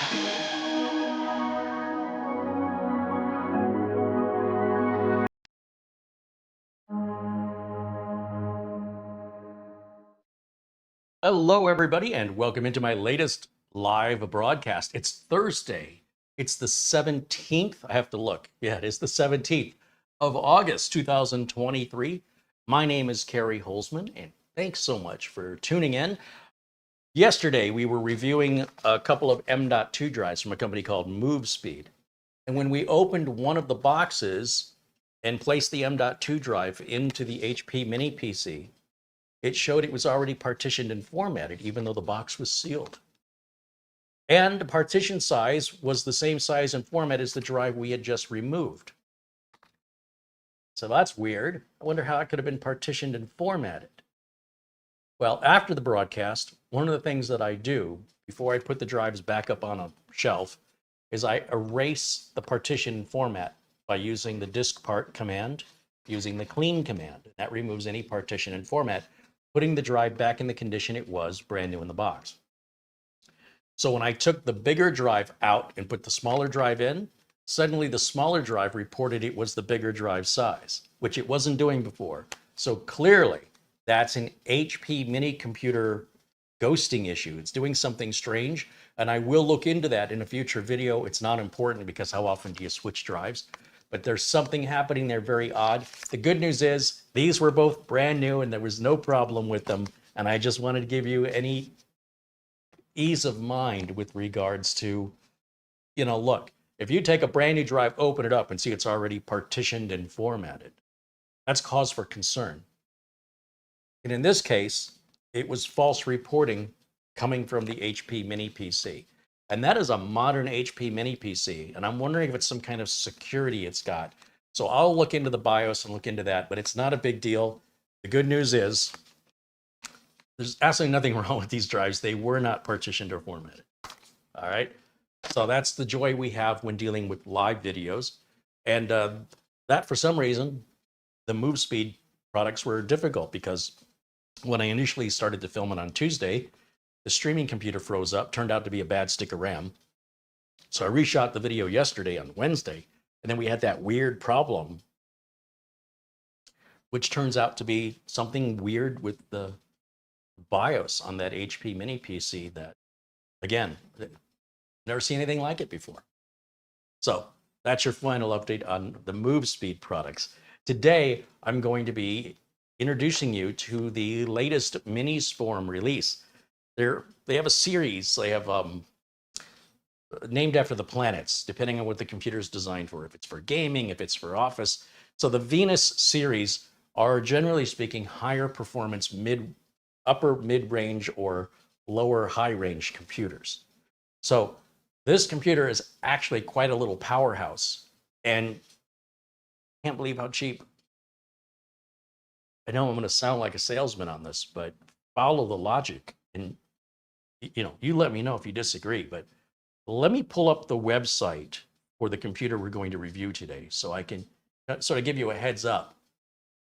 Hello, everybody, and welcome into my latest live broadcast. It's Thursday. It's the 17th. I have to look. Yeah, it is the 17th of August, 2023. My name is Kerry Holzman, and thanks so much for tuning in. Yesterday, we were reviewing a couple of M.2 drives from a company called MoveSpeed. And when we opened one of the boxes and placed the M.2 drive into the HP Mini PC, it showed it was already partitioned and formatted, even though the box was sealed. And the partition size was the same size and format as the drive we had just removed. So that's weird. I wonder how it could have been partitioned and formatted. Well, after the broadcast, one of the things that I do before I put the drives back up on a shelf is I erase the partition format by using the disk part command, using the clean command. That removes any partition and format, putting the drive back in the condition it was brand new in the box. So when I took the bigger drive out and put the smaller drive in, suddenly the smaller drive reported it was the bigger drive size, which it wasn't doing before. So clearly that's an HP mini computer ghosting issue. It's doing something strange, and I will look into that in a future video. It's not important because how often do you switch drives? But there's something happening there very odd. The good news is these were both brand new and there was no problem with them. And I just wanted to give you any ease of mind with regards to, look, if you take a brand new drive, open it up and see it's already partitioned and formatted, that's cause for concern. And in this case, it was false reporting coming from the HP Mini PC. And that is a modern HP Mini PC. And I'm wondering if it's some kind of security it's got. So I'll look into the BIOS and look into that, but it's not a big deal. The good news is there's absolutely nothing wrong with these drives. They were not partitioned or formatted. All right. So that's the joy we have when dealing with live videos. And that, for some reason, the MoveSpeed products were difficult because when I initially started to film it on Tuesday, the streaming computer froze up, turned out to be a bad stick of RAM. So I reshot the video yesterday on Wednesday, and then we had that weird problem, which turns out to be something weird with the BIOS on that HP Mini PC that, again, never seen anything like it before. So that's your final update on the MoveSpeed products. Today, I'm going to be introducing you to the latest Minisforum release. They have a series. They have named after the planets, depending on what the computer is designed for. If it's for gaming, if it's for office. So the Venus series are, generally speaking, higher performance upper mid-range or lower high-range computers. So this computer is actually quite a little powerhouse, and I can't believe how cheap. I know I'm going to sound like a salesman on this, but follow the logic. And you let me know if you disagree, but let me pull up the website for the computer we're going to review today so I can sort of give you a heads up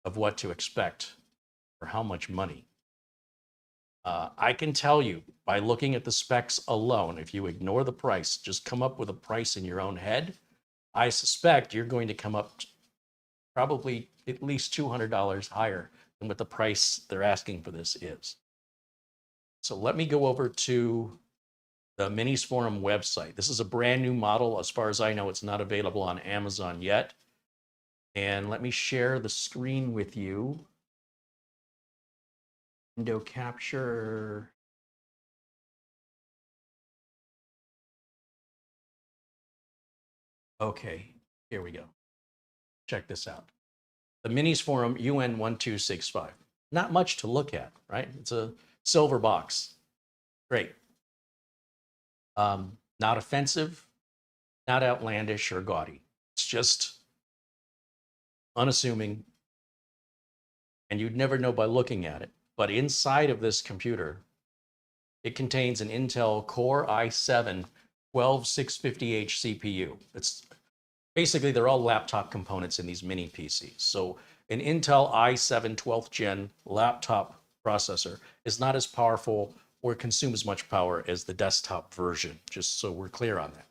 of what to expect for how much money. I can tell you by looking at the specs alone, if you ignore the price, just come up with a price in your own head, I suspect you're going to come up probably at least $200 higher than what the price they're asking for this is. So let me go over to the Minisforum website. This is a brand new model. As far as I know, it's not available on Amazon yet. And let me share the screen with you. Window capture. Okay, here we go. Check this out. The Minisforum UN1265. Not much to look at, right? It's a silver box. Great. Not offensive, not outlandish or gaudy. It's just unassuming, and you'd never know by looking at it. But inside of this computer, it contains an Intel Core i7-12650H CPU. It's basically, they're all laptop components in these mini PCs. So an Intel i7 12th gen laptop processor is not as powerful or consume as much power as the desktop version, just so we're clear on that.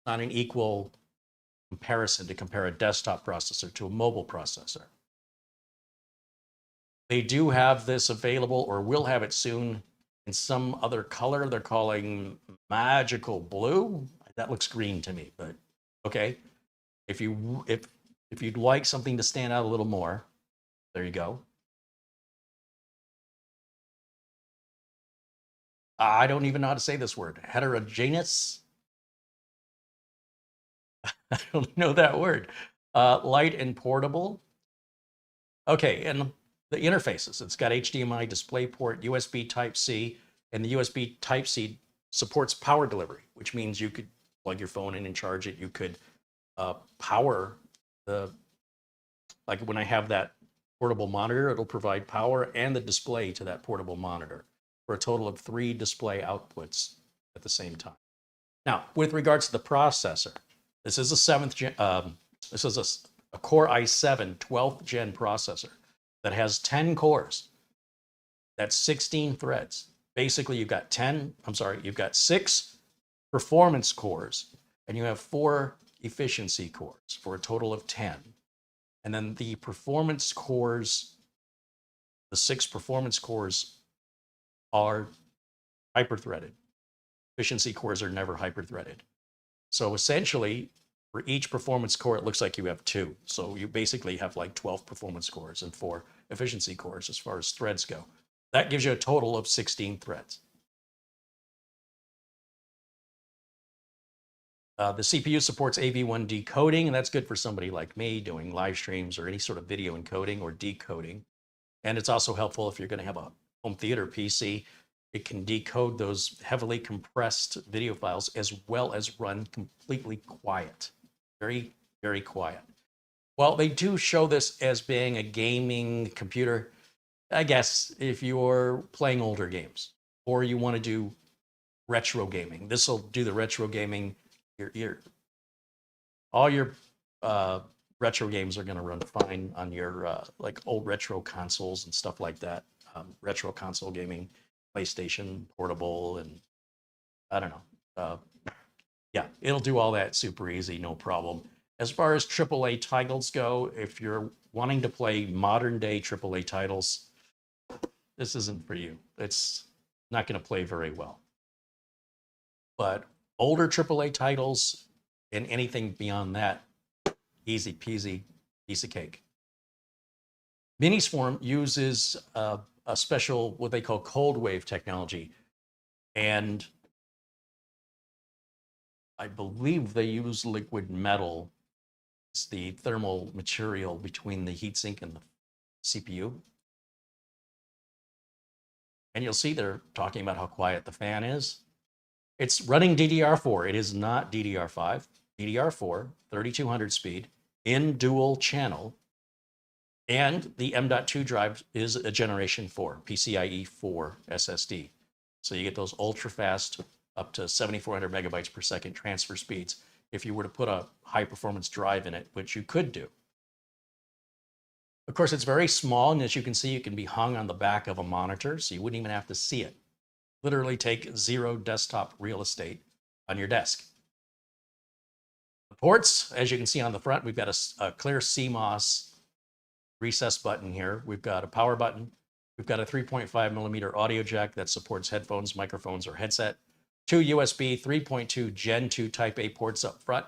Not an equal comparison to compare a desktop processor to a mobile processor. They do have this available, or will have it soon, in some other color they're calling magical blue. That looks green to me, but okay. If you'd like something to stand out a little more, there you go. I don't even know how to say this word. Heterogeneous? I don't know that word. Light and portable. Okay, and the interfaces. It's got HDMI, DisplayPort, USB Type-C, and the USB Type-C supports power delivery, which means you could plug your phone in and charge it. You could power the, like when I have that portable monitor, it'll provide power and the display to that portable monitor for a total of 3 display outputs at the same time. Now, with regards to the processor, this is a 7th gen, this is a Core i7 12th gen processor that has 10 cores. That's 16 threads. Basically, you've got 6 performance cores and you have 4 efficiency cores for a total of 10. And then the performance cores, the 6 performance cores are hyper-threaded. Efficiency cores are never hyper-threaded. So essentially, for each performance core, it looks like you have 2. So you basically have like 12 performance cores and 4 efficiency cores as far as threads go. That gives you a total of 16 threads. The CPU supports AV1 decoding, and that's good for somebody like me doing live streams or any sort of video encoding or decoding. And it's also helpful if you're going to have a home theater PC. It can decode those heavily compressed video files as well as run completely quiet. Very, very quiet. Well, they do show this as being a gaming computer. I guess if you're playing older games or you want to do retro gaming, this will do the retro gaming. All your retro games are going to run fine on your like old retro consoles and stuff like that. Retro console gaming, PlayStation Portable, and I don't know. Yeah, it'll do all that super easy, no problem. As far as AAA titles go, if you're wanting to play modern day AAA titles, this isn't for you. It's not going to play very well. But older AAA titles and anything beyond that, easy peasy, piece of cake. Minisforum uses a special, what they call cold wave technology. And I believe they use liquid metal. It's the thermal material between the heatsink and the CPU. And you'll see they're talking about how quiet the fan is. It's running DDR4. It is not DDR5. DDR4, 3200 speed, in dual channel. And the M.2 drive is a Generation 4, PCIe 4 SSD. So you get those ultra fast, up to 7,400 megabytes per second transfer speeds if you were to put a high performance drive in it, which you could do. Of course, it's very small, and as you can see, it can be hung on the back of a monitor, so you wouldn't even have to see it. Literally take 0 desktop real estate on your desk. The ports, as you can see on the front, we've got a clear CMOS recess button here. We've got a power button. We've got a 3.5 millimeter audio jack that supports headphones, microphones, or headset. 2 USB 3.2 Gen 2 Type A ports up front.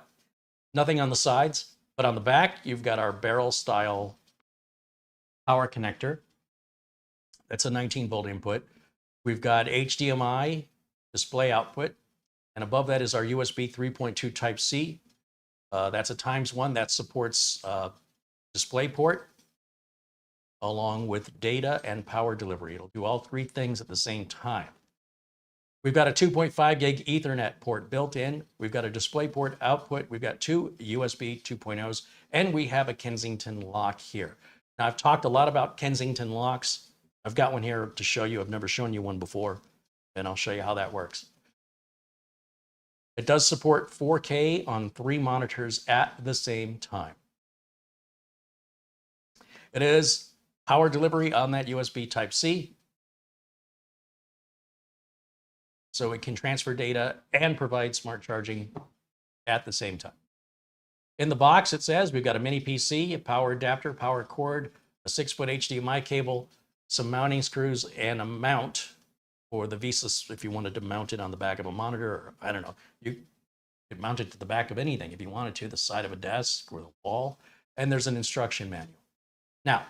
Nothing on the sides, but on the back, you've got our barrel style power connector. That's a 19-volt input. We've got HDMI display output, and above that is our USB 3.2 Type-C. That's a ×1 that supports DisplayPort along with data and power delivery. It'll do all 3 things at the same time. We've got a 2.5 gig Ethernet port built in. We've got a DisplayPort output. We've got 2 USB 2.0s, and we have a Kensington lock here. Now, I've talked a lot about Kensington locks. I've got one here to show you. I've never shown you one before, and I'll show you how that works. It does support 4K on 3 monitors at the same time. It is power delivery on that USB Type-C. so it can transfer data and provide smart charging at the same time. In the box, it says we've got a mini PC, a power adapter, power cord, a 6-foot HDMI cable, some mounting screws, and a mount for the VSys if you wanted to mount it on the back of a monitor, or I don't know. You could mount it to the back of anything if you wanted to, the side of a desk or the wall. And there's an instruction manual. Now,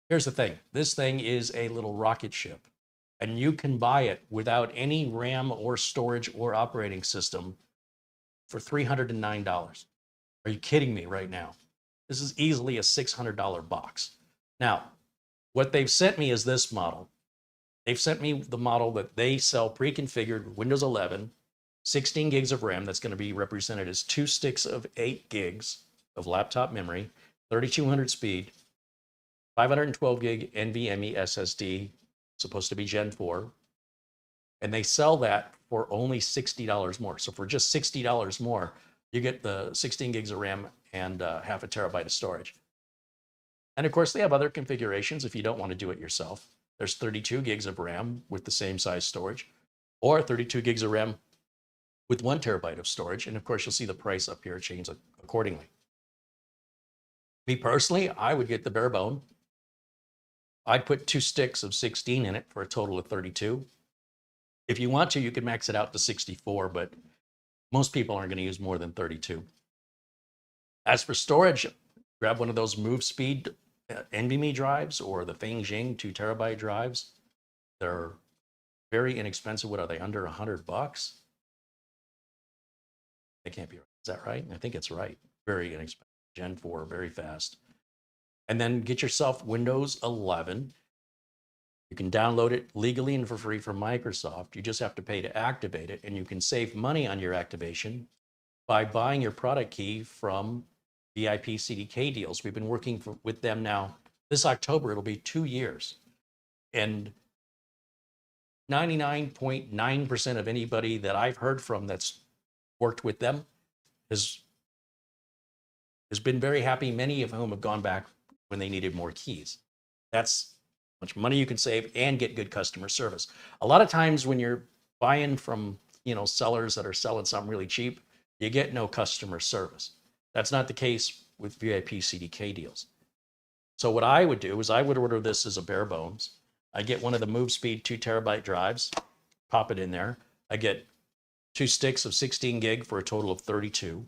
here's the thing. This thing is a little rocket ship, and you can buy it without any RAM or storage or operating system for $309. Are you kidding me right now? This is easily a $600 box. Now, what they've sent me is this model. They've sent me the model that they sell pre-configured Windows 11, 16 gigs of RAM. That's going to be represented as 2 sticks of 8 gigs of laptop memory, 3200 speed, 512 gig NVMe SSD, supposed to be Gen 4. And they sell that for only $60 more. So for just $60 more, you get the 16 gigs of RAM and half a terabyte of storage. And of course, they have other configurations if you don't want to do it yourself. There's 32 gigs of RAM with the same size storage, or 32 gigs of RAM with 1 terabyte of storage. And of course, you'll see the price up here change accordingly. Me personally, I would get the bare bone. I'd put 2 sticks of 16 in it for a total of 32. If you want to, you can max it out to 64, but most people aren't going to use more than 32. As for storage, grab one of those Move Speed NVMe drives or the Fangjing 2 terabyte drives. They're very inexpensive. What are they, under $100? They can't be right. Is that right? I think it's right. Very inexpensive. Gen 4, very fast. And then get yourself Windows 11. You can download it legally and for free from Microsoft. You just have to pay to activate it, and you can save money on your activation by buying your product key from VIP CDK deals. We've been working with them now. This October, it'll be 2 years. And 99.9% of anybody that I've heard from that's worked with them has been very happy, many of whom have gone back when they needed more keys. That's how much money you can save and get good customer service. A lot of times when you're buying from, sellers that are selling something really cheap, you get no customer service. That's not the case with VIP CDK deals. So what I would do is I would order this as a bare bones. I get one of the Move Speed 2 terabyte drives, pop it in there. I get 2 sticks of 16 gig for a total of 32.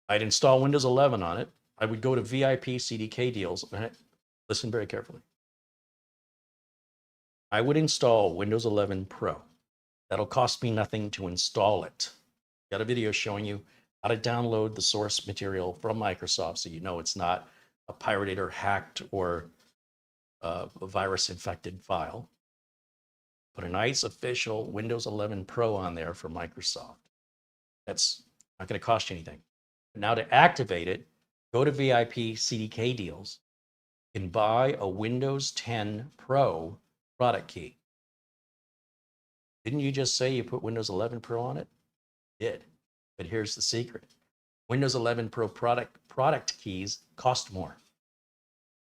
I'd install Windows 11 on it. I would go to VIP CDK deals. Listen very carefully. I would install Windows 11 Pro. That'll cost me nothing to install it. Got a video showing you how to download the source material from Microsoft so you know it's not a pirated or hacked or a virus-infected file. Put a nice official Windows 11 Pro on there for Microsoft. That's not going to cost you anything. But now to activate it, go to VIP CDK deals and buy a Windows 10 Pro product key. Didn't you just say you put Windows 11 Pro on it? You did. But here's the secret. Windows 11 Pro product keys cost more.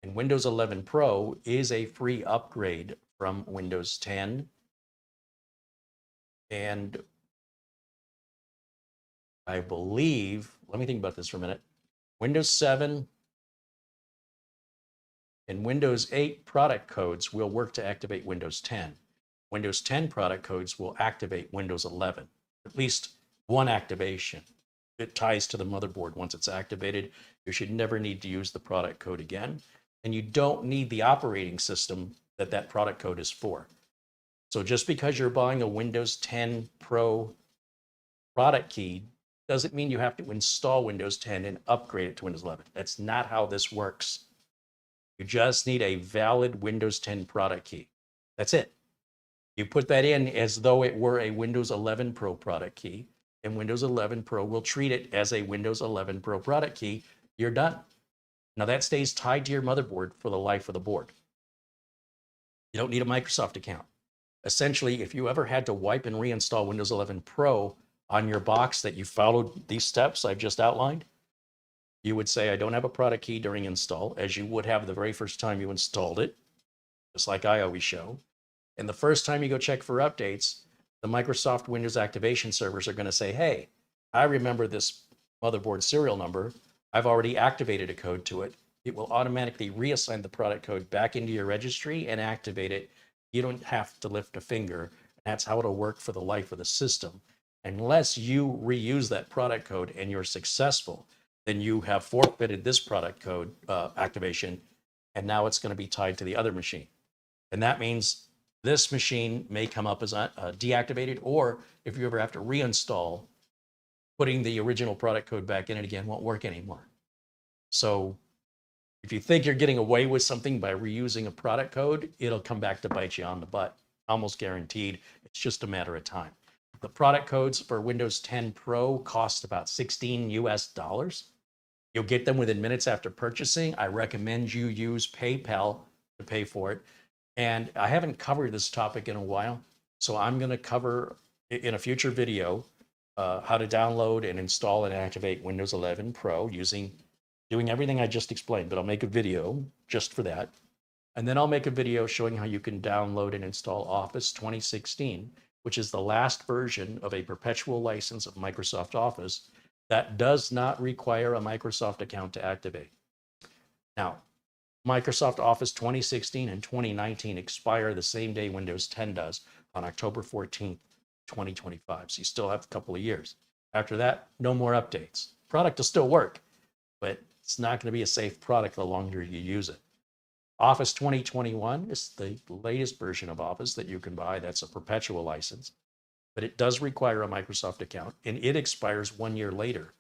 And Windows 11 Pro is a free upgrade from Windows 10. And I believe, let me think about this for a minute. Windows 7 and Windows 8 product codes will work to activate Windows 10. Windows 10 product codes will activate Windows 11, at least one activation. It ties to the motherboard. Once it's activated, you should never need to use the product code again. And you don't need the operating system that product code is for. So just because you're buying a Windows 10 Pro product key doesn't mean you have to install Windows 10 and upgrade it to Windows 11. That's not how this works. You just need a valid Windows 10 product key. That's it. You put that in as though it were a Windows 11 Pro product key, and Windows 11 Pro will treat it as a Windows 11 Pro product key. You're done. Now that stays tied to your motherboard for the life of the board. You don't need a Microsoft account. Essentially, if you ever had to wipe and reinstall Windows 11 Pro on your box that you followed these steps I've just outlined, you would say, I don't have a product key during install, as you would have the very first time you installed it, just like I always show. And the first time you go check for updates, the Microsoft Windows activation servers are going to say, hey, I remember this motherboard serial number. I've already activated a code to it. It will automatically reassign the product code back into your registry and activate it. You don't have to lift a finger. That's how it'll work for the life of the system. Unless you reuse that product code and you're successful, then you have forfeited this product code activation, and now it's going to be tied to the other machine. And that means this machine may come up as deactivated, or if you ever have to reinstall, putting the original product code back in it again won't work anymore. So if you think you're getting away with something by reusing a product code, it'll come back to bite you on the butt. Almost guaranteed. It's just a matter of time. The product codes for Windows 10 Pro cost about $16 US. You'll get them within minutes after purchasing. I recommend you use PayPal to pay for it. And I haven't covered this topic in a while, so I'm going to cover in a future video how to download and install and activate Windows 11 Pro doing everything I just explained, but I'll make a video just for that. And then I'll make a video showing how you can download and install Office 2016, which is the last version of a perpetual license of Microsoft Office that does not require a Microsoft account to activate. Now, Microsoft Office 2016 and 2019 expire the same day Windows 10 does, on October 14th, 2025. So you still have a couple of years. After that, no more updates. Product will still work, but it's not going to be a safe product the longer you use it. Office 2021 is the latest version of Office that you can buy. That's a perpetual license, but it does require a Microsoft account, and it expires 1 year later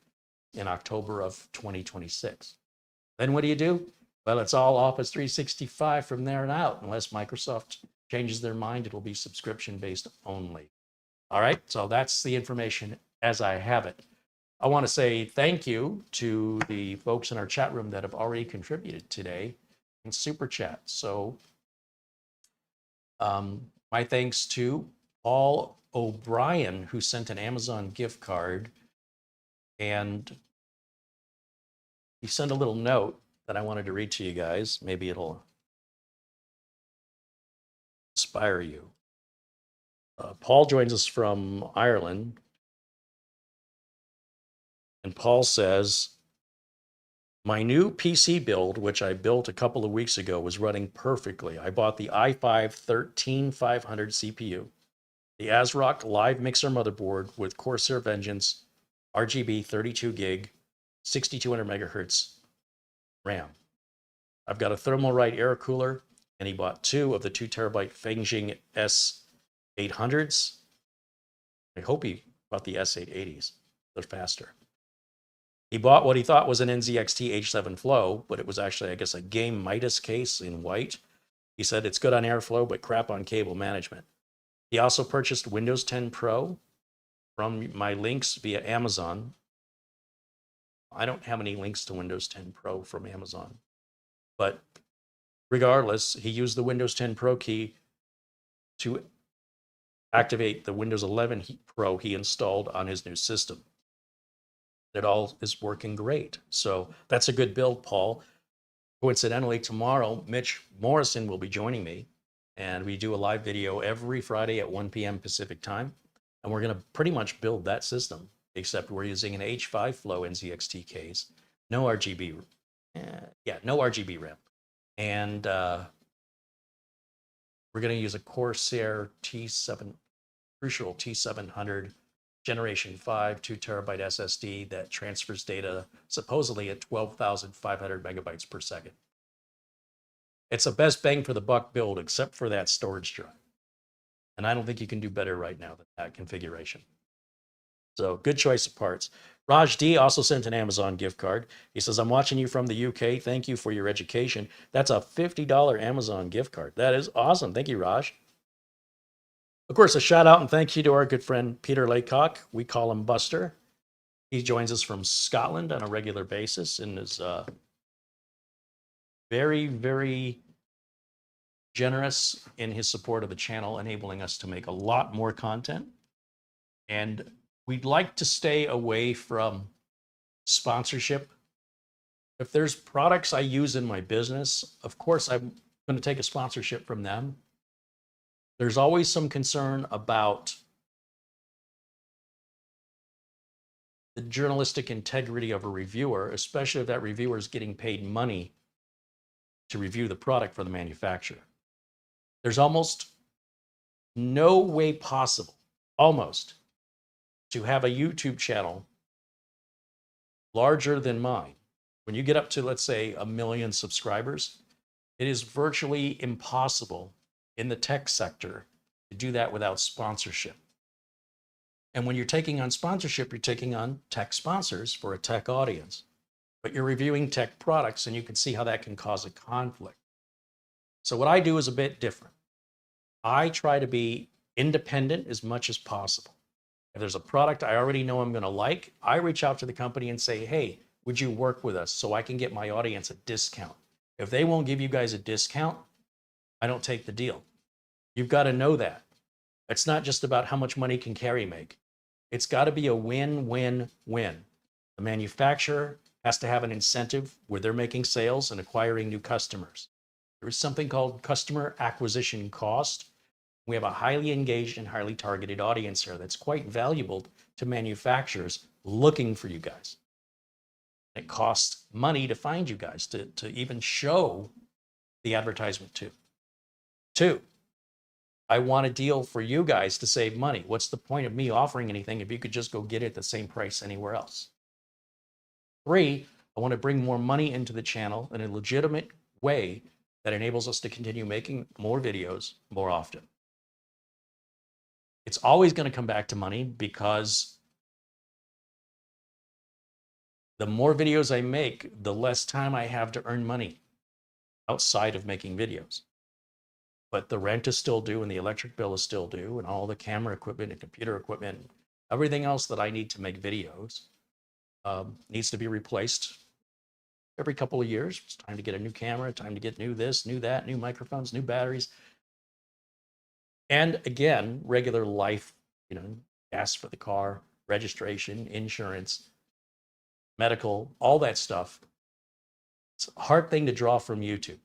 in October of 2026. Then what do? Well, it's all Office 365 from there on out. Unless Microsoft changes their mind, it'll be subscription-based only. All right, so that's the information as I have it. I want to say thank you to the folks in our chat room that have already contributed today in Super Chat. So my thanks to Paul O'Brien, who sent an Amazon gift card, and he sent a little note that I wanted to read to you guys. Maybe it'll inspire you. Paul joins us from Ireland, and Paul says, my new PC build, which I built a couple of weeks ago, was running perfectly. I bought the i5-13500 CPU, the ASRock Live Mixer motherboard with Corsair Vengeance, RGB 32 gig, 6200 megahertz RAM. I've got a Thermalright air cooler, and he bought 2 of the 2 terabyte Fengjing S800s. I hope he bought the S880s. They're faster. He bought what he thought was an NZXT H7 Flow, but it was actually, I guess, a Game Midas case in white. He said it's good on airflow, but crap on cable management. He also purchased Windows 10 Pro from my links via Amazon. I don't have any links to Windows 10 Pro from Amazon, but regardless, he used the Windows 10 Pro key to activate the Windows 11 Pro he installed on his new system. It all is working great. So that's a good build, Paul. Coincidentally, tomorrow, Mitch Morrison will be joining me, and we do a live video every Friday at 1 p.m. Pacific time. And we're going to pretty much build that system, except we're using an H5 Flow NZXT case, no RGB, no RGB RAM. And we're going to use a Corsair Crucial T700 Generation 5 2 terabyte SSD that transfers data supposedly at 12,500 megabytes per second. It's a best bang for the buck build, except for that storage drive. And I don't think you can do better right now than that configuration. So good choice of parts. Raj D also sent an Amazon gift card. He says, I'm watching you from the UK. Thank you for your education. That's a $50 Amazon gift card. That is awesome. Thank you, Raj. Of course, a shout out and thank you to our good friend Peter Laycock. We call him Buster. He joins us from Scotland on a regular basis and is very, very generous in his support of the channel, enabling us to make a lot more content. And we'd like to stay away from sponsorship. If there's products I use in my business, of course, I'm going to take a sponsorship from them. There's always some concern about the journalistic integrity of a reviewer, especially if that reviewer is getting paid money to review the product for the manufacturer. There's almost no way possible, almost, to have a YouTube channel larger than mine. When you get up to, let's say, 1 million subscribers, it is virtually impossible in the tech sector to do that without sponsorship. And when you're taking on sponsorship, you're taking on tech sponsors for a tech audience, but you're reviewing tech products, and you can see how that can cause a conflict. So what I do is a bit different. I try to be independent as much as possible. If there's a product I already know I'm going to like, I reach out to the company and say, hey, would you work with us so I can get my audience a discount? If they won't give you guys a discount, I don't take the deal. You've got to know that. It's not just about how much money can Carrie make. It's got to be a win-win-win. The manufacturer has to have an incentive where they're making sales and acquiring new customers. There is something called customer acquisition cost. We have a highly engaged and highly targeted audience here that's quite valuable to manufacturers looking for you guys. It costs money to find you guys, to even show the advertisement to. 2, I want a deal for you guys to save money. What's the point of me offering anything if you could just go get it at the same price anywhere else? 3, I want to bring more money into the channel in a legitimate way that enables us to continue making more videos more often. It's always going to come back to money, because the more videos I make, the less time I have to earn money outside of making videos. But the rent is still due, and the electric bill is still due, and all the camera equipment and computer equipment, everything else that I need to make videos needs to be replaced every couple of years. It's time to get a new camera, time to get new this, new that, new microphones, new batteries. And again, regular life, gas for the car, registration, insurance, medical, all that stuff. It's a hard thing to draw from YouTube.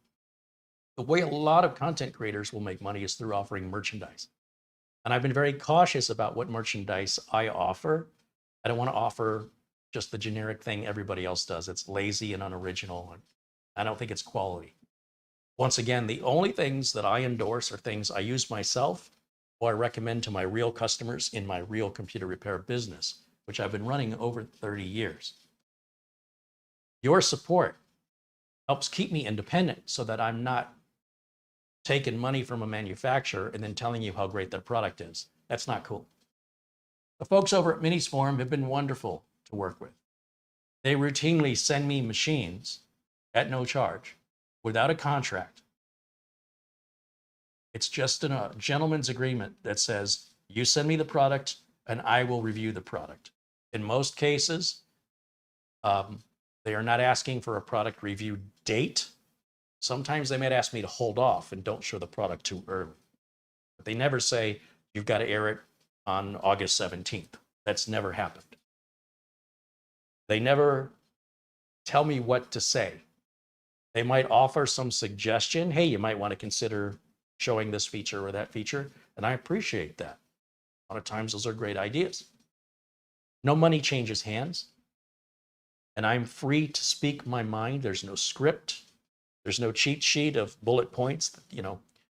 The way a lot of content creators will make money is through offering merchandise. And I've been very cautious about what merchandise I offer. I don't want to offer just the generic thing everybody else does. It's lazy and unoriginal, and I don't think it's quality. Once again, the only things that I endorse are things I use myself or I recommend to my real customers in my real computer repair business, which I've been running over 30 years. Your support helps keep me independent so that I'm not taking money from a manufacturer and then telling you how great their product is. That's not cool. The folks over at Minisforum have been wonderful to work with. They routinely send me machines at no charge, without a contract. It's just a gentleman's agreement that says, you send me the product and I will review the product. In most cases, they are not asking for a product review date. Sometimes they might ask me to hold off and don't show the product too early. But they never say, you've got to air it on August 17th. That's never happened. They never tell me what to say. They might offer some suggestion. Hey, you might want to consider showing this feature or that feature. And I appreciate that. A lot of times those are great ideas. No money changes hands. And I'm free to speak my mind. There's no script. There's no cheat sheet of bullet points.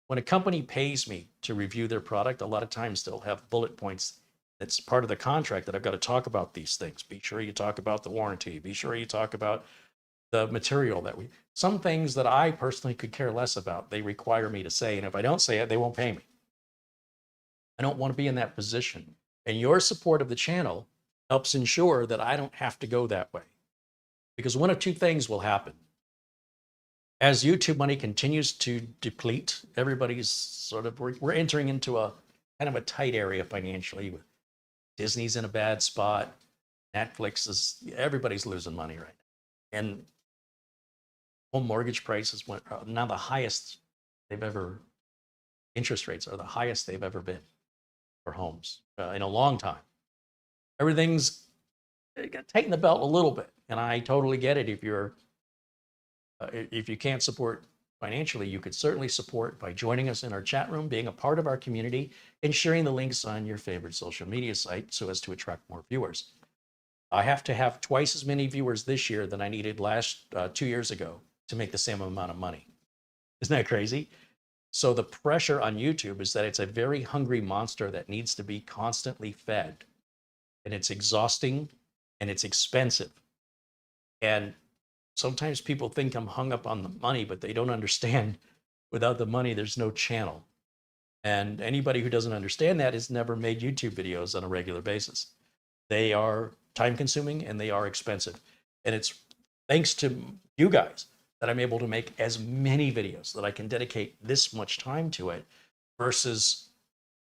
When a company pays me to review their product, a lot of times they'll have bullet points. It's part of the contract that I've got to talk about these things. Be sure you talk about the warranty. Be sure you talk about the material some things that I personally could care less about, they require me to say. And if I don't say it, they won't pay me. I don't want to be in that position. And your support of the channel helps ensure that I don't have to go that way. Because one of two things will happen. As YouTube money continues to deplete, everybody's we're entering into a kind of a tight area financially. Disney's in a bad spot. Everybody's losing money right now. And home mortgage prices are now the highest interest rates are the highest they've ever been for homes in a long time. Everything's got to tighten the belt a little bit. And I totally get it. If you can't support financially, you could certainly support by joining us in our chat room, being a part of our community, and sharing the links on your favorite social media site so as to attract more viewers. I have to have twice as many viewers this year than I needed last 2 years ago to make the same amount of money. Isn't that crazy? So the pressure on YouTube is that it's a very hungry monster that needs to be constantly fed. And it's exhausting and it's expensive. And sometimes people think I'm hung up on the money, but they don't understand without the money, there's no channel. And anybody who doesn't understand that has never made YouTube videos on a regular basis. They are time consuming and they are expensive. And it's thanks to you guys that I'm able to make as many videos, that I can dedicate this much time to it versus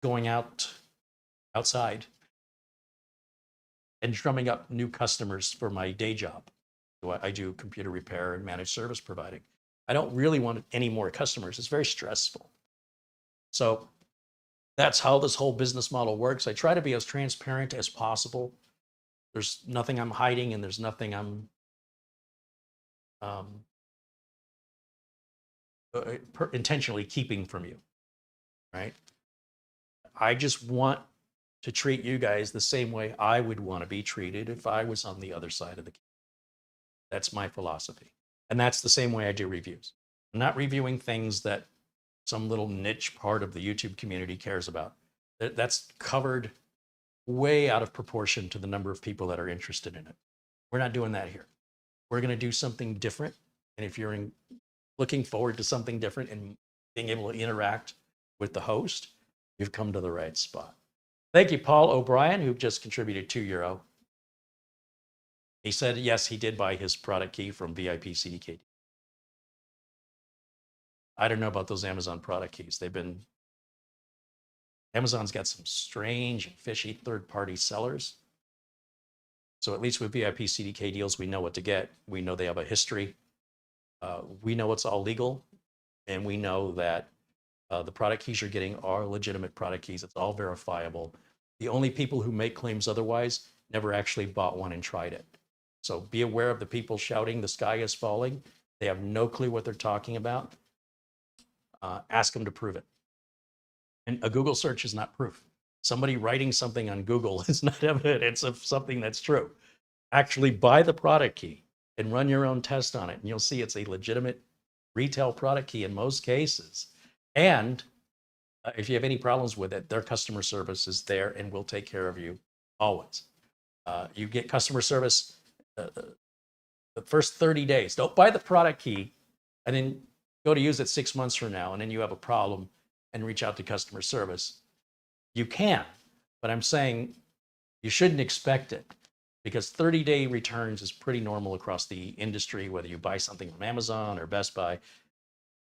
going outside and drumming up new customers for my day job. So I do computer repair and managed service providing. I don't really want any more customers. It's very stressful. So that's how this whole business model works. I try to be as transparent as possible. There's nothing I'm hiding and there's nothing I'm intentionally keeping from you, right? I just want to treat you guys the same way I would want to be treated if I was on the other side of the camera. That's my philosophy. And that's the same way I do reviews. I'm not reviewing things that some little niche part of the YouTube community cares about. That's covered way out of proportion to the number of people that are interested in it. We're not doing that here. We're going to do something different. And if you're looking forward to something different and being able to interact with the host, you've come to the right spot. Thank you, Paul O'Brien, who just contributed €2. He said, yes, he did buy his product key from VIP CDK. I don't know about those Amazon product keys. Amazon's got some strange and fishy third-party sellers. So at least with VIP CDK deals, we know what to get. We know they have a history. We know it's all legal. And we know that the product keys you're getting are legitimate product keys. It's all verifiable. The only people who make claims otherwise never actually bought one and tried it. So be aware of the people shouting the sky is falling. They have no clue what they're talking about. Ask them to prove it. And a Google search is not proof. Somebody writing something on Google is not evidence of something that's true. Actually buy the product key and run your own test on it. And you'll see it's a legitimate retail product key in most cases. And if you have any problems with it, their customer service is there and will take care of you always. You get customer service the first 30 days. Don't buy the product key and then go to use it 6 months from now, and then you have a problem and reach out to customer service. You can, but I'm saying you shouldn't expect it, because 30-day returns is pretty normal across the industry, whether you buy something from Amazon or Best Buy.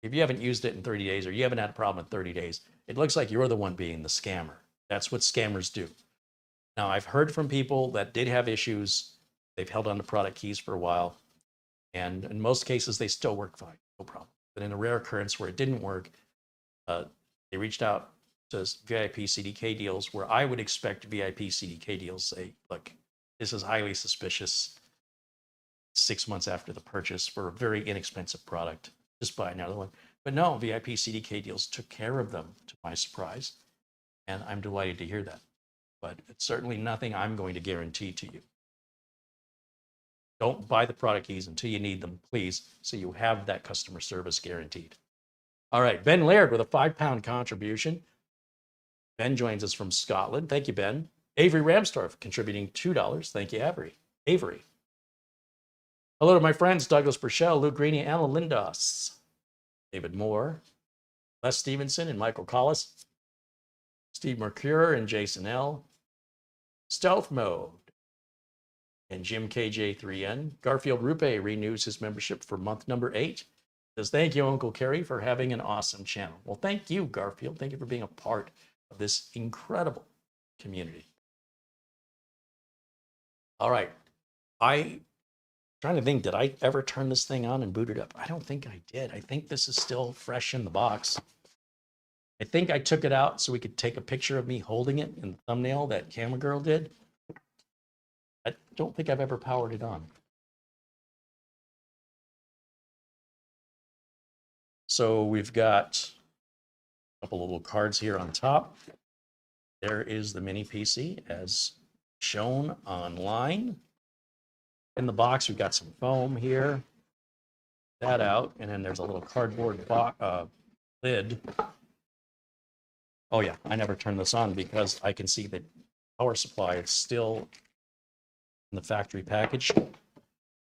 If you haven't used it in 30 days or you haven't had a problem in 30 days, it looks like you're the one being the scammer. That's what scammers do. Now, I've heard from people that did have issues. They've held on to product keys for a while, and in most cases, they still work fine, no problem. But in a rare occurrence where it didn't work, they reached out to VIP CDK deals, where I would expect VIP CDK deals say, look, this is highly suspicious. 6 months after the purchase for a very inexpensive product, just buy another one. But no, VIP CDK deals took care of them, to my surprise. And I'm delighted to hear that. But it's certainly nothing I'm going to guarantee to you. Don't buy the product keys until you need them, please, so you have that customer service guaranteed. All right, Ben Laird with a £5 contribution. Ben joins us from Scotland. Thank you, Ben. Avery Ramstorff contributing $2. Thank you, Avery. Hello to my friends, Douglas Burchell, Lou Greeny, Anna Lindos, David Moore, Les Stevenson and Michael Collis, Steve Mercure and Jason L, Stealth Mode, and Jim KJ3N. Garfield Rupe renews his membership for month number 8. Says, thank you, Uncle Kerry, for having an awesome channel. Well, thank you, Garfield. Thank you for being a part of this incredible community. All right. I'm trying to think, did I ever turn this thing on and boot it up? I don't think I did. I think this is still fresh in the box. I think I took it out so we could take a picture of me holding it in the thumbnail that Camera Girl did. I don't think I've ever powered it on. So we've got a couple of little cards here on top. There is the mini PC as shown online. In the box, we've got some foam here. That out, and then there's a little cardboard lid. Oh yeah, I never turned this on because I can see the power supply is still in the factory package.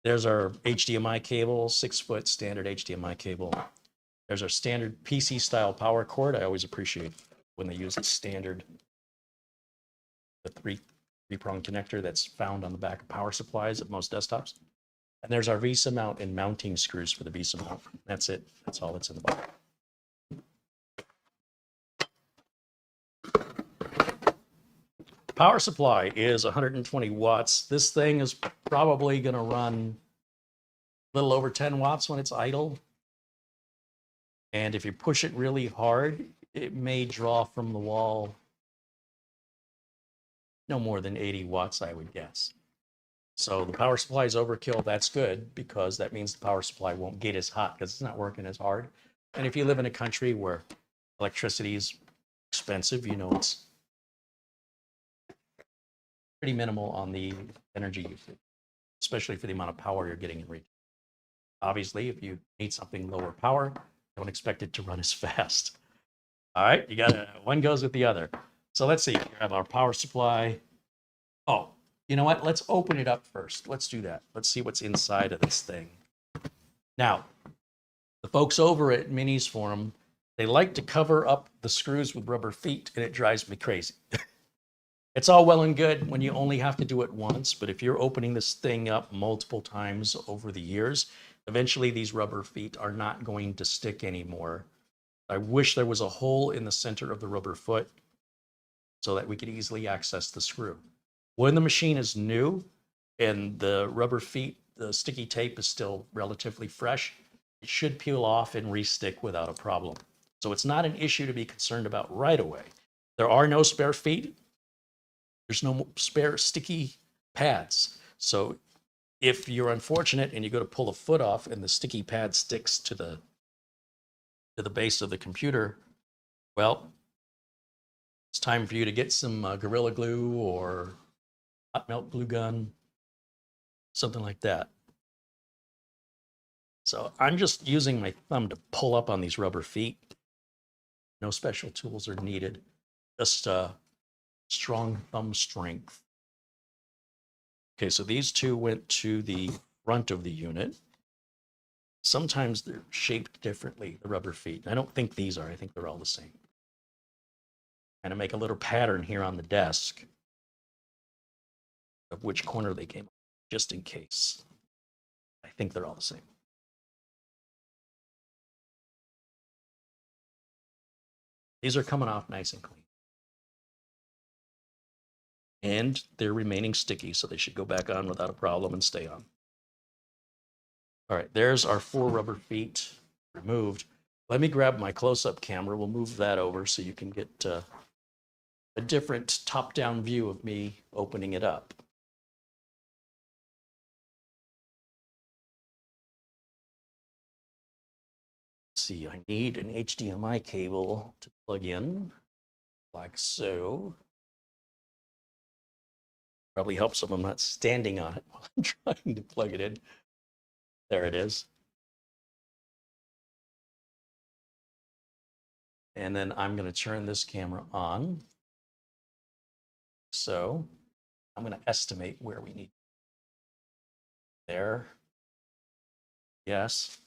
There's our HDMI cable, 6-foot standard HDMI cable. There's our standard PC style power cord. I always appreciate when they use the standard, the three-prong connector that's found on the back of power supplies at most desktops. And there's our VESA mount and mounting screws for the VESA mount. That's it. That's all that's in the box. Power supply is 120 watts. This thing is probably going to run a little over 10 watts when it's idle. And if you push it really hard, it may draw from the wall no more than 80 watts, I would guess. So the power supply is overkill. That's good because that means the power supply won't get as hot because it's not working as hard. And if you live in a country where electricity is expensive, you know it's pretty minimal on the energy usage, especially for the amount of power you're getting in region. Obviously, if you need something lower power, don't expect it to run as fast. All right, you got one goes with the other. So let's see, we have our power supply. Oh, you know what? Let's open it up first. Let's do that. Let's see what's inside of this thing. Now, the folks over at Minisforum, they like to cover up the screws with rubber feet, and it drives me crazy. It's all well and good when you only have to do it once, but if you're opening this thing up multiple times over the years, eventually these rubber feet are not going to stick anymore. I wish there was a hole in the center of the rubber foot so that we could easily access the screw. When the machine is new and the rubber feet, the sticky tape is still relatively fresh, it should peel off and re-stick without a problem. So it's not an issue to be concerned about right away. There are no spare feet. There's no spare sticky pads. So if you're unfortunate and you go to pull a foot off and the sticky pad sticks to the base of the computer, well, it's time for you to get some Gorilla Glue or hot melt glue gun, something like that. So I'm just using my thumb to pull up on these rubber feet. No special tools are needed, just strong thumb strength. Okay, so these two went to the front of the unit. Sometimes they're shaped differently, the rubber feet. I don't think these are, I think they're all the same. Kind of make a little pattern here on the desk of which corner they came, just in case. I think they're all the same. These are coming off nice and clean. And they're remaining sticky, so they should go back on without a problem and stay on. All right, there's our 4 rubber feet removed. Let me grab my close-up camera. We'll move that over so you can get a different top-down view of me opening it up. Let's see, I need an HDMI cable to plug in, like so. Probably helps if I'm not standing on it while I'm trying to plug it in. There it is. And then I'm going to turn this camera on. So I'm going to estimate where we need. There. Yes.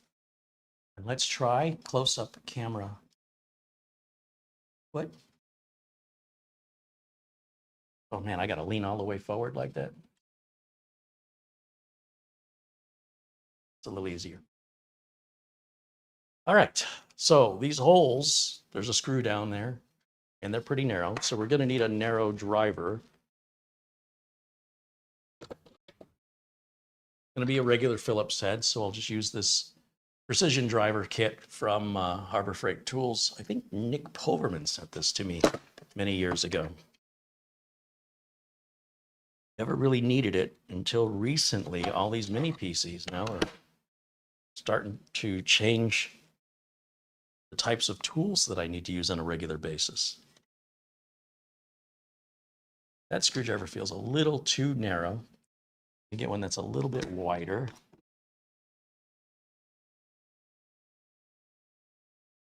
And let's try close-up camera. What? Oh man, I got to lean all the way forward like that. It's a little easier. All right, so these holes, there's a screw down there, and they're pretty narrow, so we're going to need a narrow driver. It's going to be a regular Phillips head, so I'll just use this precision driver kit from Harbor Freight Tools. I think Nick Poverman sent this to me many years ago. Never really needed it until recently. All these mini PCs now are starting to change the types of tools that I need to use on a regular basis. That screwdriver feels a little too narrow. You get one that's a little bit wider.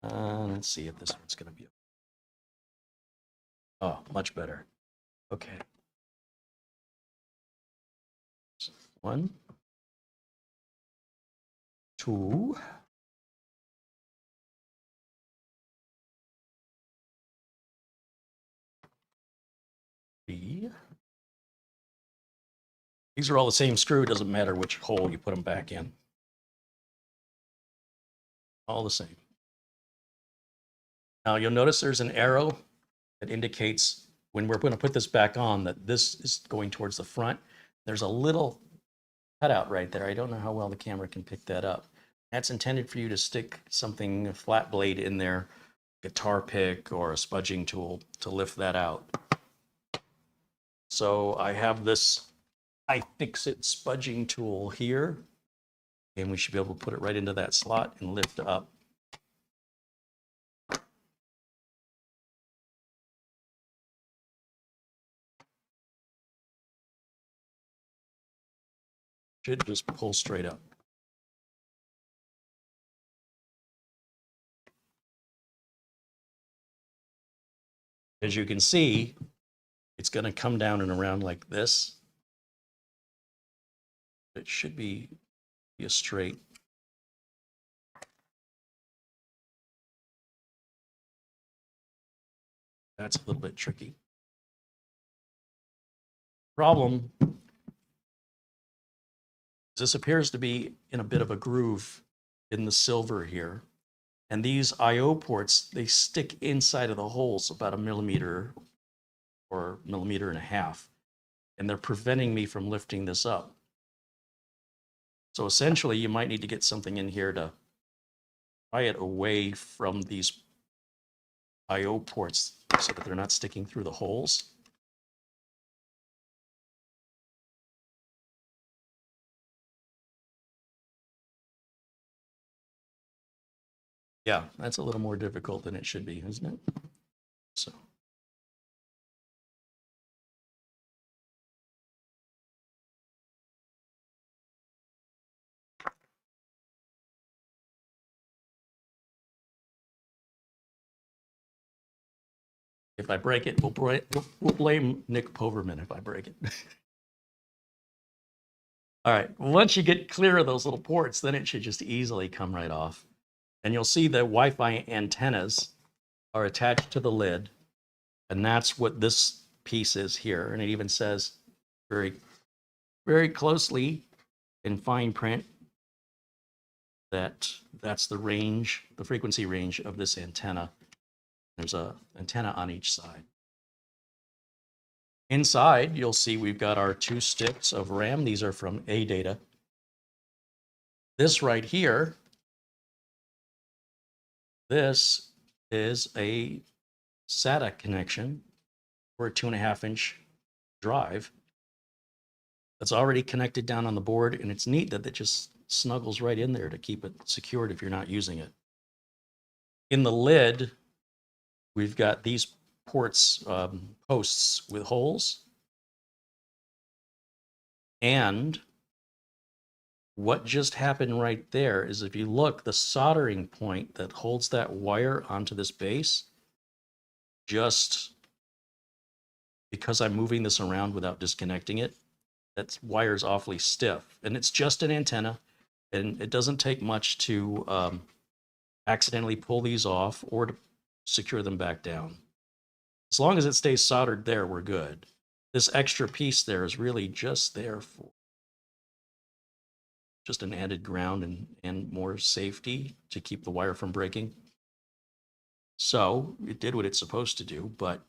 Let's see if this one's going to be. Oh, much better. Okay. 1, 2. 3. These are all the same screw. It doesn't matter which hole you put them back in. All the same. Now you'll notice there's an arrow that indicates when we're going to put this back on that this is going towards the front. There's a little cutout right there. I don't know how well the camera can pick that up. That's intended for you to stick something, a flat blade in there, guitar pick or a spudging tool to lift that out. So I have this iFixit spudging tool here, and we should be able to put it right into that slot and lift up. Should just pull straight up. As you can see, it's going to come down and around like this. It should be a straight. That's a little bit tricky. Problem is this appears to be in a bit of a groove in the silver here. And these I/O ports, they stick inside of the holes about 1 millimeter or 1.5 millimeters. And they're preventing me from lifting this up. So essentially, you might need to get something in here to pry it away from these I/O ports so that they're not sticking through the holes. Yeah, that's a little more difficult than it should be, isn't it? So. If I break it, we'll blame Nick Poverman if I break it. All right, once you get clear of those little ports, then it should just easily come right off. And you'll see the Wi-Fi antennas are attached to the lid, and that's what this piece is here. And it even says very, very closely in fine print that that's the range, the frequency range of this antenna. There's an antenna on each side. Inside, you'll see we've got our 2 sticks of RAM. These are from ADATA. This right here, this is a SATA connection for a 2.5-inch drive that's already connected down on the board, and it's neat that it just snuggles right in there to keep it secured if you're not using it. In the lid, we've got these ports, posts with holes. And what just happened right there is if you look, the soldering point that holds that wire onto this base, just because I'm moving this around without disconnecting it, that wire's awfully stiff. And it's just an antenna, and it doesn't take much to accidentally pull these off or to secure them back down. As long as it stays soldered there, we're good. This extra piece there is really just there for just an added ground and more safety to keep the wire from breaking. So it did what it's supposed to do, but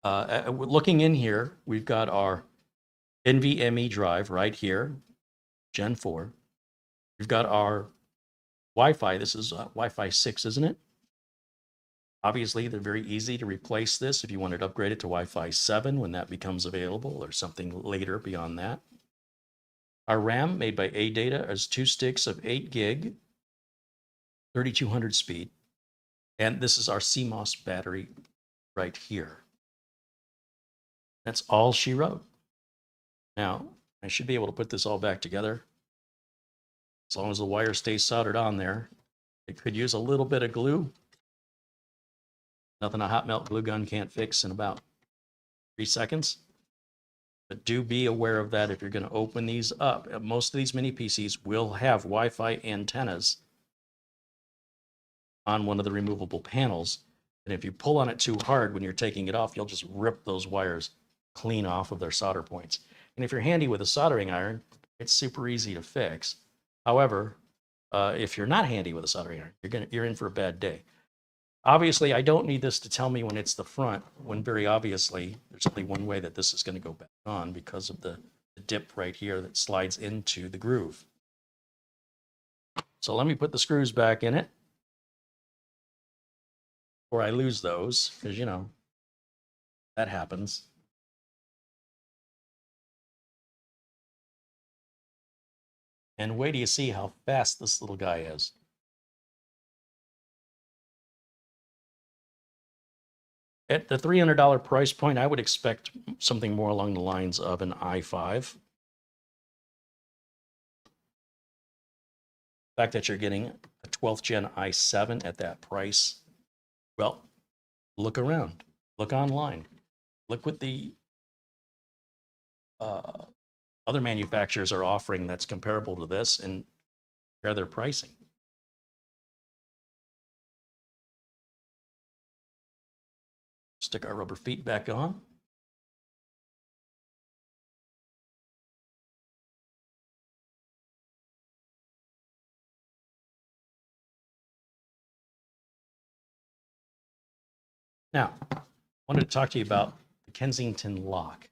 looking in here, we've got our NVMe drive right here, Gen 4. We've got our Wi-Fi. This is Wi-Fi 6, isn't it? Obviously, they're very easy to replace this if you wanted to upgrade it to Wi-Fi 7 when that becomes available, or something later beyond that. Our RAM, made by ADATA, is 2 sticks of 8 gig, 3200 speed. And this is our CMOS battery right here. That's all she wrote. Now, I should be able to put this all back together. As long as the wire stays soldered on there. It could use a little bit of glue. Nothing a hot melt glue gun can't fix in about 3 seconds. But do be aware of that if you're going to open these up. Most of these mini PCs will have Wi-Fi antennas on one of the removable panels. And if you pull on it too hard when you're taking it off, you'll just rip those wires clean off of their solder points. And if you're handy with a soldering iron, it's super easy to fix. However, if you're not handy with a soldering iron, you're in for a bad day. Obviously, I don't need this to tell me when it's the front, when very obviously there's only one way that this is going to go back on because of the dip right here that slides into the groove. So let me put the screws back in it before I lose those, because, you know, that happens. And wait till you see how fast this little guy is. At the $300 price point, I would expect something more along the lines of an i5. The fact that you're getting a 12th gen i7 at that price, well, look around, look online, look what the other manufacturers are offering that's comparable to this and compare their pricing. Stick our rubber feet back on. Now, I wanted to talk to you about the Kensington lock.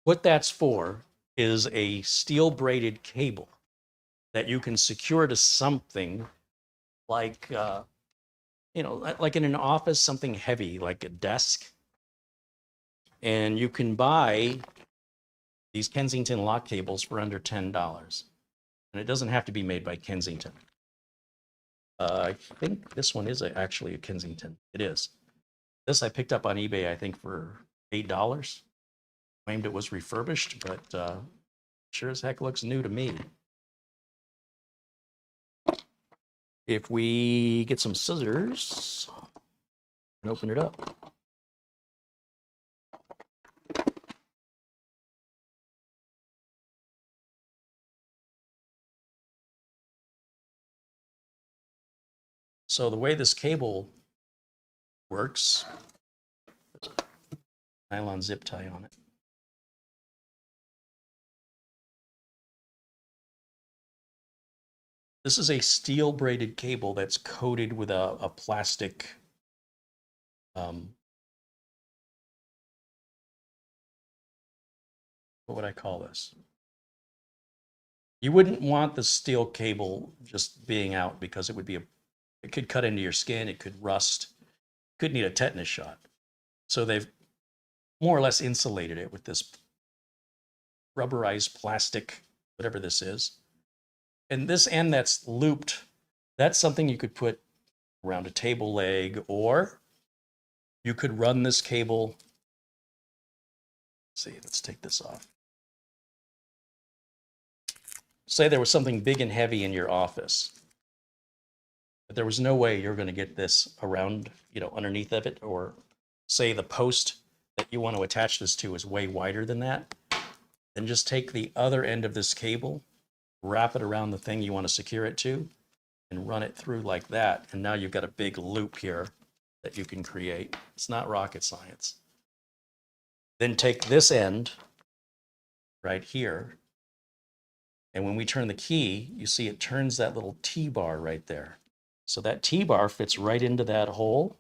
What that's for is a steel braided cable that you can secure to something like, you know, like in an office, something heavy like a desk. And you can buy these Kensington lock cables for under $10. And it doesn't have to be made by Kensington. I think this one is actually a Kensington. It is. This I picked up on eBay, I think, for $8. Claimed it was refurbished, but sure as heck looks new to me. If we get some scissors and open it up. So the way this cable works, there's a nylon zip tie on it. This is a steel braided cable that's coated with a plastic what would I call this? You wouldn't want the steel cable just being out because it could cut into your skin, it could rust, could need a tetanus shot. So they've more or less insulated it with this rubberized plastic, whatever this is. And this end that's looped, that's something you could put around a table leg, or you could run this cable. Let's see, let's take this off. Say there was something big and heavy in your office, but there was no way you're going to get this around, you know, underneath of it, or say the post that you want to attach this to is way wider than that, then just take the other end of this cable, wrap it around the thing you want to secure it to, and run it through like that. And now you've got a big loop here that you can create. It's not rocket science. Then take this end right here, and when we turn the key, you see it turns that little T-bar right there. So that T-bar fits right into that hole,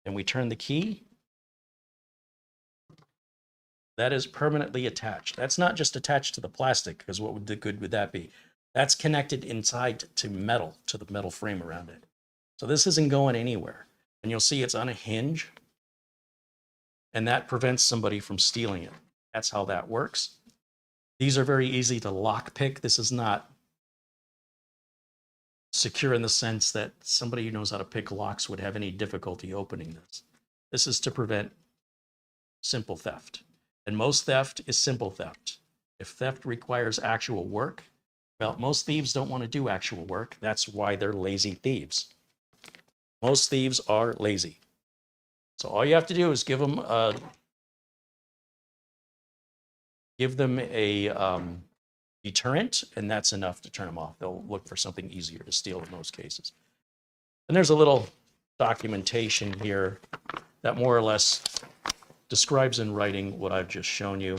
and we turn the key. That is permanently attached. That's not just attached to the plastic, because what good would that be? That's connected inside to metal, to the metal frame around it. So this isn't going anywhere. And you'll see it's on a hinge, and that prevents somebody from stealing it. That's how that works. These are very easy to lockpick. This is not secure in the sense that somebody who knows how to pick locks would have any difficulty opening this. This is to prevent simple theft. And most theft is simple theft. If theft requires actual work, well, most thieves don't want to do actual work. That's why they're lazy thieves. Most thieves are lazy. So all you have to do is give them a deterrent, and that's enough to turn them off. They'll look for something easier to steal in most cases. And there's a little documentation here that more or less describes in writing what I've just shown you.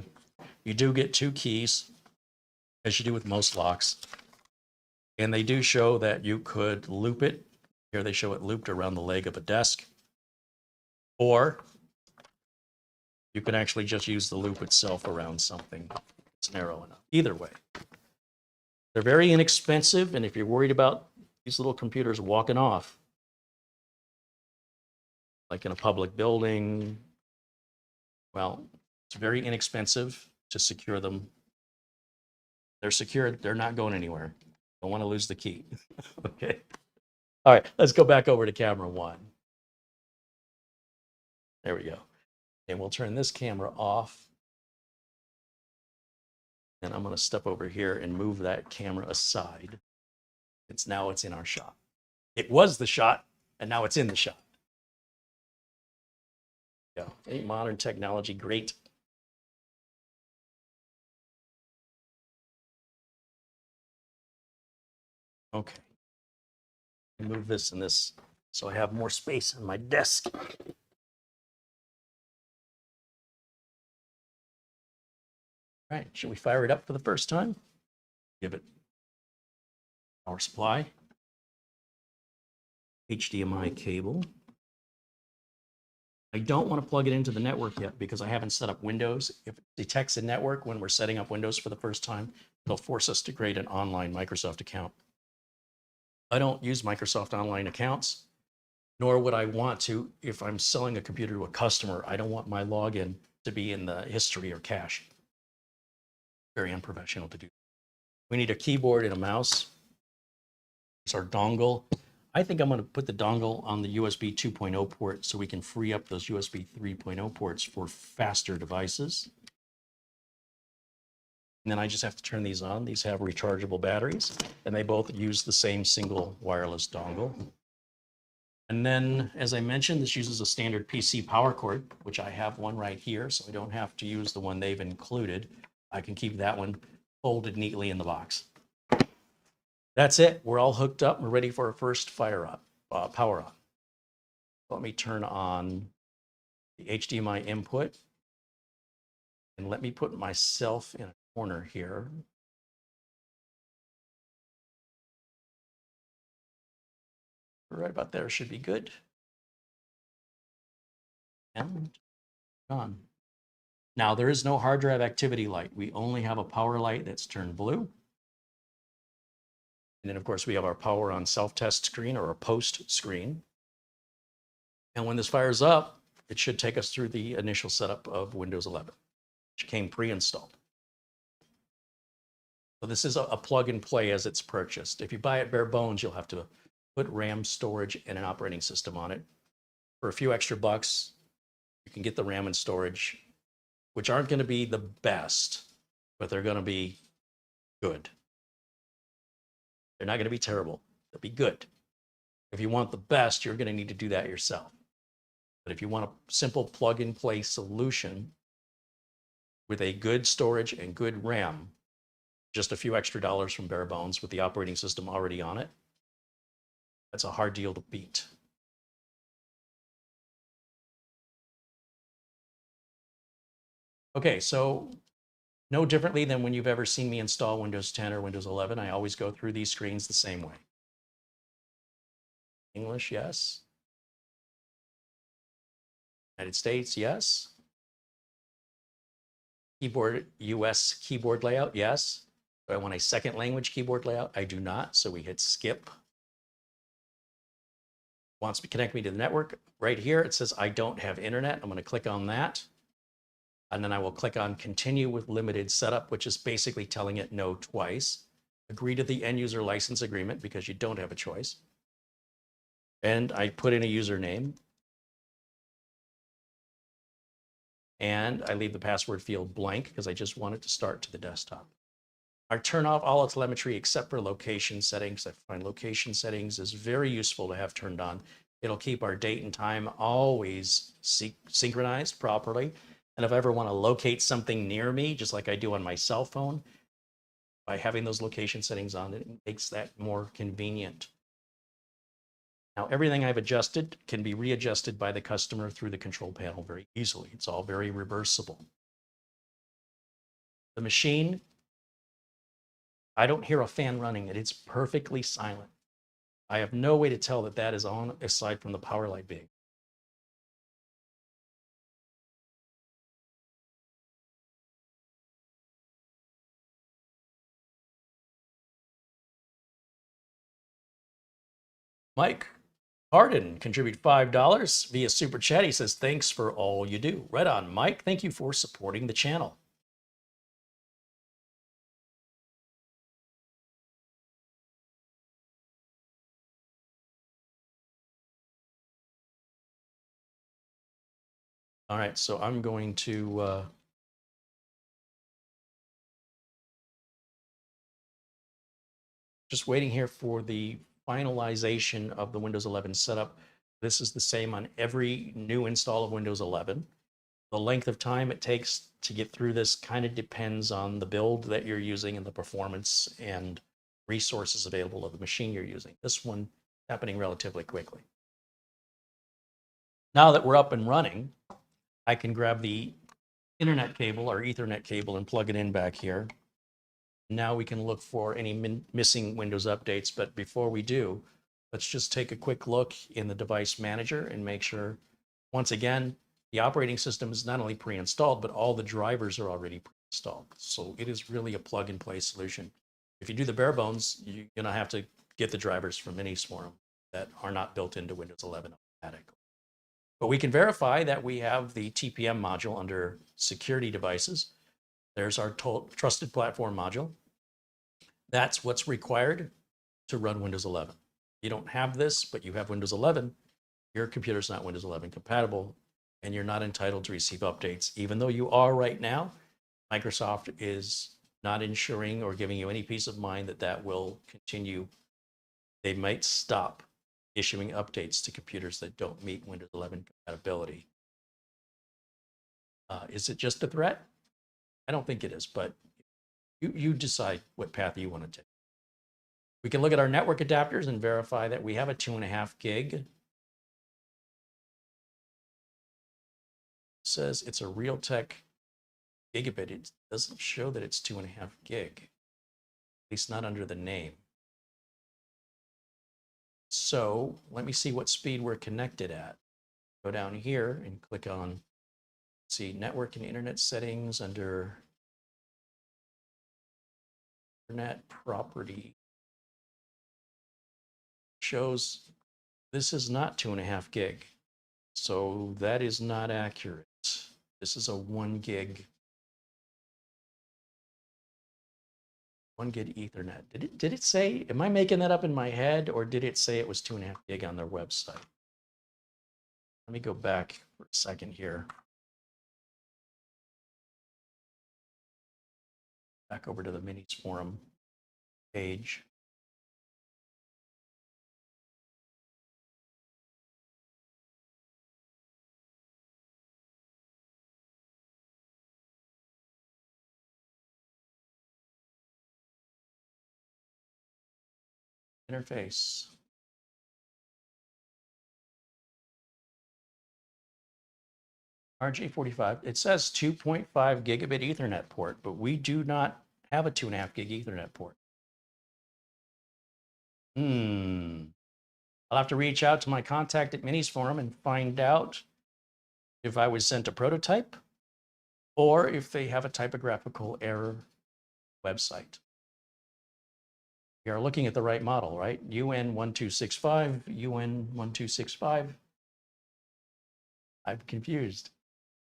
You do get 2 keys, as you do with most locks. And they do show that you could loop it. Here they show it looped around the leg of a desk. Or you can actually just use the loop itself around something that's narrow enough. Either way. They're very inexpensive, and if you're worried about these little computers walking off, like in a public building, well, it's very inexpensive to secure them. They're secured. They're not going anywhere. Don't want to lose the key. Okay. All right, let's go back over to camera 1. There we go. And we'll turn this camera off. And I'm going to step over here and move that camera aside. It's in our shot. It was the shot, and now it's in the shot. Yeah, ain't modern technology great? Okay. Move this and this so I have more space on my desk. All right, should we fire it up for the first time? Give it power supply, HDMI cable. I don't want to plug it into the network yet because I haven't set up Windows. If it detects a network when we're setting up Windows for the first time, it'll force us to create an online Microsoft account. I don't use Microsoft Online accounts, nor would I want to if I'm selling a computer to a customer. I don't want my login to be in the history or cache. Very unprofessional to do. We need a keyboard and a mouse. It's our dongle. I think I'm going to put the dongle on the USB 2.0 port so we can free up those USB 3.0 ports for faster devices. And then I just have to turn these on. These have rechargeable batteries, and they both use the same single wireless dongle. And then, as I mentioned, this uses a standard PC power cord, which I have one right here, so I don't have to use the one they've included. I can keep that one folded neatly in the box. That's it. We're all hooked up. We're ready for our first power on. Let me turn on the HDMI input, and let me put myself in a corner here. Right about there should be good. And on. Now, there is no hard drive activity light. We only have a power light that's turned blue. And then, of course, we have our power on self-test screen or a post screen. And when this fires up, it should take us through the initial setup of Windows 11, which came pre-installed. So this is a plug and play as it's purchased. If you buy it bare bones, you'll have to put RAM, storage, and an operating system on it. For a few extra bucks, you can get the RAM and storage, which aren't going to be the best, but they're going to be good. They're not going to be terrible. They'll be good. If you want the best, you're going to need to do that yourself. But if you want a simple plug-and-play solution with a good storage and good RAM, just a few extra dollars from bare bones with the operating system already on it, that's a hard deal to beat. Okay, so no differently than when you've ever seen me install Windows 10 or Windows 11, I always go through these screens the same way. English, yes. United States, yes. Keyboard, US keyboard layout, yes. Do I want a second language keyboard layout? I do not, so we hit skip. Wants to connect me to the network. Right here, it says I don't have internet. I'm going to click on that. And then I will click on continue with limited setup, which is basically telling it no twice. Agree to the end user license agreement because you don't have a choice. And I put in a username. and I leave the password field blank because I just want it to start to the desktop. I turn off all telemetry except for location settings. I find location settings is very useful to have turned on. It'll keep our date and time always synchronized properly. And if I ever want to locate something near me, just like I do on my cell phone, by having those location settings on, it makes that more convenient. Now, everything I've adjusted can be readjusted by the customer through the control panel very easily. It's all very reversible. The machine, I don't hear a fan running it. It's perfectly silent. I have no way to tell that that is on aside from the power light being. Mike Harden contributed $5 via Super Chat. He says, thanks for all you do. Right on, Mike. Thank you for supporting the channel. All right, so I'm going to just waiting here for the finalization of the Windows 11 setup. This is the same on every new install of Windows 11. The length of time it takes to get through this kind of depends on the build that you're using and the performance and resources available of the machine you're using. This one happening relatively quickly. Now that we're up and running, I can grab the internet cable or Ethernet cable and plug it in back here. Now we can look for any missing Windows updates, but before we do, let's just take a quick look in the device manager and make sure, once again, the operating system is not only pre-installed, but all the drivers are already pre-installed. So it is really a plug-and-play solution. If you do the bare bones, you're gonna have to get the drivers from Minisforum that are not built into Windows 11 automatically. But we can verify that we have the TPM module under security devices. There's our trusted platform module. That's what's required to run Windows 11. You don't have this, but you have Windows 11, your computer's not Windows 11 compatible, and you're not entitled to receive updates. Even though you are right now, Microsoft is not ensuring or giving you any peace of mind that that will continue. They might stop issuing updates to computers that don't meet Windows 11 compatibility. Is it just a threat? I don't think it is, but you decide what path you want to take. We can look at our network adapters and verify that we have a 2.5 gig. It says it's a Realtek gigabit. It doesn't show that it's 2.5 gig, at least not under the name. So let me see what speed we're connected at. Go down here and click on, see, network and internet settings under internet property. Shows this is not 2.5 gig. So that is not accurate. This is a 1 gig. 1 gig Ethernet. Did it say, am I making that up in my head, or did it say it was 2.5 gig on their website? Let me go back for a second here. Back over to the Minisforum page. Interface. RJ45. It says 2.5 gigabit Ethernet port, but we do not have a 2.5 gig Ethernet port. I'll have to reach out to my contact at Minisforum and find out if I was sent a prototype or if they have a typographical error website. We are looking at the right model, right? UN1265, UN1265. I'm confused.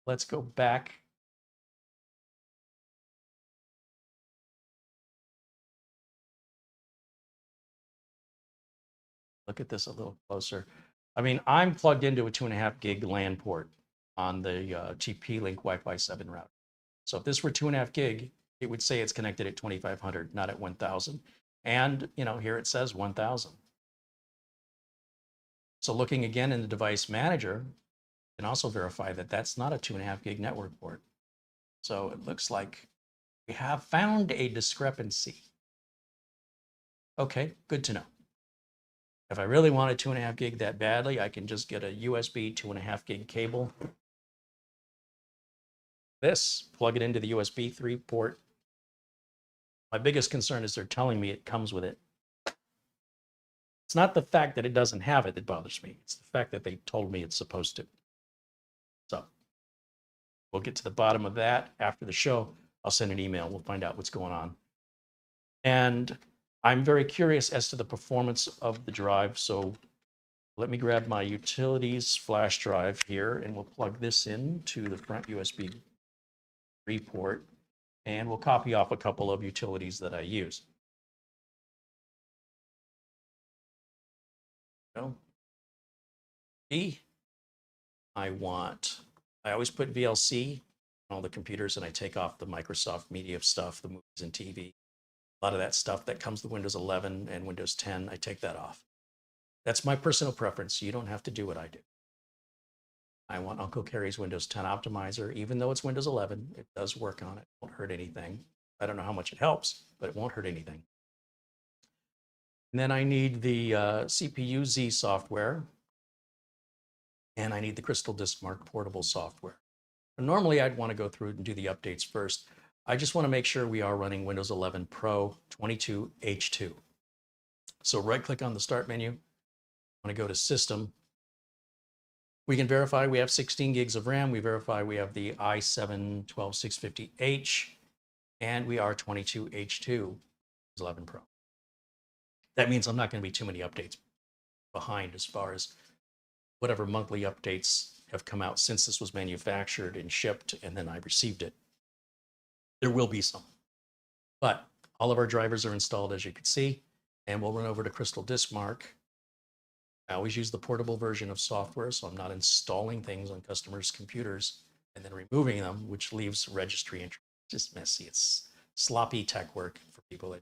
Let's go back. Look at this a little closer. I mean, I'm plugged into a 2.5 gig LAN port. on the TP-Link Wi-Fi 7 router. So if this were 2.5 gig, it would say it's connected at 2500, not at 1000. And here it says 1000. So looking again in the device manager, you can also verify that that's not a 2.5 gig network port. So it looks like we have found a discrepancy. Okay, good to know. If I really wanted 2.5 gig that badly, I can just get a USB 2.5 gig cable. Plug it into the USB 3 port. My biggest concern is they're telling me it comes with it. It's not the fact that it doesn't have it that bothers me. It's the fact that they told me it's supposed to. So we'll get to the bottom of that after the show. I'll send an email. We'll find out what's going on. And I'm very curious as to the performance of the drive. So let me grab my utilities flash drive here, and we'll plug this into the front USB 3 port, and we'll copy off a couple of utilities that I use. I always put VLC on all the computers, and I take off the Microsoft Media stuff, the movies and TV. A lot of that stuff that comes with Windows 11 and Windows 10, I take that off. That's my personal preference. You don't have to do what I do. I want Uncle Carrie's Windows 10 optimizer, even though it's Windows 11. It does work on it. It won't hurt anything. I don't know how much it helps, but it won't hurt anything. And then I need the CPU Z software, and I need the Crystal Disk Mark portable software. And normally, I'd want to go through and do the updates first. I just want to make sure we are running Windows 11 Pro 22H2. So right-click on the Start menu. I want to go to System. We can verify we have 16 gigs of RAM. We verify we have the i7-12650H, and we are 22H2 11 Pro. That means I'm not going to be too many updates behind as far as whatever monthly updates have come out since this was manufactured and shipped, and then I received it. There will be some, but all of our drivers are installed, as you can see, and we'll run over to Crystal Disk Mark. I always use the portable version of software, so I'm not installing things on customers' computers and then removing them, which leaves registry entry. It's just messy. It's sloppy tech work for people.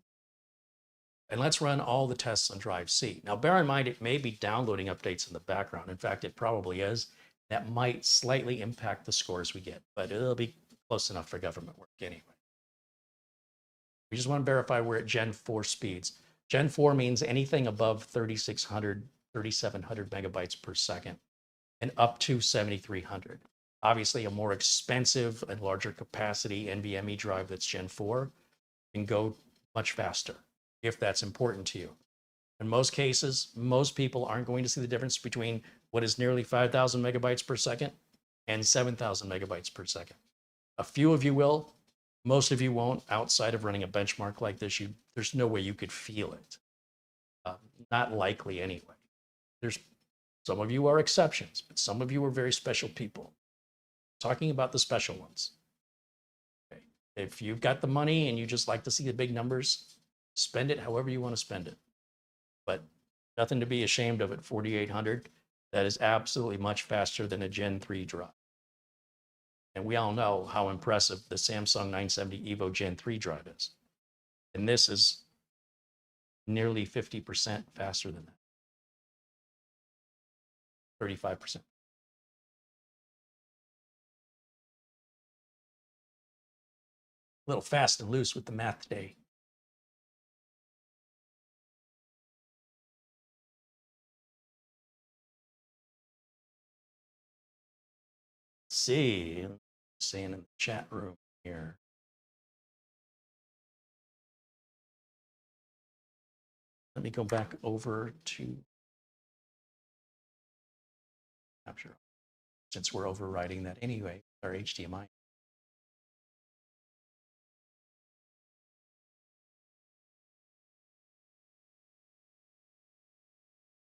And let's run all the tests on drive C. Now, bear in mind, it may be downloading updates in the background. In fact, it probably is. That might slightly impact the scores we get, but it'll be close enough for government work anyway. We just want to verify we're at Gen 4 speeds. Gen 4 means anything above 3,600, 3,700 megabytes per second and up to 7,300. Obviously, a more expensive and larger capacity NVMe drive that's Gen 4 can go much faster if that's important to you. In most cases, most people aren't going to see the difference between what is nearly 5,000 megabytes per second and 7,000 megabytes per second. A few of you will, most of you won't. Outside of running a benchmark like this, there's no way you could feel it. Not likely anyway. Some of you are exceptions, but some of you are very special people. Talking about the special ones. Okay. If you've got the money and you just like to see the big numbers, spend it however you want to spend it. But nothing to be ashamed of at 4,800. That is absolutely much faster than a Gen 3 drive. And we all know how impressive the Samsung 970 EVO Gen 3 drive is. And this is nearly 50% faster than that. 35%. A little fast and loose with the math today. Let's see, saying in the chat room here. Let me go back over to capture, since we're overriding that anyway, our HDMI.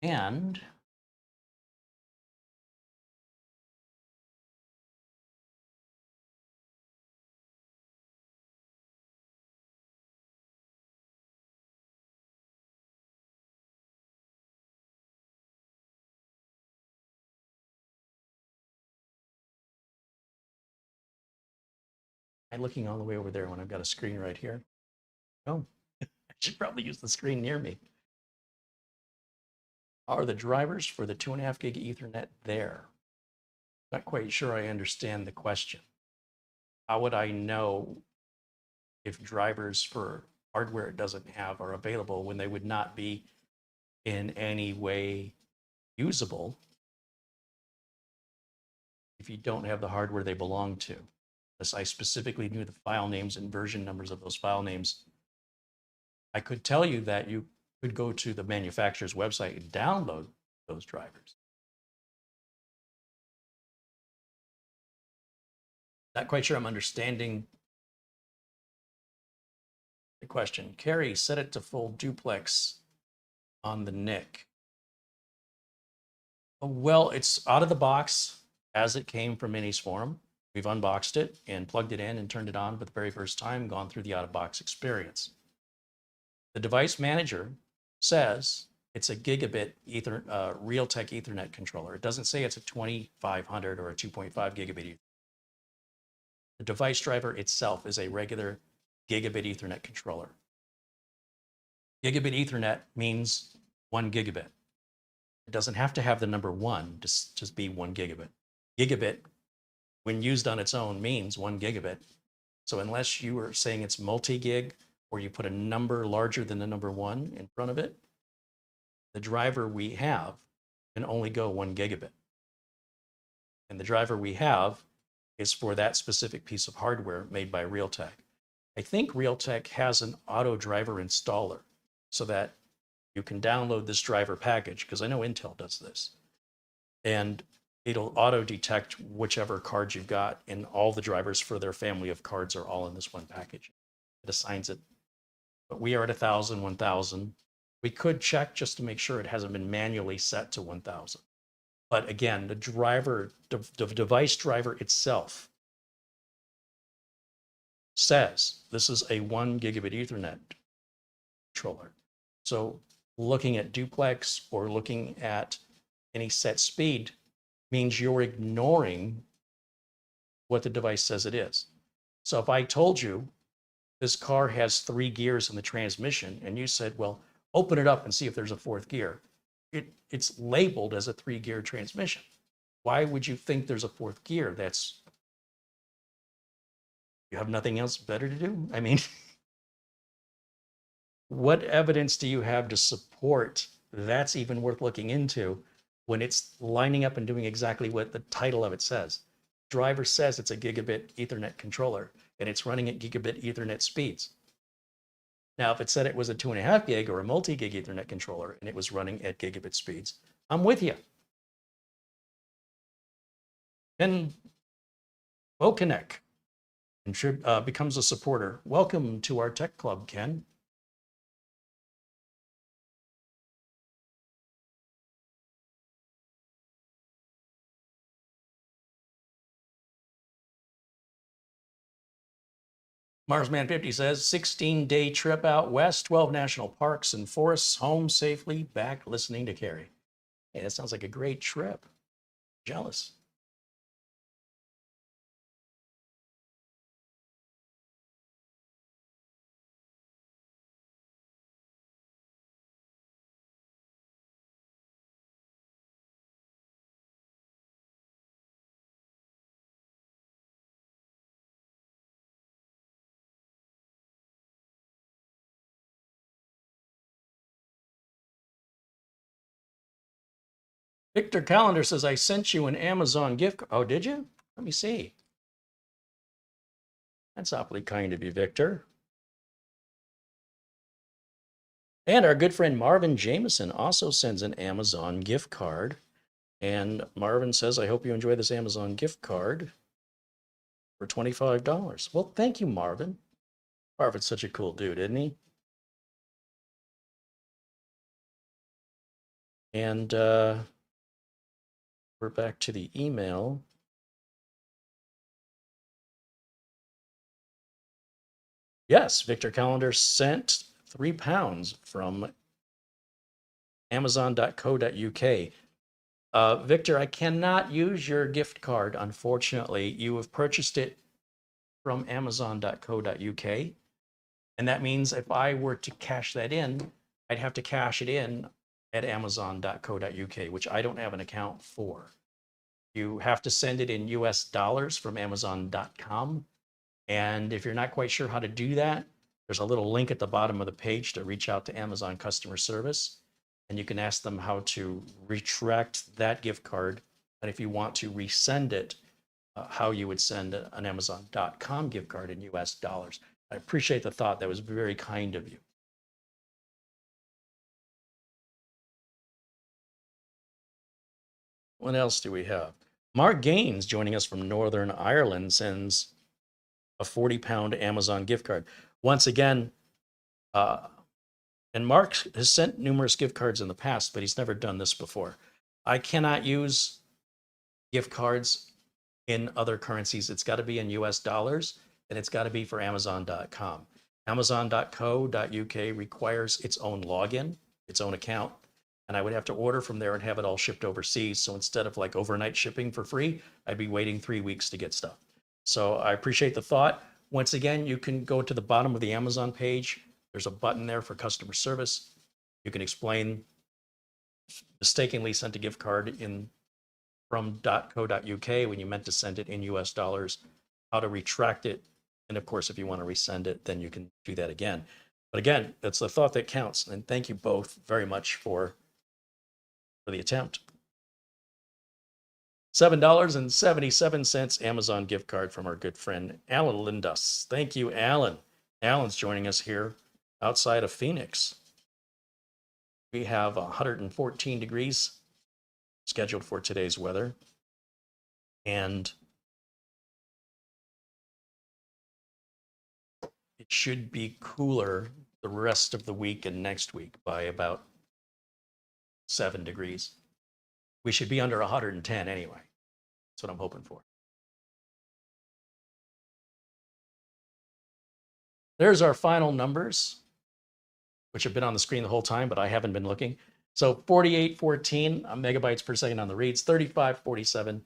And I'm looking all the way over there when I've got a screen right here. Oh, I should probably use the screen near me. Are the drivers for the 2.5 gig Ethernet there? Not quite sure I understand the question. How would I know if drivers for hardware it doesn't have are available when they would not be in any way usable if you don't have the hardware they belong to? Unless I specifically knew the file names and version numbers of those file names, I could tell you that you could go to the manufacturer's website and download those drivers. Not quite sure I'm understanding the question. Carrie, set it to full duplex on the NIC. Well, it's out of the box as it came from Minisforum. We've unboxed it and plugged it in and turned it on for the very first time, gone through the out-of-box experience. The device manager says it's a gigabit Realtek Ethernet controller. It doesn't say it's a 2500 or a 2.5 gigabit. The device driver itself is a regular gigabit Ethernet controller. Gigabit Ethernet means 1 gigabit. It doesn't have to have the number 1, just be 1 gigabit. Gigabit, when used on its own, means 1 gigabit. So unless you are saying it's multi-gig or you put a number larger than the number 1 in front of it, the driver we have can only go 1 gigabit. And the driver we have is for that specific piece of hardware made by Realtek. I think Realtek has an auto driver installer so that you can download this driver package, because I know Intel does this. And it'll auto detect whichever card you've got, and all the drivers for their family of cards are all in this one package. It assigns it. But we are at 1,000, 1,000. We could check just to make sure it hasn't been manually set to 1,000. But again, the driver, the device driver itself says this is a 1 gigabit Ethernet controller. So looking at duplex or looking at any set speed means you're ignoring what the device says it is. So if I told you this car has 3 gears in the transmission and you said, well, open it up and see if there's a 4th gear, it's labeled as a 3-gear transmission. Why would you think there's a 4th gear? You have nothing else better to do? I mean, what evidence do you have to support that's even worth looking into when it's lining up and doing exactly what the title of it says? Driver says it's a gigabit Ethernet controller and it's running at gigabit Ethernet speeds. Now, if it said it was a 2.5 gig or a multi-gig Ethernet controller and it was running at gigabit speeds, I'm with you. Then Wokinek becomes a supporter. Welcome to our tech club, Ken. Marsman50 says, 16-day trip out west, 12 national parks and forests, home safely, back listening to Carrie. Hey, that sounds like a great trip. Jealous. Victor Calendar says, I sent you an Amazon gift. Oh, did you? Let me see. That's awfully kind of you, Victor. And our good friend Marvin Jameson also sends an Amazon gift card. And Marvin says, I hope you enjoy this Amazon gift card for $25. Well, thank you, Marvin. Marvin's such a cool dude, isn't he? And we're back to the email. Yes, Victor Calendar sent £3 from amazon.co.uk. Victor, I cannot use your gift card, unfortunately. You have purchased it from amazon.co.uk. And that means if I were to cash that in, I'd have to cash it in at amazon.co.uk, which I don't have an account for. You have to send it in US dollars from amazon.com. And if you're not quite sure how to do that, there's a little link at the bottom of the page to reach out to Amazon customer service. And you can ask them how to retract that gift card. And if you want to resend it, how you would send an Amazon.com gift card in US dollars. I appreciate the thought. That was very kind of you. What else do we have? Mark Gaines, joining us from Northern Ireland, sends a 40-pound Amazon gift card. Once again, and Mark has sent numerous gift cards in the past, but he's never done this before. I cannot use gift cards in other currencies. It's got to be in US dollars, and it's got to be for Amazon.com. Amazon.co.uk requires its own login, its own account, and I would have to order from there and have it all shipped overseas. So instead of like overnight shipping for free, I'd be waiting 3 weeks to get stuff. So I appreciate the thought. Once again, you can go to the bottom of the Amazon page. There's a button there for customer service. You can explain mistakenly sent a gift card in from .co.uk when you meant to send it in US dollars, how to retract it. And of course, if you want to resend it, then you can do that again. But again, it's the thought that counts. And thank you both very much for the attempt. $7.77 Amazon gift card from our good friend Alan Lindas. Thank you, Alan. Alan's joining us here outside of Phoenix. We have 114 degrees scheduled for today's weather. And it should be cooler the rest of the week and next week by about 7 degrees. We should be under 110 anyway. That's what I'm hoping for. There's our final numbers, which have been on the screen the whole time, but I haven't been looking. So 4814 megabytes per second on the reads, 3547,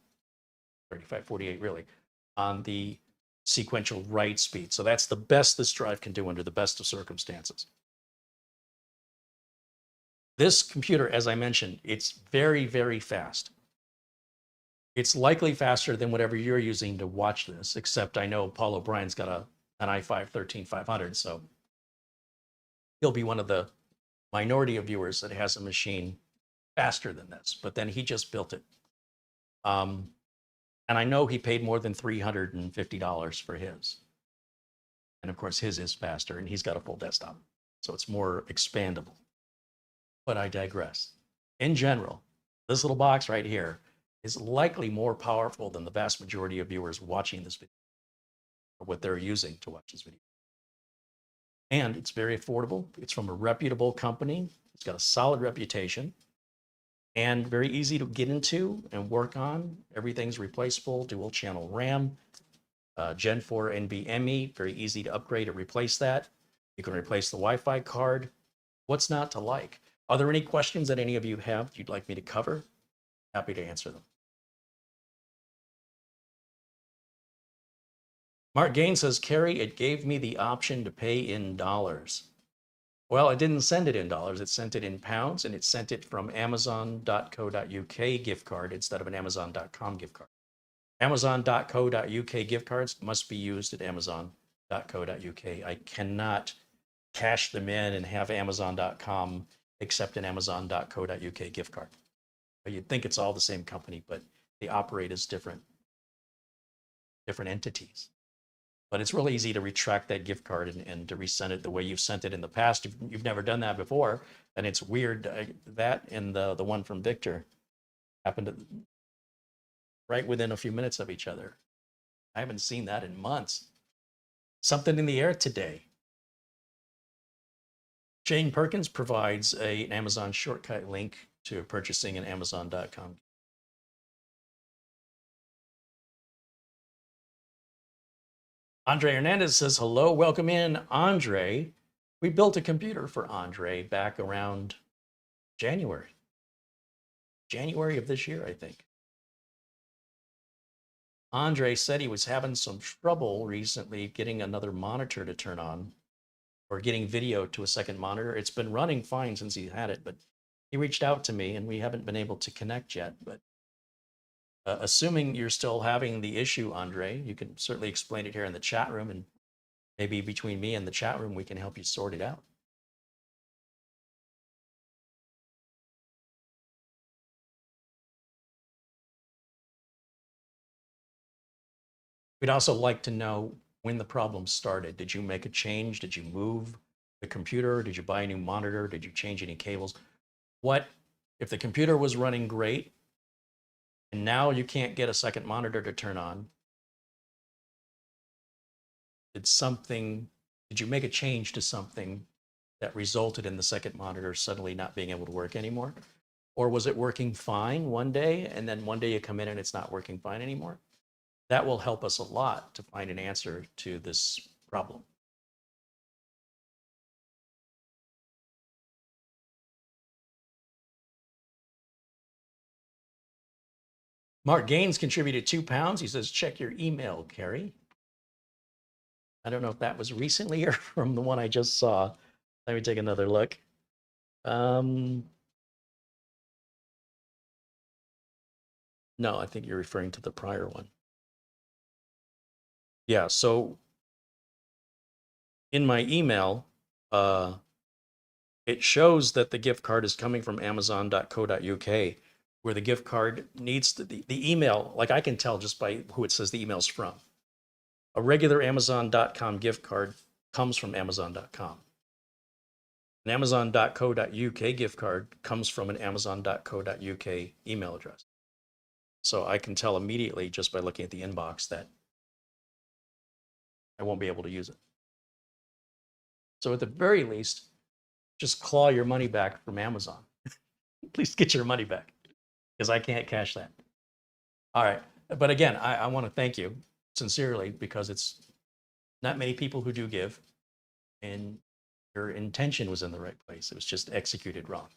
3548 really, on the sequential write speed. So that's the best this drive can do under the best of circumstances. This computer, as I mentioned, it's very, very fast. It's likely faster than whatever you're using to watch this, except I know Paul O'Brien's got an i5-13500, so he'll be one of the minority of viewers that has a machine faster than this, but then he just built it. And I know he paid more than $350 for his. And of course, his is faster, and he's got a full desktop, so it's more expandable. But I digress. In general, this little box right here is likely more powerful than the vast majority of viewers watching this video, or what they're using to watch this video. And it's very affordable. It's from a reputable company. It's got a solid reputation and very easy to get into and work on. Everything's replaceable, dual channel RAM, Gen4 NVMe, very easy to upgrade or replace that. You can replace the Wi-Fi card. What's not to like? Are there any questions that any of you have you'd like me to cover? Happy to answer them. Mark Gaines says, Carrie, it gave me the option to pay in dollars. Well, it didn't send it in dollars. It sent it in pounds, and it sent it from amazon.co.uk gift card instead of an amazon.com gift card. Amazon.co.uk gift cards must be used at amazon.co.uk. I cannot cash them in and have amazon.com accept an amazon.co.uk gift card. You'd think it's all the same company, but they operate as different entities. But it's really easy to retract that gift card and to resend it the way you've sent it in the past. You've never done that before, and it's weird. That and the one from Victor happened right within a few minutes of each other. I haven't seen that in months. Something in the air today. Jane Perkins provides an Amazon shortcut link to purchasing an Amazon.com. Andre Hernandez says, hello, welcome in, Andre. We built a computer for Andre back around January of this year, I think. Andre said he was having some trouble recently getting another monitor to turn on or getting video to a second monitor. It's been running fine since he had it, but he reached out to me and we haven't been able to connect yet. But assuming you're still having the issue, Andre, you can certainly explain it here in the chat room, and maybe between me and the chat room, we can help you sort it out. We'd also like to know when the problem started. Did you make a change? Did you move the computer? Did you buy a new monitor? Did you change any cables? What if the computer was running great and now you can't get a second monitor to turn on? Did you make a change to something that resulted in the second monitor suddenly not being able to work anymore? Or was it working fine one day and then one day you come in and it's not working fine anymore? That will help us a lot to find an answer to this problem. Mark Gaines contributed £2. He says, check your email, Carrie. I don't know if that was recently or from the one I just saw. Let me take another look. No, I think you're referring to the prior one. Yeah, so in my email, it shows that the gift card is coming from amazon.co.uk, where the gift card needs to, the email, like I can tell just by who it says the email's from. A regular amazon.com gift card comes from amazon.com. An amazon.co.uk gift card comes from an amazon.co.uk email address. So I can tell immediately just by looking at the inbox that I won't be able to use it. So at the very least, just claw your money back from Amazon. Please get your money back, because I can't cash that. All right. But again, I want to thank you sincerely, because it's not many people who do give, and your intention was in the right place. It was just executed wrong.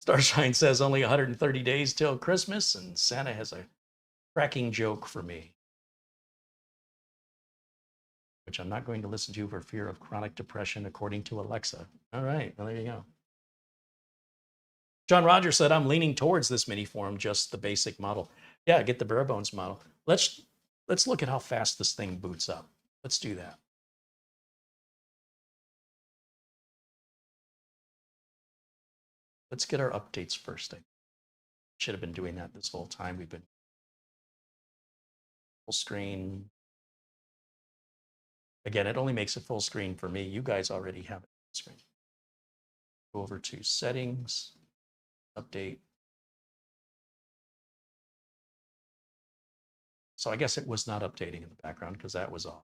Starshine says only 130 days till Christmas, and Santa has a cracking joke for me, which I'm not going to listen to for fear of chronic depression, according to Alexa. All right, well, there you go. John Rogers said, I'm leaning towards this Miniforum, just the basic model. Yeah, get the bare bones model. Let's look at how fast this thing boots up. Let's do that. Let's get our updates first. I should have been doing that this whole time. We've been full screen. Again, it only makes it full screen for me. You guys already have it full screen. Go over to settings, update. So I guess it was not updating in the background because that was off.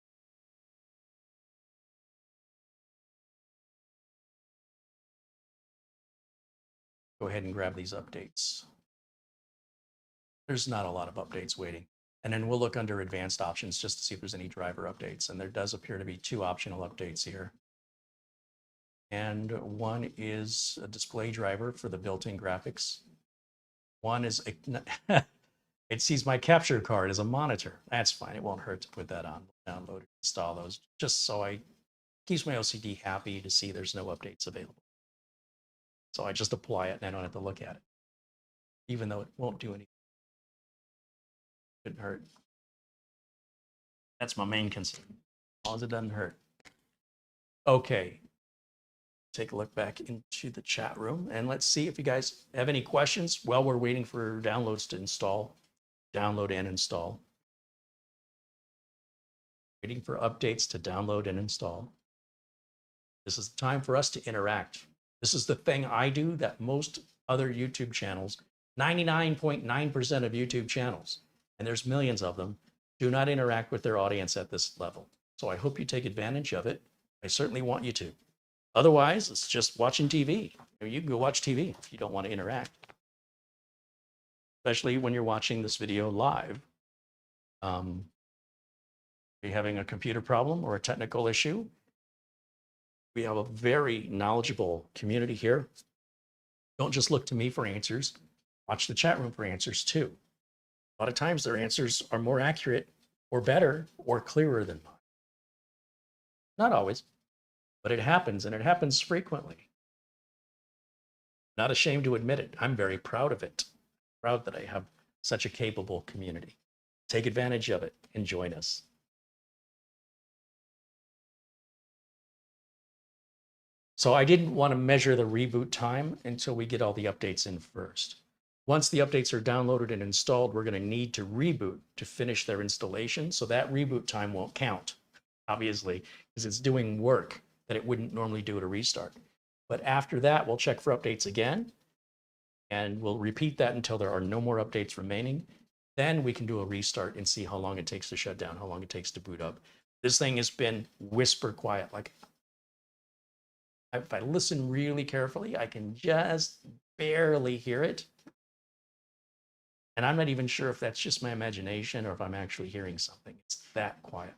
Go ahead and grab these updates. There's not a lot of updates waiting. And then we'll look under advanced options just to see if there's any driver updates. And there does appear to be 2 optional updates here. And one is a display driver for the built-in graphics. One is, it sees my capture card as a monitor. That's fine. It won't hurt to put that on, download, install those, just so keeps my OCD happy to see there's no updates available. So I just apply it and I don't have to look at it, even though it won't do anything. Couldn't hurt. That's my main concern, as long as it doesn't hurt. Okay. Take a look back into the chat room and let's see if you guys have any questions while we're waiting for downloads to install, download and install. Waiting for updates to download and install. This is the time for us to interact. This is the thing I do that most other YouTube channels, 99.9% of YouTube channels, and there's millions of them, do not interact with their audience at this level. So I hope you take advantage of it. I certainly want you to. Otherwise, it's just watching TV. You can go watch TV if you don't want to interact. Especially when you're watching this video live. Are you having a computer problem or a technical issue? We have a very knowledgeable community here. Don't just look to me for answers. Watch the chat room for answers too. A lot of times their answers are more accurate or better or clearer than mine. Not always, but it happens, and it happens frequently. Not ashamed to admit it. I'm very proud of it. Proud that I have such a capable community. Take advantage of it and join us. So I didn't want to measure the reboot time until we get all the updates in first. Once the updates are downloaded and installed, we're going to need to reboot to finish their installation. So that reboot time won't count, obviously, because it's doing work that it wouldn't normally do at a restart. But after that, we'll check for updates again, and we'll repeat that until there are no more updates remaining. Then we can do a restart and see how long it takes to shut down, how long it takes to boot up. This thing has been whisper quiet. Like, if I listen really carefully, I can just barely hear it. And I'm not even sure if that's just my imagination or if I'm actually hearing something. It's that quiet.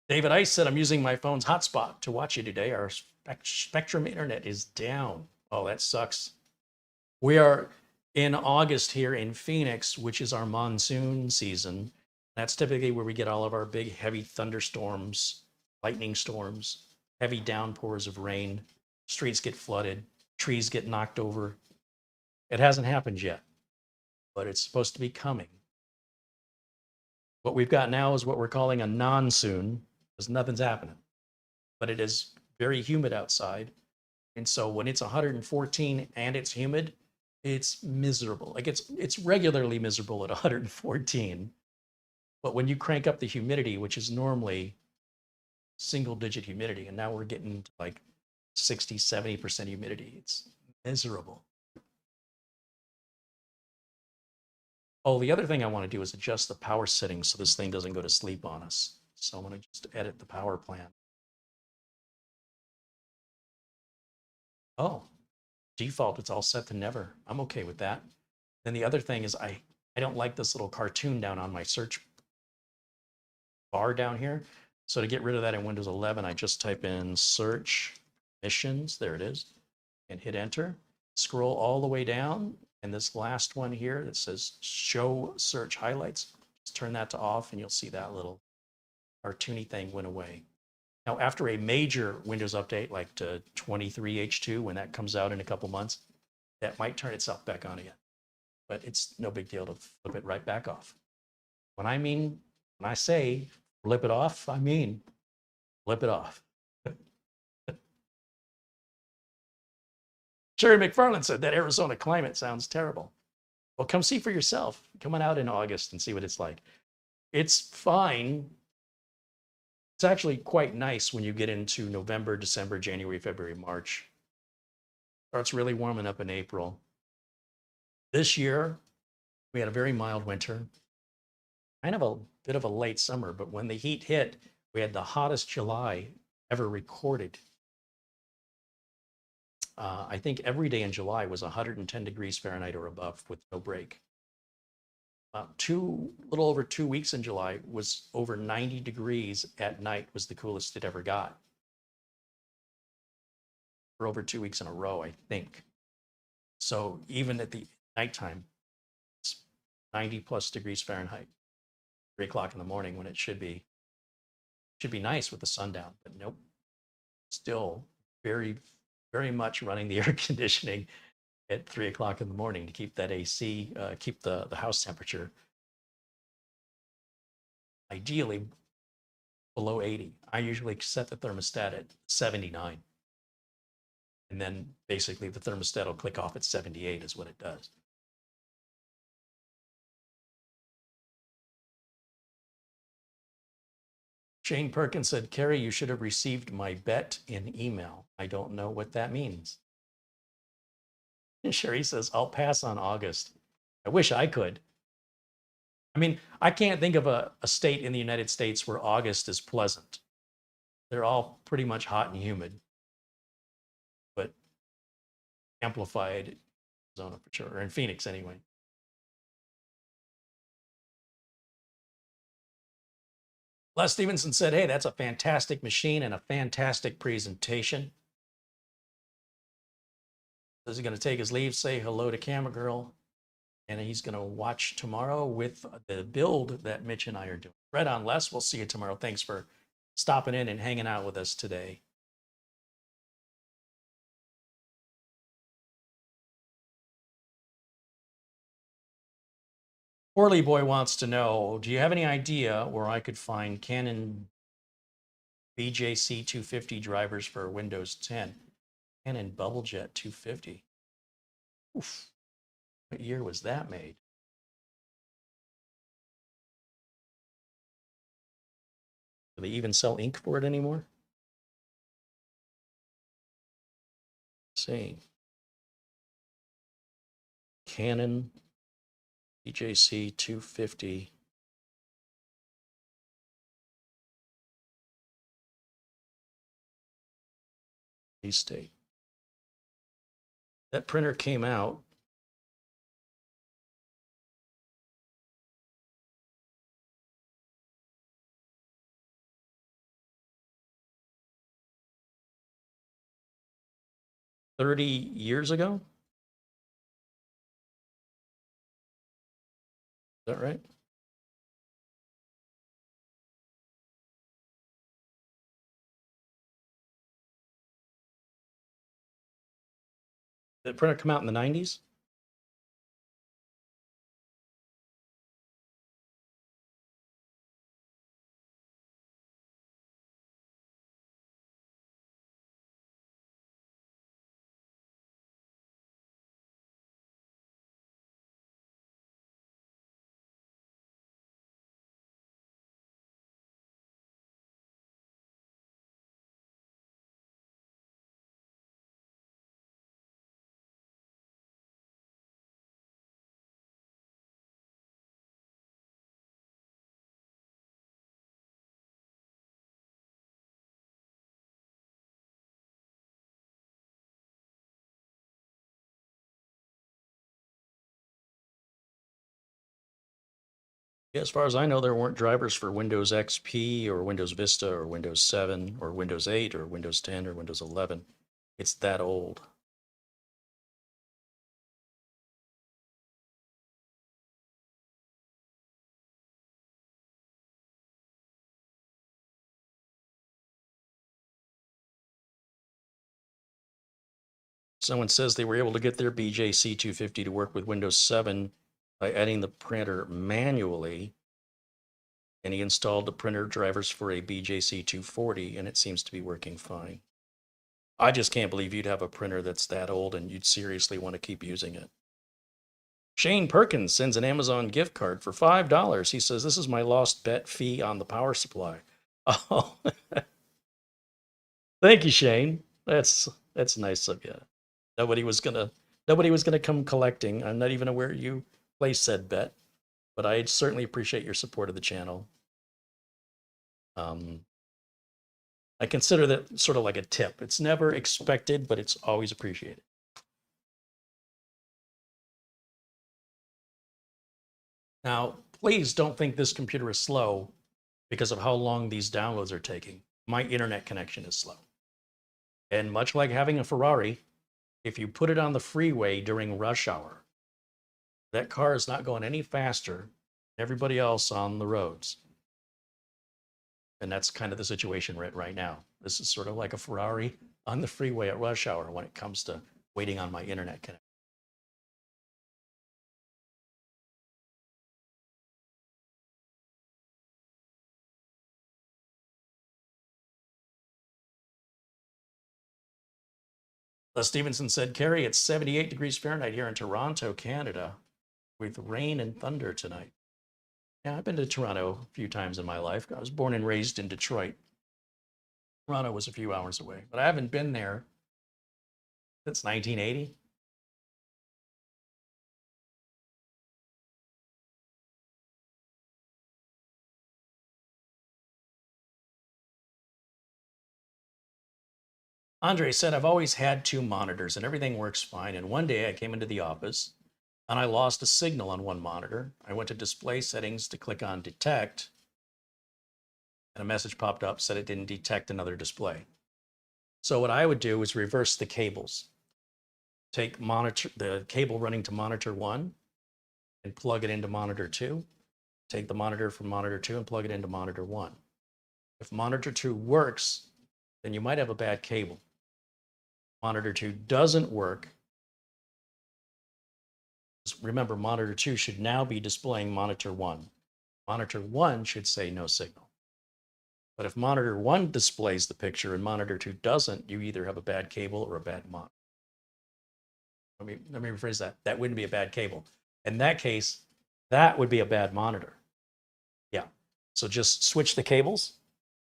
David Ice said, I'm using my phone's hotspot to watch you today. Our Spectrum internet is down. Oh, that sucks. We are in August here in Phoenix, which is our monsoon season. That's typically where we get all of our big, heavy thunderstorms, lightning storms, heavy downpours of rain. Streets get flooded, trees get knocked over. It hasn't happened yet, but it's supposed to be coming. What we've got now is what we're calling a non-soon, because nothing's happening. But it is very humid outside. And so when it's 114 and it's humid, it's miserable. Like it's regularly miserable at 114. But when you crank up the humidity, which is normally single digit humidity, and now we're getting to like 60, 70% humidity, it's miserable. Oh, the other thing I want to do is adjust the power settings so this thing doesn't go to sleep on us. So I'm going to just edit the power plan. Oh, default, it's all set to never. I'm okay with that. Then the other thing is I don't like this little cartoon down on my search bar down here. So to get rid of that in Windows 11, I just type in search missions, there it is, and hit enter. Scroll all the way down, and this last one here that says show search highlights, just turn that to off, and you'll see that little cartoony thing went away. Now, after a major Windows update like to 23H2, when that comes out in a couple months, that might turn itself back on again. But it's no big deal to flip it right back off. When I say flip it off, I mean flip it off. Sherry McFarland said that Arizona climate sounds terrible. Well, come see for yourself. Come on out in August and see what it's like. It's fine. It's actually quite nice when you get into November, December, January, February, March. Starts really warming up in April. This year, we had a very mild winter, kind of a bit of a late summer, but when the heat hit, we had the hottest July ever recorded. I think every day in July was 110 degrees Fahrenheit or above with no break. Little over 2 weeks in July was over 90 degrees at night, was the coolest it ever got. For over 2 weeks in a row, I think. So even at the nighttime, it's 90 plus degrees Fahrenheit, 3 o'clock in the morning when it should be nice with the sun down, but nope. Still very, very much running the air conditioning at 3 o'clock in the morning to keep that AC, keep the house temperature ideally below 80. I usually set the thermostat at 79. And then basically the thermostat will click off at 78 is what it does. Shane Perkins said, Carrie, you should have received my bet in email. I don't know what that means. And Sherry says, I'll pass on August. I wish I could. I mean, I can't think of a state in the United States where August is pleasant. They're all pretty much hot and humid, but amplified in Arizona for sure, or in Phoenix anyway. Les Stevenson said, hey, that's a fantastic machine and a fantastic presentation. Says he's going to take his leave, say hello to Camera Girl, and he's going to watch tomorrow with the build that Mitch and I are doing. Right on, Les. We'll see you tomorrow. Thanks for stopping in and hanging out with us today. Orly Boy wants to know, do you have any idea where I could find Canon BJC 250 drivers for Windows 10? Canon BubbleJet 250. Oof. What year was that made? Do they even sell ink for it anymore? Let's see. Canon BJC 250. State. That printer came out $30 years ago. Is that right? Did the printer come out in the 90s? Yeah, as far as I know, there weren't drivers for Windows XP or Windows Vista or Windows 7 or Windows 8 or Windows 10 or Windows 11. It's that old. Someone says they were able to get their BJC 250 to work with Windows 7 by adding the printer manually, and he installed the printer drivers for a BJC 240, and it seems to be working fine. I just can't believe you'd have a printer that's that old and you'd seriously want to keep using it. Shane Perkins sends an Amazon gift card for $5. He says, "This is my lost bet fee on the power supply." Oh, thank you, Shane. That's nice of you. Nobody was gonna come collecting. I'm not even aware you placed said bet, but I certainly appreciate your support of the channel. I consider that sort of like a tip. It's never expected, but it's always appreciated. Now, please don't think this computer is slow because of how long these downloads are taking. My internet connection is slow. And much like having a Ferrari, if you put it on the freeway during rush hour, that car is not going any faster than everybody else on the roads. And that's kind of the situation right now. This is sort of like a Ferrari on the freeway at rush hour when it comes to waiting on my internet connection. Les Stevenson said, "Carrie, it's 78 degrees Fahrenheit here in Toronto, Canada, with rain and thunder tonight." Yeah, I've been to Toronto a few times in my life. I was born and raised in Detroit. Toronto was a few hours away, but I haven't been there since 1980. Andre said, "I've always had two monitors and everything works fine. And one day I came into the office and I lost a signal on one monitor. I went to display settings to click on detect, and a message popped up, said it didn't detect another display. So what I would do is reverse the cables. take the cable running to monitor 1 and plug it into monitor 2. Take the monitor from monitor 2 and plug it into monitor 1. If monitor 2 works, then you might have a bad cable. Monitor 2 doesn't work. Remember, monitor 2 should now be displaying monitor 1. Monitor 1 should say no signal. But if monitor 1 displays the picture and monitor 2 doesn't, you either have a bad cable or a bad monitor. Let me rephrase that. That wouldn't be a bad cable. In that case, that would be a bad monitor. Yeah. So just switch the cables.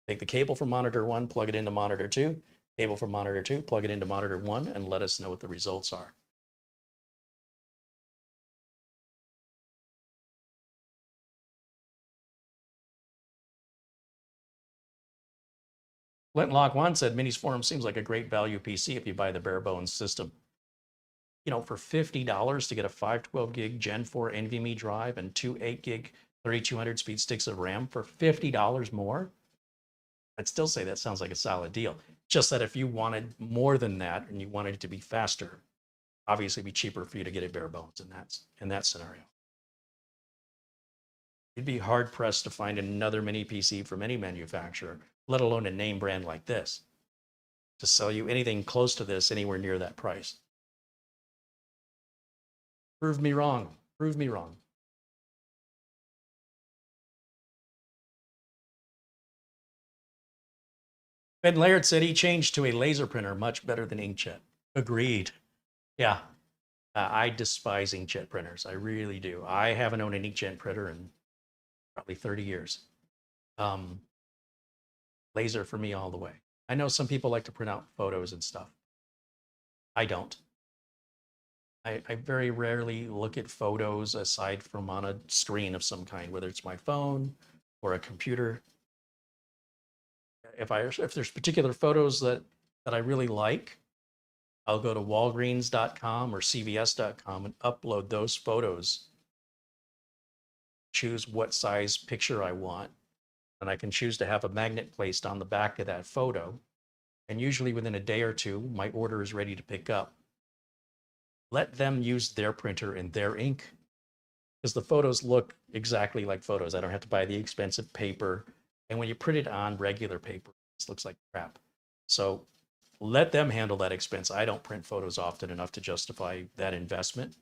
Take the cable from monitor 1, plug it into monitor 2. Cable from monitor 2, plug it into monitor 1, and let us know what the results are. Flintlock One said Minisforum seems like a great value PC if you buy the bare bones system. You know, for $50 to get a 512 gig Gen 4 NVMe drive and two 8 gig 3200 speed sticks of RAM for $50 more, I'd still say that sounds like a solid deal. Just that if you wanted more than that and you wanted it to be faster, obviously it'd be cheaper for you to get a bare bones in that scenario. You'd be hard pressed to find another mini PC from any manufacturer, let alone a name brand like this, to sell you anything close to this anywhere near that price. Prove me wrong. Prove me wrong. Ben Laird said he changed to a laser printer, much better than inkjet. Agreed. Yeah. I despise inkjet printers. I really do. I haven't owned an inkjet printer in probably 30 years. Laser for me all the way. I know some people like to print out photos and stuff. I don't. I very rarely look at photos aside from on a screen of some kind, whether it's my phone or a computer. If there's particular photos that I really like, I'll go to walgreens.com or cvs.com and upload those photos. Choose what size picture I want, and I can choose to have a magnet placed on the back of that photo. And usually within a day or two, my order is ready to pick up. Let them use their printer and their ink, because the photos look exactly like photos. I don't have to buy the expensive paper. And when you print it on regular paper, it looks like crap. So let them handle that expense. I don't print photos often enough to justify that investment.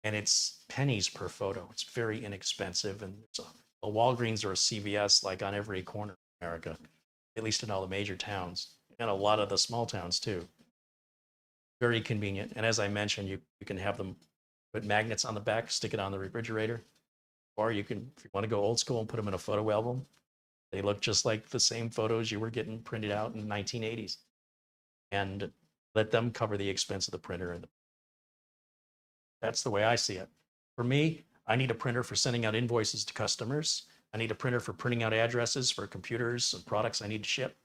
And it's pennies per photo. It's very inexpensive. And so a Walgreens or a CVS like on every corner in America, at least in all the major towns, and a lot of the small towns too. Very convenient. And as I mentioned, you can have them put magnets on the back, stick it on the refrigerator, or you can, if you want to go old school, and put them in a photo album. They look just like the same photos you were getting printed out in the 1980s, and let them cover the expense of the printer. And that's the way I see it. For me, I need a printer for sending out invoices to customers. I need a printer for printing out addresses for computers and products I need to ship.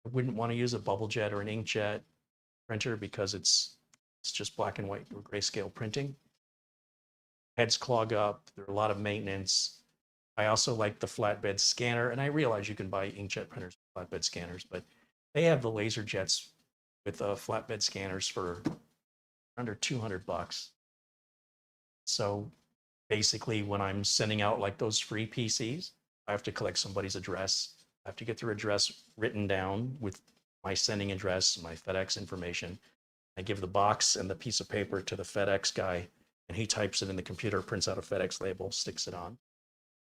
I wouldn't want to use a bubble jet or an inkjet printer because it's just black and white or grayscale printing. Heads clog up. There are a lot of maintenance. I also like the flatbed scanner, and I realize you can buy inkjet printers, flatbed scanners, but they have the laser jets with flatbed scanners for under $200. So basically, when I'm sending out like those free PCs, I have to collect somebody's address. I have to get their address written down with my sending address, my FedEx information. I give the box and the piece of paper to the FedEx guy, and he types it in the computer, prints out a FedEx label, sticks it on,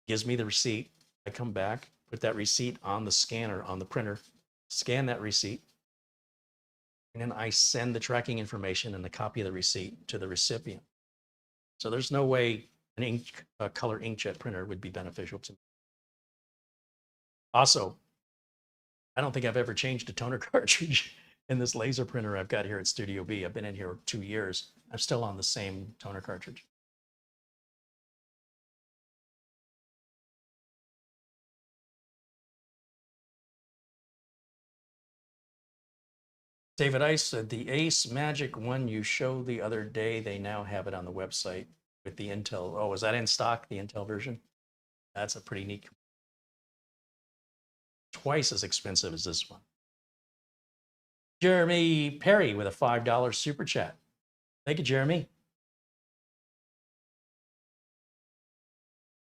gives me the receipt. I come back, put that receipt on the scanner on the printer, scan that receipt, and then I send the tracking information and the copy of the receipt to the recipient. So there's no way a color inkjet printer would be beneficial to me. Also, I don't think I've ever changed a toner cartridge in this laser printer I've got here at Studio B. I've been in here 2 years. I'm still on the same toner cartridge. David Ice said, the Ace Magic one you showed the other day, they now have it on the website with the Intel. Oh, is that in stock, the Intel version? That's a pretty neat. Twice as expensive as this one. Jeremy Perry with a $5 super chat. Thank you, Jeremy.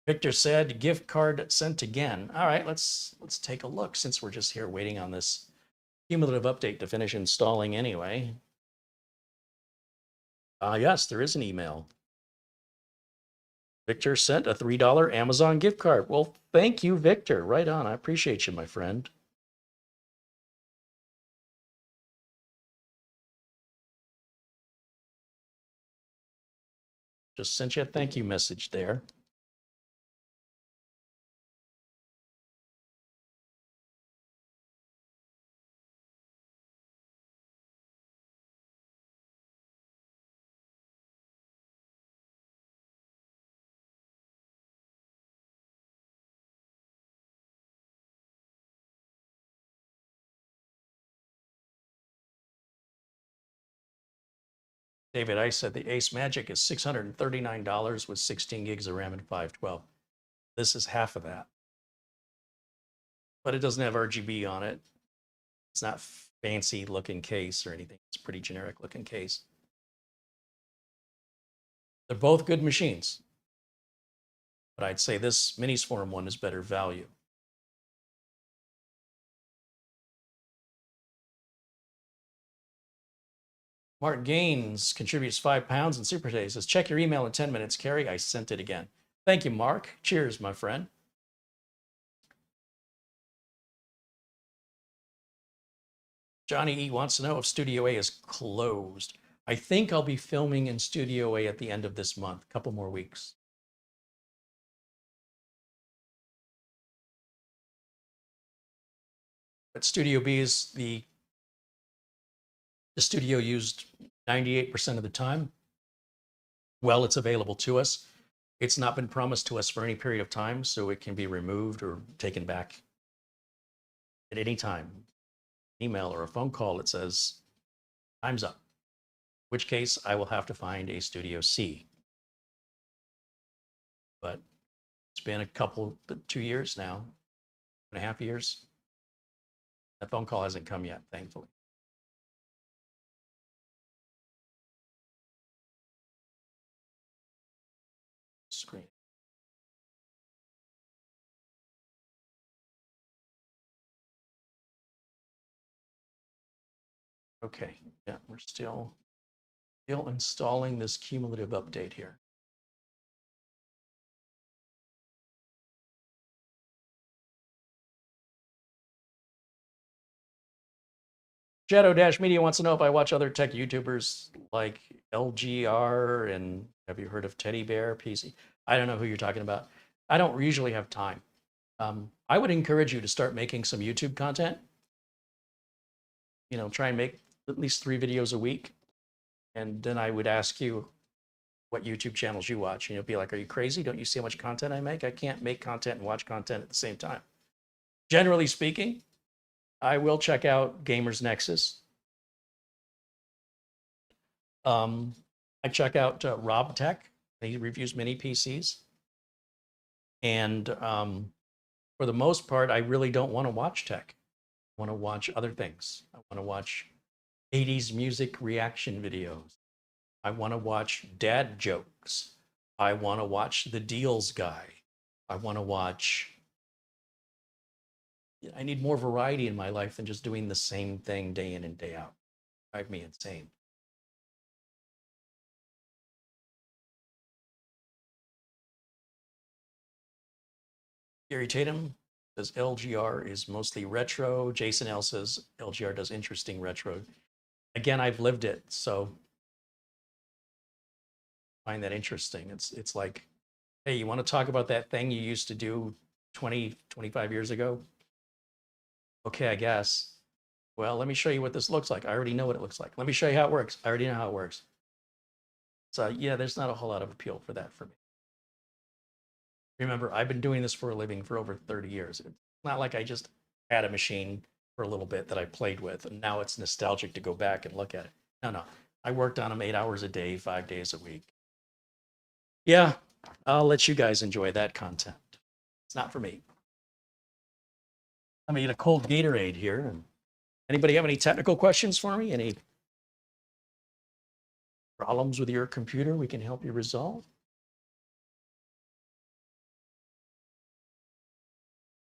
Victor said, gift card sent again. All right, let's take a look since we're just here waiting on this cumulative update to finish installing anyway. Yes, there is an email. Victor sent a $3 Amazon gift card. Well, thank you, Victor. Right on. I appreciate you, my friend. Just sent you a thank you message there. David, I said the Ace Magic is $639 with 16 gigs of RAM and 512. This is half of that. But it doesn't have RGB on it. It's not fancy looking case or anything. It's a pretty generic looking case. They're both good machines. But I'd say this Minisforum one is better value. Mark Gaines contributes £5 in Super Day. Says, check your email in 10 minutes, Carrie. I sent it again. Thank you, Mark. Cheers, my friend. Johnny E wants to know if Studio A is closed. I think I'll be filming in Studio A at the end of this month, a couple more weeks. But Studio B is the studio used 98% of the time. Well, it's available to us. It's not been promised to us for any period of time, so it can be removed or taken back at any time. Email or a phone call that says, time's up. In which case, I will have to find a Studio C. But it's been 2 years now, 2.5 years. That phone call hasn't come yet, thankfully. Screen. Okay, yeah, we're still installing this cumulative update here. Shadow Dash Media wants to know if I watch other tech YouTubers like LGR, and have you heard of Teddy Bear PC? I don't know who you're talking about. I don't usually have time. I would encourage you to start making some YouTube content. You know, try and make at least 3 videos a week. And then I would ask you what YouTube channels you watch. And you'll be like, are you crazy? Don't you see how much content I make? I can't make content and watch content at the same time. Generally speaking, I will check out Gamers Nexus. I check out Rob Tech. He reviews mini PCs. And for the most part, I really don't want to watch tech. I want to watch other things. I want to watch 80s music reaction videos. I want to watch dad jokes. I want to watch the deals guy. I want to watch. I need more variety in my life than just doing the same thing day in and day out. Drive me insane. Gary Tatum says LGR is mostly retro. Jason L says LGR does interesting retro. Again, I've lived it, so I find that interesting. It's like, hey, you want to talk about that thing you used to do 20, 25 years ago? Okay, I guess. Well, let me show you what this looks like. I already know what it looks like. Let me show you how it works. I already know how it works. So yeah, there's not a whole lot of appeal for that for me. Remember, I've been doing this for a living for over 30 years. It's not like I just had a machine for a little bit that I played with, and now it's nostalgic to go back and look at it. No. I worked on them 8 hours a day, 5 days a week. Yeah, I'll let you guys enjoy that content. It's not for me. I'm gonna eat a cold Gatorade here. And Anybody have any technical questions for me? Any problems with your computer we can help you resolve?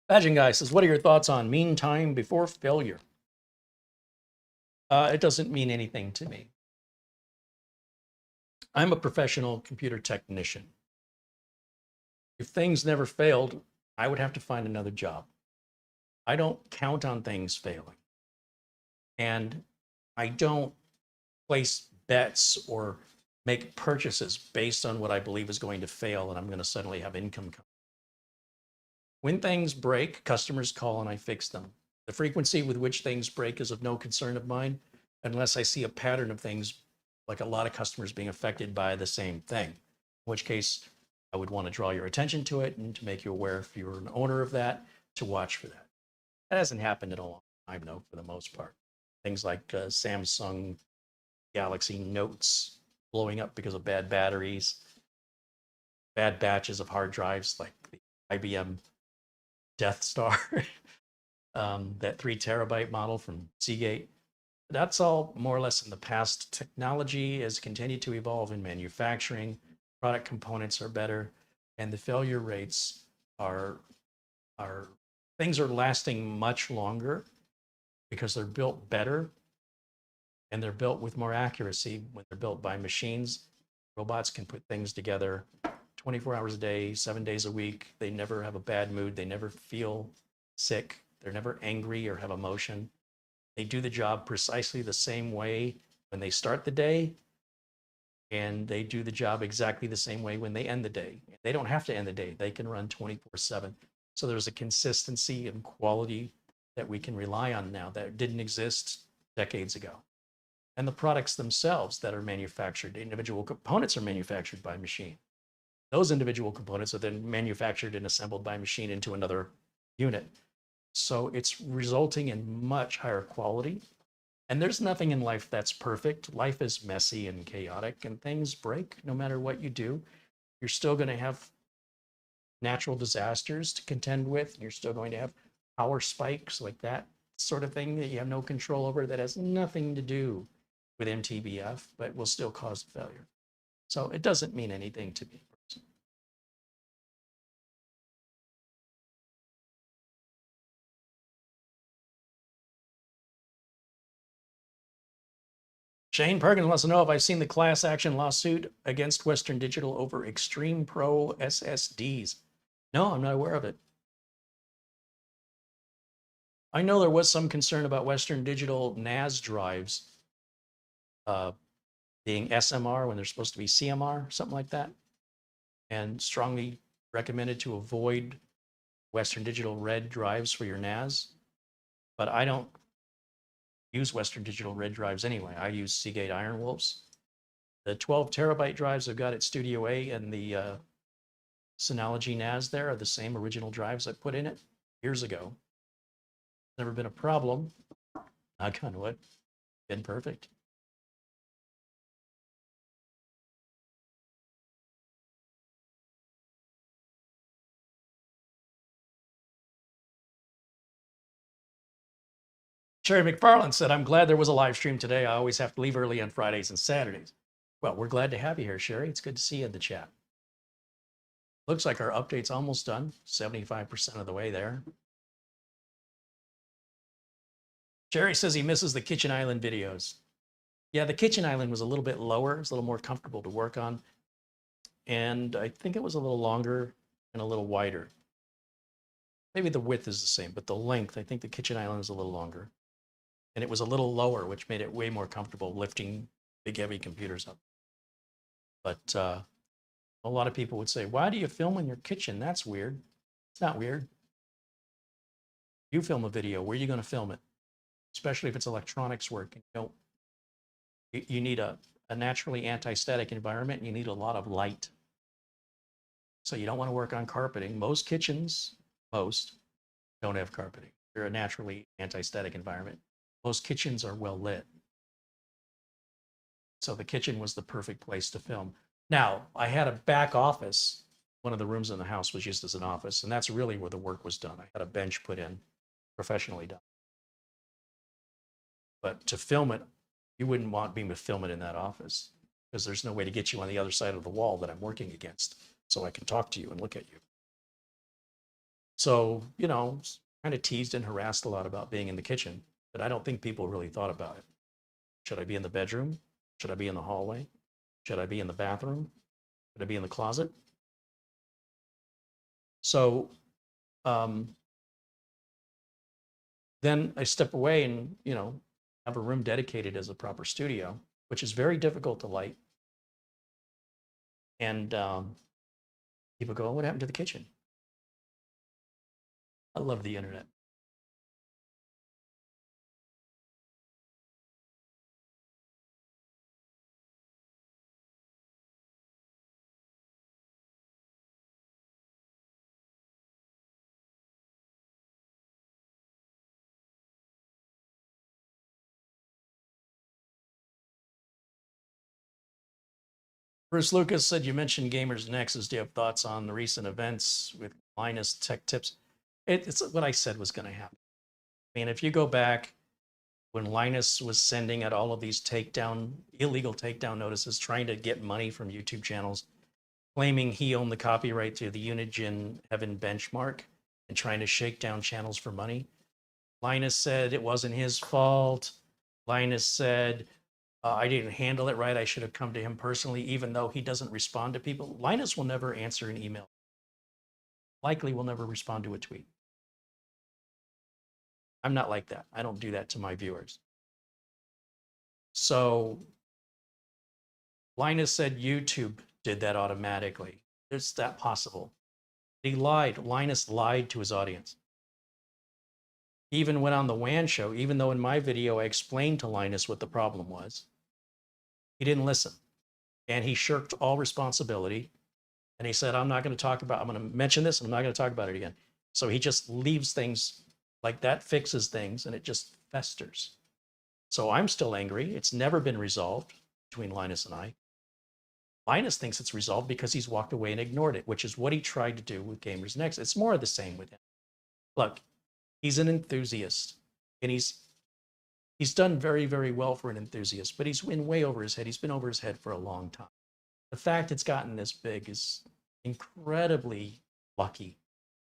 Badging Guy says, what are your thoughts on mean time before failure? It doesn't mean anything to me. I'm a professional computer technician. If things never failed, I would have to find another job. I don't count on things failing. And I don't place bets or make purchases based on what I believe is going to fail and I'm going to suddenly have income come. When things break, customers call and I fix them. The frequency with which things break is of no concern of mine, unless I see a pattern of things, like a lot of customers being affected by the same thing, in which case I would want to draw your attention to it and to make you aware, if you're an owner of that, to watch for that. That hasn't happened in a long time, though, for the most part. Things like Samsung Galaxy Notes blowing up because of bad batteries, bad batches of hard drives like the IBM Death Star, that 3 terabyte model from Seagate. That's all more or less in the past. Technology has continued to evolve in manufacturing. Product components are better, and the failure rates are things are lasting much longer because they're built better and they're built with more accuracy. When they're built by machines, robots can put things together 24 hours a day, 7 days a week. They never have a bad mood. They never feel sick. They're never angry or have emotion. They do the job precisely the same way when they start the day, and they do the job exactly the same way when they end the day. They don't have to end the day. They can run 24/7. So there's a consistency and quality that we can rely on now that didn't exist decades ago. And the products themselves that are manufactured, individual components are manufactured by machine. Those individual components are then manufactured and assembled by machine into another unit. So it's resulting in much higher quality. And there's nothing in life that's perfect. Life is messy and chaotic, and things break no matter what you do. You're still going to have natural disasters to contend with. You're still going to have power spikes, like that sort of thing that you have no control over, that has nothing to do with MTBF, but will still cause failure. So it doesn't mean anything to me. Shane Perkins wants to know if I've seen the class action lawsuit against Western Digital over Extreme Pro SSDs. No, I'm not aware of it. I know there was some concern about Western Digital NAS drives being SMR when they're supposed to be CMR, something like that, and strongly recommended to avoid Western Digital red drives for your NAS. But I don't use Western Digital red drives anyway. I use Seagate Iron Wolves. The 12 terabyte drives I've got at Studio A and the Synology NAS there are the same original drives I put in it years ago. Never been a problem. Knock on wood. Been perfect. Sherry McFarland said, I'm glad there was a live stream today. I always have to leave early on Fridays and Saturdays. Well, we're glad to have you here, Sherry. It's good to see you in the chat. Looks like our update's almost done, 75% of the way there. Jerry says he misses the Kitchen Island videos. Yeah, the Kitchen Island was a little bit lower. It was a little more comfortable to work on. And I think it was a little longer and a little wider. Maybe the width is the same, but the length, I think the Kitchen Island is a little longer. And it was a little lower, which made it way more comfortable lifting big, heavy computers up. But a lot of people would say, why do you film in your kitchen? That's weird. It's not weird. You film a video, where are you going to film it? Especially if it's electronics work. You need a naturally anti-static environment, and you need a lot of light. So you don't want to work on carpeting. Most kitchens, don't have carpeting. They're a naturally anti-static environment. Most kitchens are well lit. So the kitchen was the perfect place to film. Now, I had a back office. One of the rooms in the house was used as an office, and that's really where the work was done. I had a bench put in, professionally done. But to film it, you wouldn't want me to film it in that office because there's no way to get you on the other side of the wall that I'm working against so I can talk to you and look at you. So, kind of teased and harassed a lot about being in the kitchen, but I don't think people really thought about it. Should I be in the bedroom? Should I be in the hallway? Should I be in the bathroom? Should I be in the closet? So then I step away and, have a room dedicated as a proper studio, which is very difficult to light. And people go, what happened to the kitchen? I love the internet. Bruce Lucas said, you mentioned Gamers Nexus. Do you have thoughts on the recent events with Linus Tech Tips? It's what I said was going to happen. I mean, if you go back when Linus was sending out all of these illegal takedown notices, trying to get money from YouTube channels, claiming he owned the copyright to the Unigine Heaven benchmark and trying to shake down channels for money. Linus said it wasn't his fault. Linus said, I didn't handle it right. I should have come to him personally, even though he doesn't respond to people. Linus will never answer an email. Likely will never respond to a tweet. I'm not like that. I don't do that to my viewers. So Linus said YouTube did that automatically. Is that possible? He lied. Linus lied to his audience. He even went on the WAN show, even though in my video I explained to Linus what the problem was. He didn't listen. And he shirked all responsibility. And he said, I'm going to mention this, and I'm not going to talk about it again. So he just leaves things like that, fixes things, and it just festers. So I'm still angry. It's never been resolved between Linus and I. Linus thinks it's resolved because he's walked away and ignored it, which is what he tried to do with Gamers Next. It's more of the same with him. Look, he's an enthusiast, and he's done very, very well for an enthusiast, but he's been way over his head. He's been over his head for a long time. The fact it's gotten this big is incredibly lucky,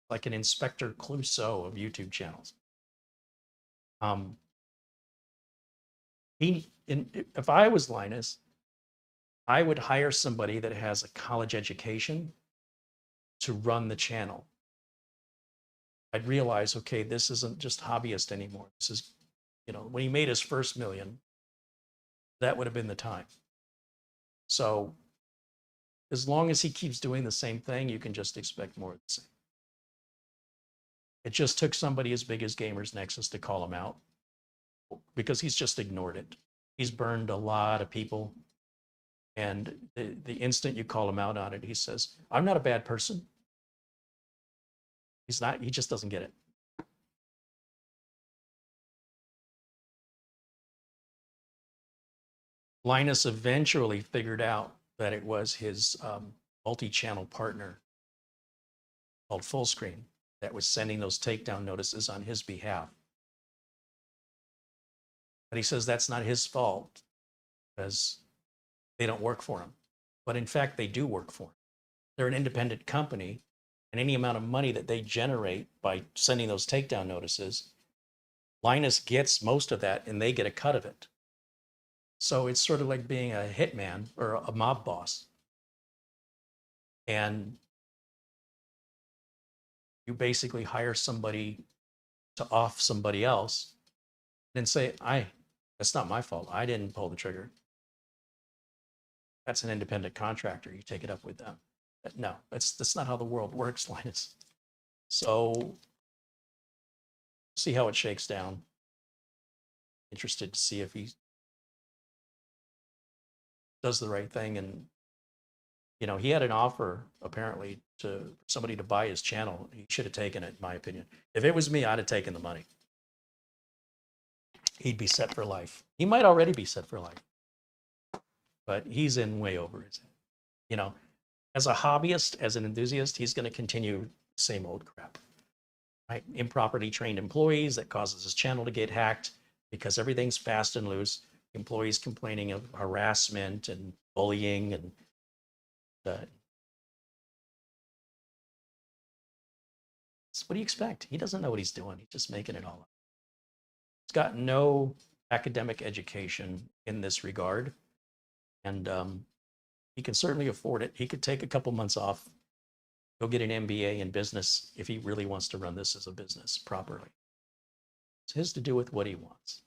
like an Inspector Clouseau of YouTube channels. If I was Linus, I would hire somebody that has a college education to run the channel. I'd realize, okay, this isn't just hobbyist anymore. This is, when he made his first million, that would have been the time. So as long as he keeps doing the same thing, you can just expect more of the same. It just took somebody as big as Gamers Nexus to call him out because he's just ignored it. He's burned a lot of people. And the instant you call him out on it, he says, I'm not a bad person. He's not, he just doesn't get it. Linus eventually figured out that it was his multi-channel partner called Fullscreen that was sending those takedown notices on his behalf. But he says that's not his fault because they don't work for him. But in fact, they do work for him. They're an independent company, and any amount of money that they generate by sending those takedown notices, Linus gets most of that and they get a cut of it. So it's sort of like being a hitman or a mob boss. And you basically hire somebody to off somebody else and say, that's not my fault. I didn't pull the trigger. That's an independent contractor. You take it up with them. No, that's not how the world works, Linus. So see how it shakes down. Interested to see if he does the right thing. And, he had an offer apparently to somebody to buy his channel. He should have taken it, in my opinion. If it was me, I'd have taken the money. He'd be set for life. He might already be set for life, but he's in way over his head. As a hobbyist, as an enthusiast, he's going to continue the same old crap, right? Improperly trained employees that causes his channel to get hacked. because everything's fast and loose. Employees complaining of harassment and bullying and what do you expect? He doesn't know what he's doing. He's just making it all up. He's got no academic education in this regard, and he can certainly afford it. He could take a couple months off, go get an MBA in business if he really wants to run this as a business properly. It's his to do with what he wants.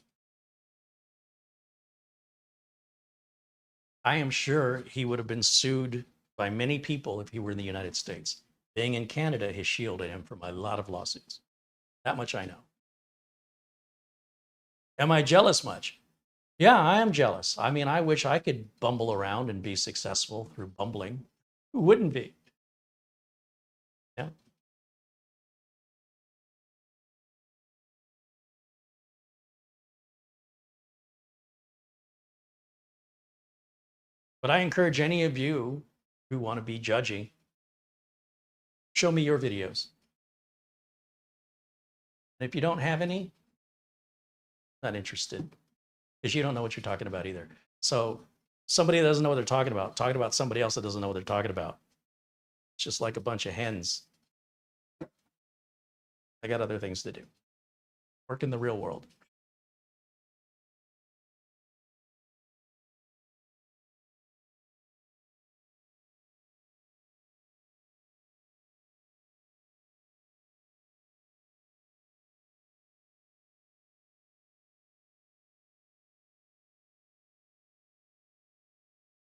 I am sure he would have been sued by many people if he were in the United States. Being in Canada has shielded him from a lot of lawsuits. That much I know. Am I jealous much? Yeah, I am jealous. I mean, I wish I could bumble around and be successful through bumbling. Who wouldn't be? Yeah. But I encourage any of you who want to be judgy, show me your videos. And if you don't have any, not interested, because you don't know what you're talking about either. So somebody that doesn't know what they're talking about somebody else that doesn't know what they're talking about. It's just like a bunch of hens. I got other things to do. Work in the real world.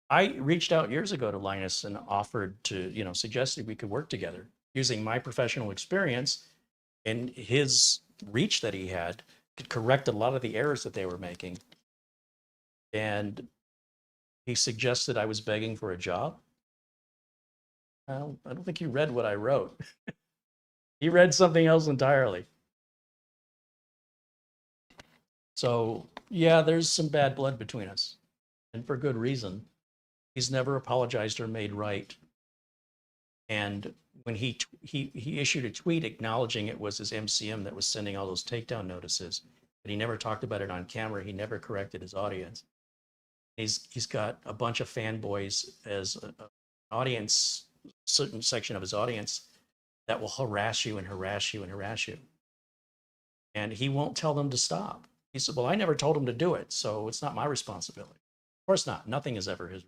I reached out years ago to Linus and offered to, suggested we could work together using my professional experience and his reach that he had could correct a lot of the errors that they were making. And he suggested I was begging for a job. Well, I don't think you read what I wrote. He read something else entirely. So, yeah, there's some bad blood between us, and for good reason. He's never apologized or made right. And when he issued a tweet acknowledging it was his MCM that was sending all those takedown notices, but he never talked about it on camera. He never corrected his audience. He's got a bunch of fanboys as an audience, certain section of his audience that will harass you and harass you and harass you. And he won't tell them to stop. He said, well, I never told him to do it, so it's not my responsibility. Of course not. Nothing is ever his.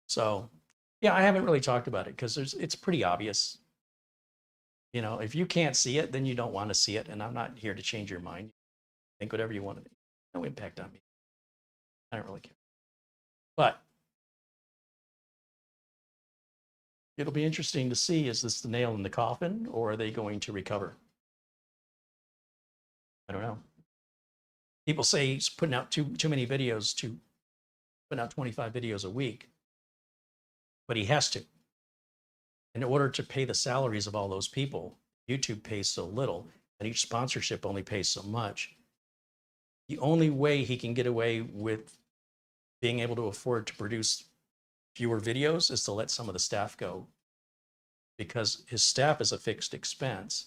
So, yeah, I haven't really talked about it because it's pretty obvious. If you can't see it, then you don't want to see it. And I'm not here to change your mind. Think whatever you want to do. No impact on me. I don't really care. But it'll be interesting to see, is this the nail in the coffin or are they going to recover? I don't know. People say he's putting out too many videos, putting out 25 videos a week, but he has to. In order to pay the salaries of all those people, YouTube pays so little and each sponsorship only pays so much. The only way he can get away with being able to afford to produce fewer videos is to let some of the staff go, because his staff is a fixed expense.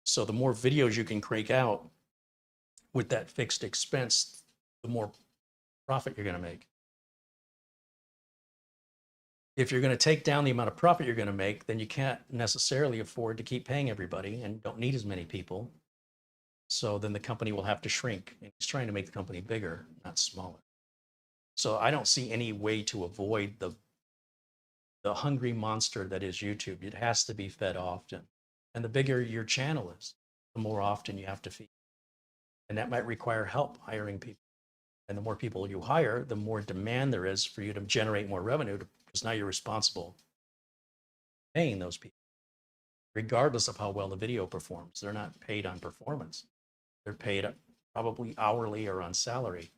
So the more videos you can crank out with that fixed expense, the more profit you're going to make. If you're going to take down the amount of profit you're going to make, then you can't necessarily afford to keep paying everybody and don't need as many people. So then the company will have to shrink. And he's trying to make the company bigger, not smaller. So I don't see any way to avoid the hungry monster that is YouTube. It has to be fed often. And the bigger your channel is, the more often you have to feed. And that might require help hiring people. And the more people you hire, the more demand there is for you to generate more revenue, because now you're responsible for paying those people, regardless of how well the video performs. They're not paid on performance. They're paid probably hourly or on salary.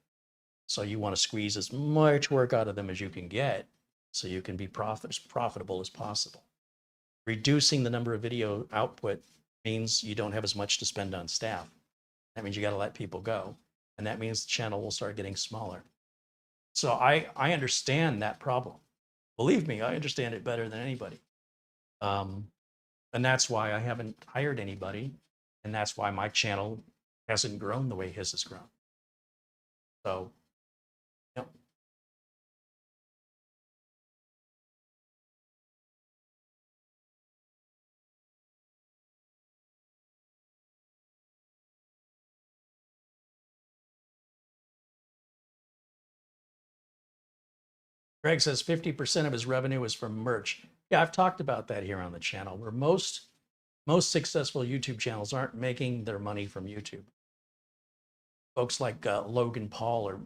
So you want to squeeze as much work out of them as you can get so you can be as profitable as possible. Reducing the number of video output means you don't have as much to spend on staff. That means you got to let people go. And that means the channel will start getting smaller. So I understand that problem. Believe me, I understand it better than anybody. And that's why I haven't hired anybody. And that's why my channel hasn't grown the way his has grown. So, yep. Greg says 50% of his revenue is from merch. Yeah, I've talked about that here on the channel, where most successful YouTube channels aren't making their money from YouTube. Folks like Logan Paul are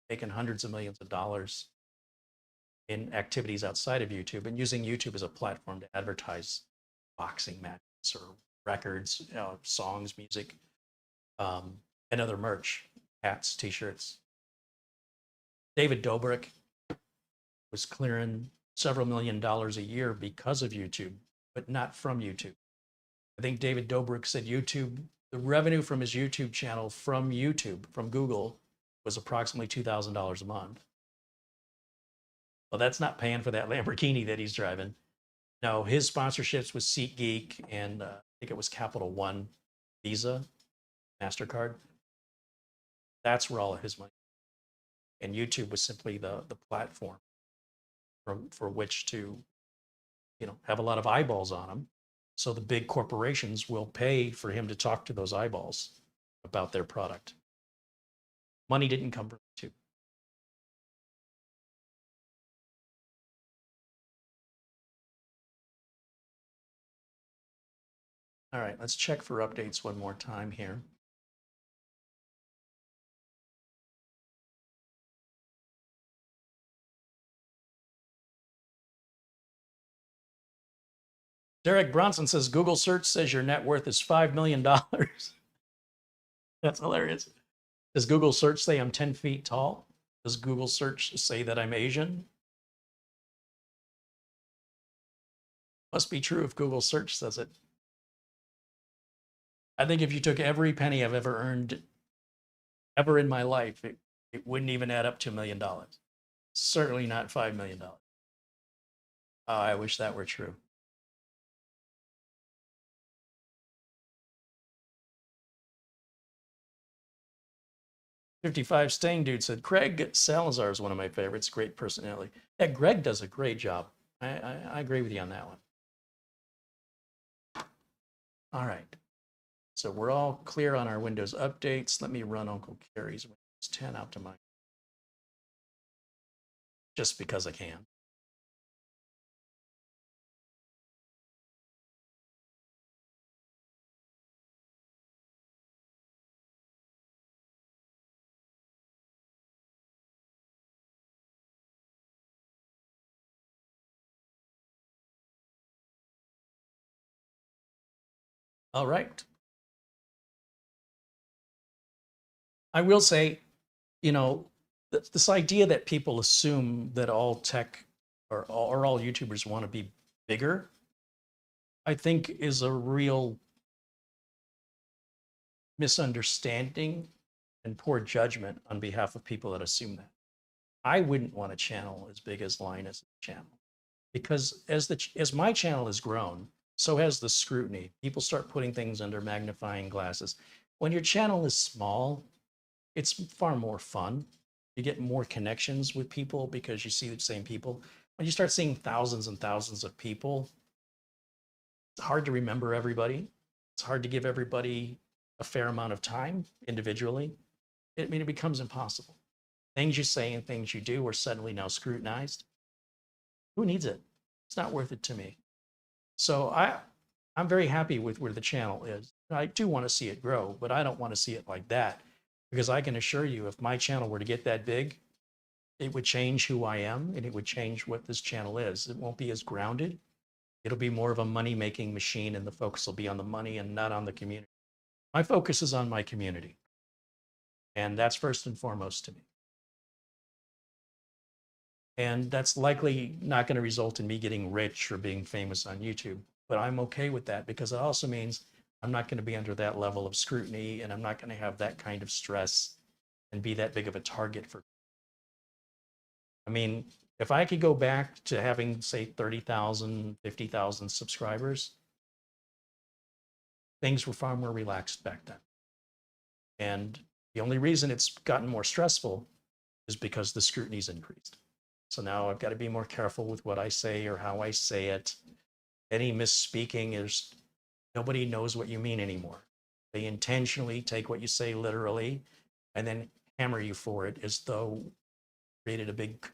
making hundreds of millions of dollars in activities outside of YouTube and using YouTube as a platform to advertise boxing matches or records, songs, music, and other merch, hats, t-shirts. David Dobrik was clearing several $1,000,000 a year because of YouTube, but not from YouTube. I think David Dobrik said YouTube, the revenue from his YouTube channel from YouTube, from Google, was approximately $2,000 a month. Well, that's not paying for that Lamborghini that he's driving. No, his sponsorships with SeatGeek and I think it was Capital One, Visa, MasterCard. That's where all of his money. And YouTube was simply the platform for which to, have a lot of eyeballs on him. So the big corporations will pay for him to talk to those eyeballs about their product. Money didn't come from YouTube. All right, let's check for updates one more time here. Derek Bronson says Google search says your net worth is $5 million. That's hilarious. Does Google search say I'm 10 feet tall? Does Google search say that I'm Asian? Must be true if Google search says it. I think if you took every penny I've ever earned ever in my life, it wouldn't even add up to $1 million. Certainly not $5 million. Oh, I wish that were true. 55 Staying Dude said, Craig Salazar is one of my favorites. Great personality. Yeah, Greg does a great job. I agree with you on that one. All right. So we're all clear on our Windows updates. Let me run Uncle Carrie's Windows 10 out to my, just because I can. All right. I will say, this idea that people assume that all tech or all YouTubers want to be bigger, I think is a real misunderstanding and poor judgment on behalf of people that assume that. I wouldn't want a channel as big as Linus' channel because as my channel has grown, so has the scrutiny. People start putting things under magnifying glasses. When your channel is small, it's far more fun. You get more connections with people because you see the same people. When you start seeing thousands and thousands of people, it's hard to remember everybody. It's hard to give everybody a fair amount of time individually. It becomes impossible. Things you say and things you do are suddenly now scrutinized. Who needs it? It's not worth it to me. So I'm very happy with where the channel is. I do want to see it grow, but I don't want to see it like that because I can assure you if my channel were to get that big, it would change who I am and it would change what this channel is. It won't be as grounded. It'll be more of a money-making machine and the focus will be on the money and not on the community. My focus is on my community. And that's first and foremost to me. And that's likely not going to result in me getting rich or being famous on YouTube. But I'm okay with that because it also means I'm not going to be under that level of scrutiny and I'm not going to have that kind of stress and be that big of a target for. I mean, if I could go back to having, say, 30,000, 50,000 subscribers, things were far more relaxed back then. And the only reason it's gotten more stressful is because the scrutiny's increased. So now I've got to be more careful with what I say or how I say it. Any misspeaking is, nobody knows what you mean anymore. They intentionally take what you say literally and then hammer you for it as though created a big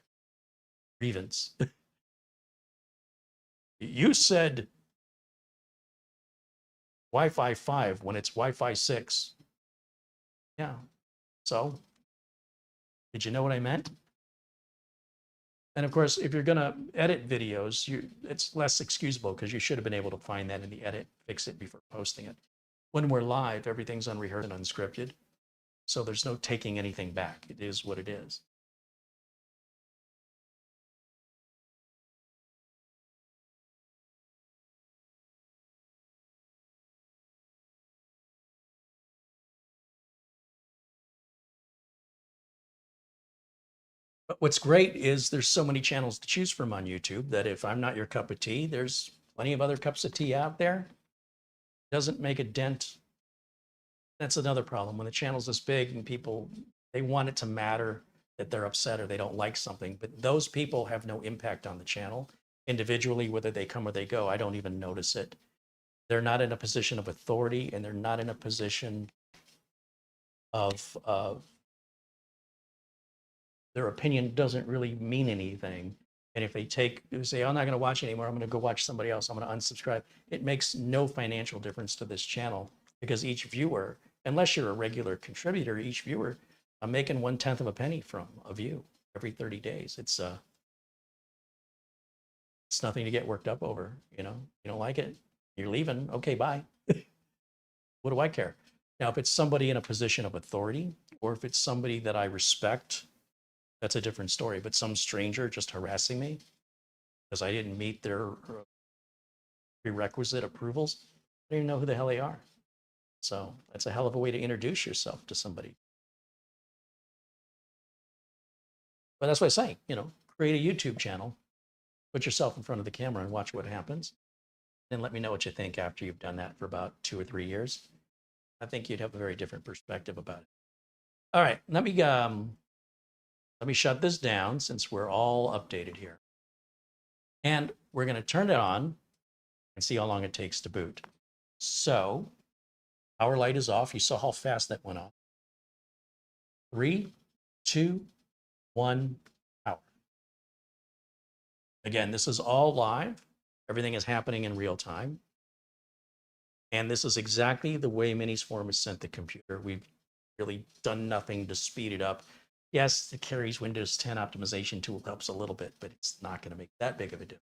grievance. You said Wi-Fi 5 when it's Wi-Fi 6. Yeah. So, did you know what I meant? And of course, if you're going to edit videos, it's less excusable because you should have been able to find that in the edit, fix it before posting it. When we're live, everything's unrehearsed and unscripted. So there's no taking anything back. It is what it is. But what's great is there's so many channels to choose from on YouTube that if I'm not your cup of tea, there's plenty of other cups of tea out there. Doesn't make a dent. That's another problem. When the channel's this big and people, they want it to matter that they're upset or they don't like something, but those people have no impact on the channel. Individually, whether they come or they go, I don't even notice it. They're not in a position of authority and they're not in a position of their opinion doesn't really mean anything. And if they say, I'm not going to watch anymore, I'm going to go watch somebody else, I'm going to unsubscribe, it makes no financial difference to this channel because each viewer, unless you're a regular contributor, each viewer, I'm making 1/10 of a penny from a view every 30 days. It's nothing to get worked up over. You don't like it, you're leaving. Okay, bye. What do I care? Now, if it's somebody in a position of authority, or if it's somebody that I respect, that's a different story. But some stranger just harassing me because I didn't meet their prerequisite approvals, I don't even know who the hell they are. So that's a hell of a way to introduce yourself to somebody. But that's what I'm saying, create a YouTube channel, put yourself in front of the camera and watch what happens. Then let me know what you think after you've done that for about 2 or 3 years. I think you'd have a very different perspective about it. All right, let me shut this down since we're all updated here. And we're going to turn it on and see how long it takes to boot. So, power light is off. You saw how fast that went off. 3, 2, 1, power. Again, this is all live. Everything is happening in real time. And this is exactly the way Minisforum is sent to the computer. We've really done nothing to speed it up. Yes, it carries Windows 10 optimization tool, helps a little bit, but it's not going to make that big of a difference.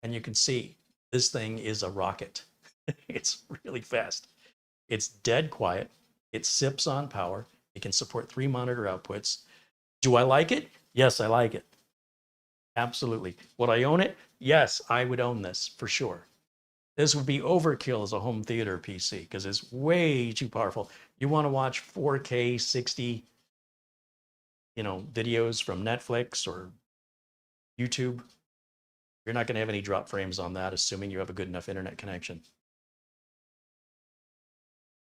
And you can see this thing is a rocket. It's really fast. It's dead quiet. It sips on power. It can support 3 monitor outputs. Do I like it? Yes, I like it. Absolutely. Would I own it? Yes, I would own this for sure. This would be overkill as a home theater PC because it's way too powerful. You want to watch 4K 60, videos from Netflix or YouTube. You're not going to have any drop frames on that, assuming you have a good enough internet connection.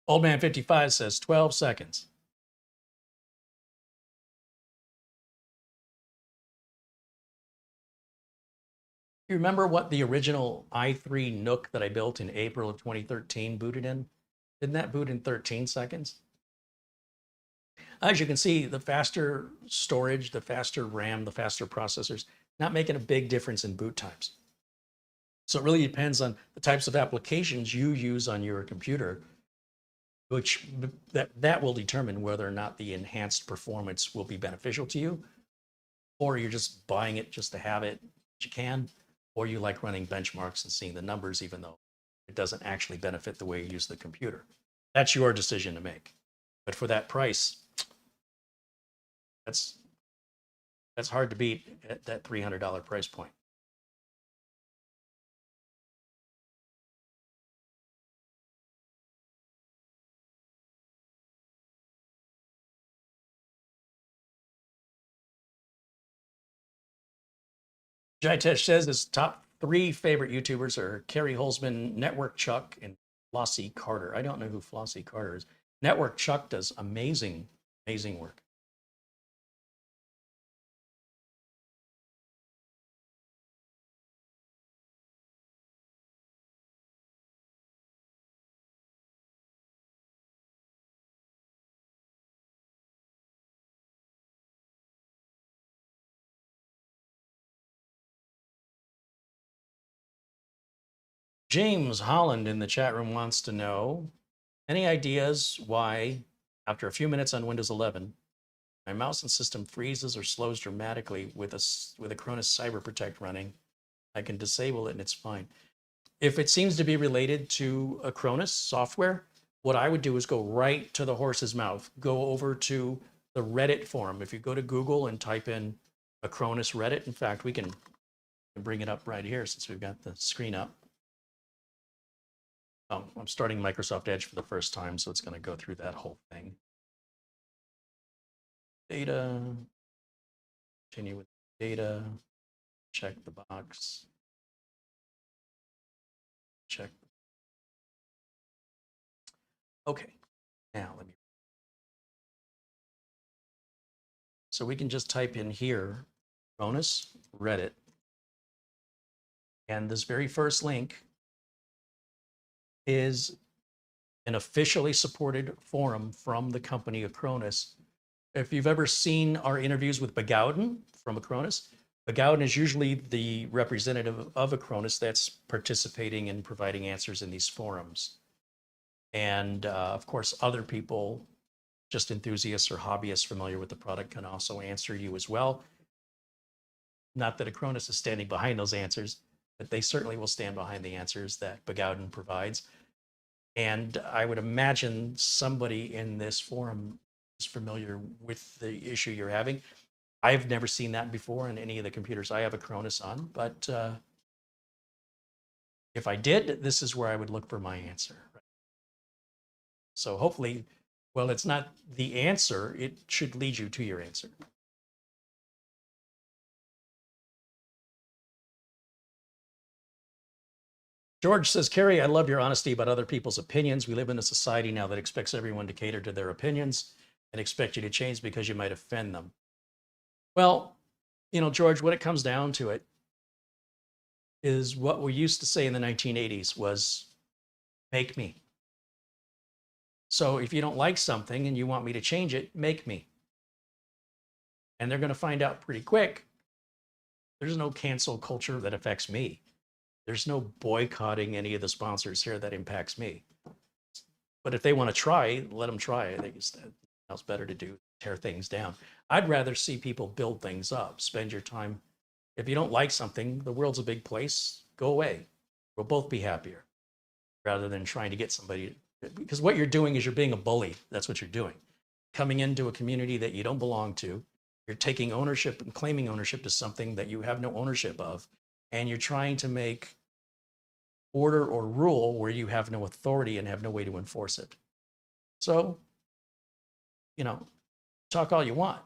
Old Man 55 says 12 seconds. You remember what the original i3 Nook that I built in April of 2013 booted in? Didn't that boot in 13 seconds? As you can see, the faster storage, the faster RAM, the faster processors, not making a big difference in boot times. So it really depends on the types of applications you use on your computer, which that will determine whether or not the enhanced performance will be beneficial to you, or you're just buying it just to have it, which you can, or you like running benchmarks and seeing the numbers, even though it doesn't actually benefit the way you use the computer. That's your decision to make. But for that price, that's hard to beat at that $300 price point. Jitesh says his top 3 favorite YouTubers are Kerry Holzman, Network Chuck, and Flossie Carter. I don't know who Flossie Carter is. Network Chuck does amazing, amazing work. James Holland in the chat room wants to know, any ideas why, after a few minutes on Windows 11, my mouse and system freezes or slows dramatically with a Cronus Cyber Protect running? I can disable it and it's fine. If it seems to be related to a Cronus software, what I would do is go right to the horse's mouth. Go over to the Reddit forum. If you go to Google and type in a Cronus Reddit, in fact, we can bring it up right here since we've got the screen up. Oh, I'm starting Microsoft Edge for the first time, so it's going to go through that whole thing. Data, continue with data, check the box, check. Okay, now let me. So we can just type in here, Cronus Reddit, and this very first link is an officially supported forum from the company Acronis. If you've ever seen our interviews with Begowden from Acronis, Begowden is usually the representative of Acronis that's participating and providing answers in these forums. And of course, other people, just enthusiasts or hobbyists familiar with the product, can also answer you as well. Not that Acronis is standing behind those answers, but they certainly will stand behind the answers that Begowden provides. And I would imagine somebody in this forum is familiar with the issue you're having. I've never seen that before in any of the computers I have Acronis on, but if I did, this is where I would look for my answer. So hopefully, well, it's not the answer, it should lead you to your answer. George says, Carrie, I love your honesty about other people's opinions. We live in a society now that expects everyone to cater to their opinions and expect you to change because you might offend them. Well, you know, George, what it comes down to it is what we used to say in the 1980s was, make me. So if you don't like something and you want me to change it, make me. And they're going to find out pretty quick, there's no cancel culture that affects me. There's no boycotting any of the sponsors here that impacts me. But if they want to try, let them try. I think it's better to do, tear things down. I'd rather see people build things up, spend your time. If you don't like something, the world's a big place, go away. We'll both be happier rather than trying to get somebody, because what you're doing is you're being a bully. That's what you're doing. Coming into a community that you don't belong to, you're taking ownership and claiming ownership to something that you have no ownership of, and you're trying to make order or rule where you have no authority and have no way to enforce it. So, you know, talk all you want.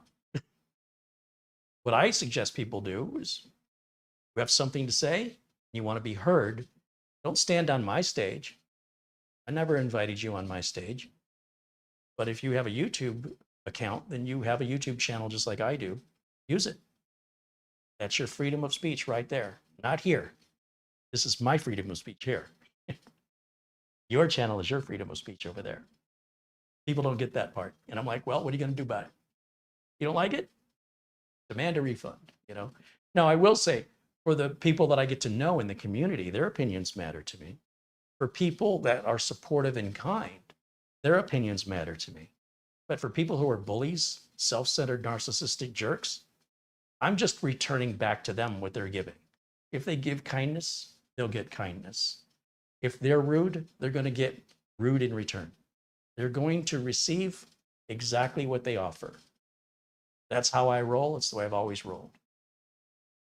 What I suggest people do is, you have something to say, you want to be heard, don't stand on my stage. I never invited you on my stage. But if you have a YouTube account, then you have a YouTube channel just like I do. Use it. That's your freedom of speech right there. Not here. This is my freedom of speech here. Your channel is your freedom of speech over there. People don't get that part. And I'm like, well, what are you going to do about it? You don't like it? Demand a refund, you know? Now, I will say, for the people that I get to know in the community, their opinions matter to me. For people that are supportive and kind, their opinions matter to me. But for people who are bullies, self-centered, narcissistic jerks, I'm just returning back to them what they're giving. If they give kindness, they'll get kindness. If they're rude, they're going to get rude in return. They're going to receive exactly what they offer. That's how I roll. It's the way I've always rolled.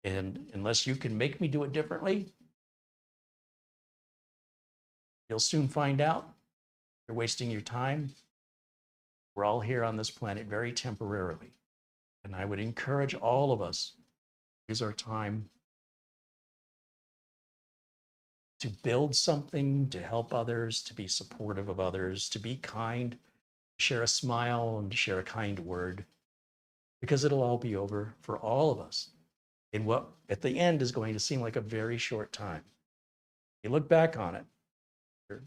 And unless you can make me do it differently, you'll soon find out. You're wasting your time. We're all here on this planet very temporarily. And I would encourage all of us to use our time to build something, to help others, to be supportive of others, to be kind, share a smile and share a kind word, because it'll all be over for all of us in what at the end is going to seem like a very short time. You look back on it, the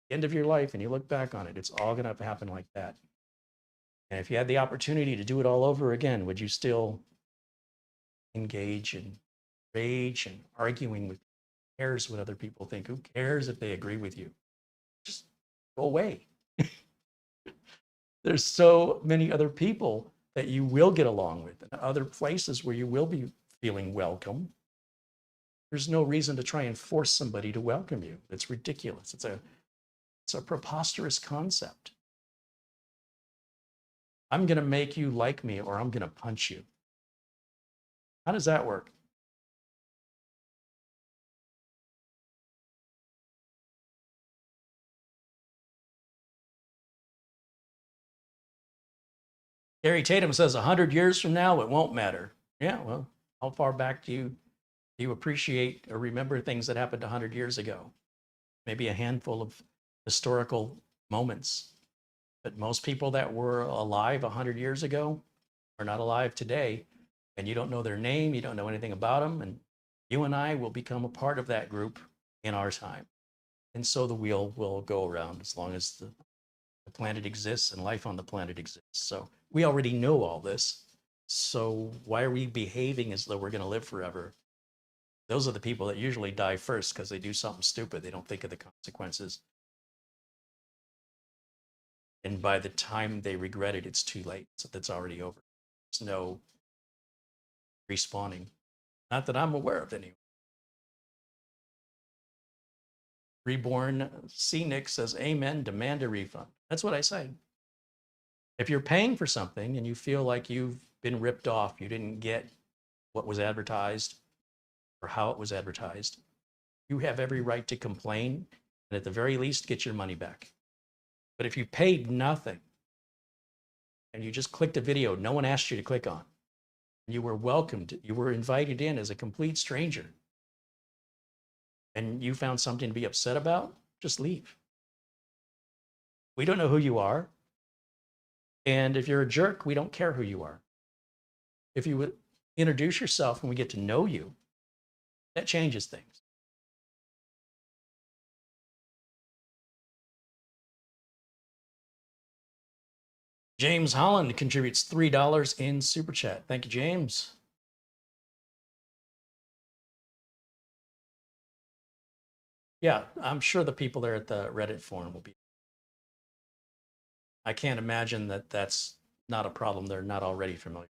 end of your life, and you look back on it, it's all going to happen like that. And if you had the opportunity to do it all over again, would you still engage in rage and arguing with? Who cares what other people think? Who cares if they agree with you? Just go away. There's so many other people that you will get along with, and other places where you will be feeling welcome. There's no reason to try and force somebody to welcome you. It's ridiculous. It's a preposterous concept. I'm going to make you like me, or I'm going to punch you. How does that work? Gary Tatum says 100 years from now, it won't matter. Yeah, well, how far back do you appreciate or remember things that happened 100 years ago? Maybe a handful of historical moments. But most people that were alive 100 years ago are not alive today. And you don't know their name, you don't know anything about them. And you and I will become a part of that group in our time. And so the wheel will go around as long as the planet exists and life on the planet exists. So we already know all this. So why are we behaving as though we're going to live forever? Those are the people that usually die first because they do something stupid. They don't think of the consequences. And by the time they regret it, it's too late. So that's already over. There's no respawning. Not that I'm aware of any. Reborn C-Nick says, amen, demand a refund. That's what I say. If you're paying for something and you feel like you've been ripped off, you didn't get what was advertised or how it was advertised, you have every right to complain and at the very least get your money back. But if you paid nothing and you just clicked a video no one asked you to click on, you were welcomed, you were invited in as a complete stranger, and you found something to be upset about, just leave. We don't know who you are. And if you're a jerk, we don't care who you are. If you would introduce yourself and we get to know you, that changes things. James Holland contributes $3 in Super Chat. Thank you, James. Yeah, I'm sure the people there at the Reddit forum will be. I can't imagine that that's not a problem they're not already familiar.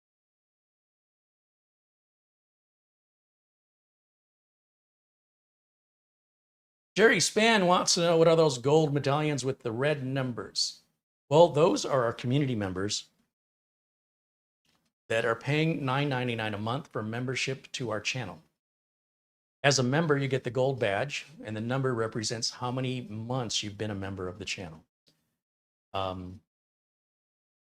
Jerry Span wants to know, what are those gold medallions with the red numbers? Well, those are our community members that are paying $9.99 a month for membership to our channel. As a member, you get the gold badge, and the number represents how many months you've been a member of the channel.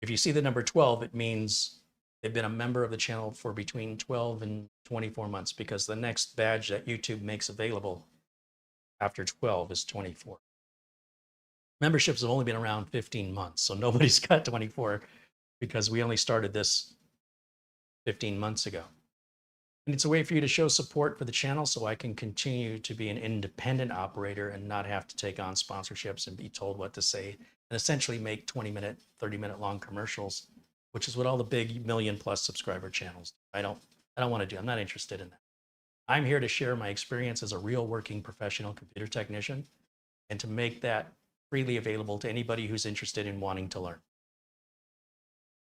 If you see the number 12, it means they've been a member of the channel for between 12 and 24 months, because the next badge that YouTube makes available after 12 is 24. Memberships have only been around 15 months, so nobody's got 24 because we only started this 15 months ago. And it's a way for you to show support for the channel so I can continue to be an independent operator and not have to take on sponsorships and be told what to say and essentially make 20-minute, 30-minute long commercials, which is what all the big million-plus subscriber channels do. I don't want to do. I'm not interested in that. I'm here to share my experience as a real working professional computer technician and to make that freely available to anybody who's interested in wanting to learn.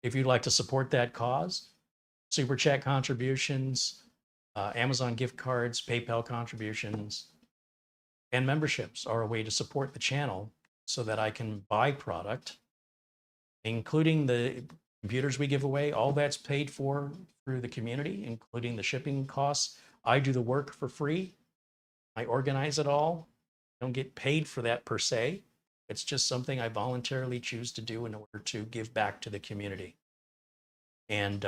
If you'd like to support that cause, Super Chat contributions, Amazon gift cards, PayPal contributions, and memberships are a way to support the channel so that I can buy product, including the computers we give away. All that's paid for through the community, including the shipping costs. I do the work for free. I organize it all. I don't get paid for that per se. It's just something I voluntarily choose to do in order to give back to the community. And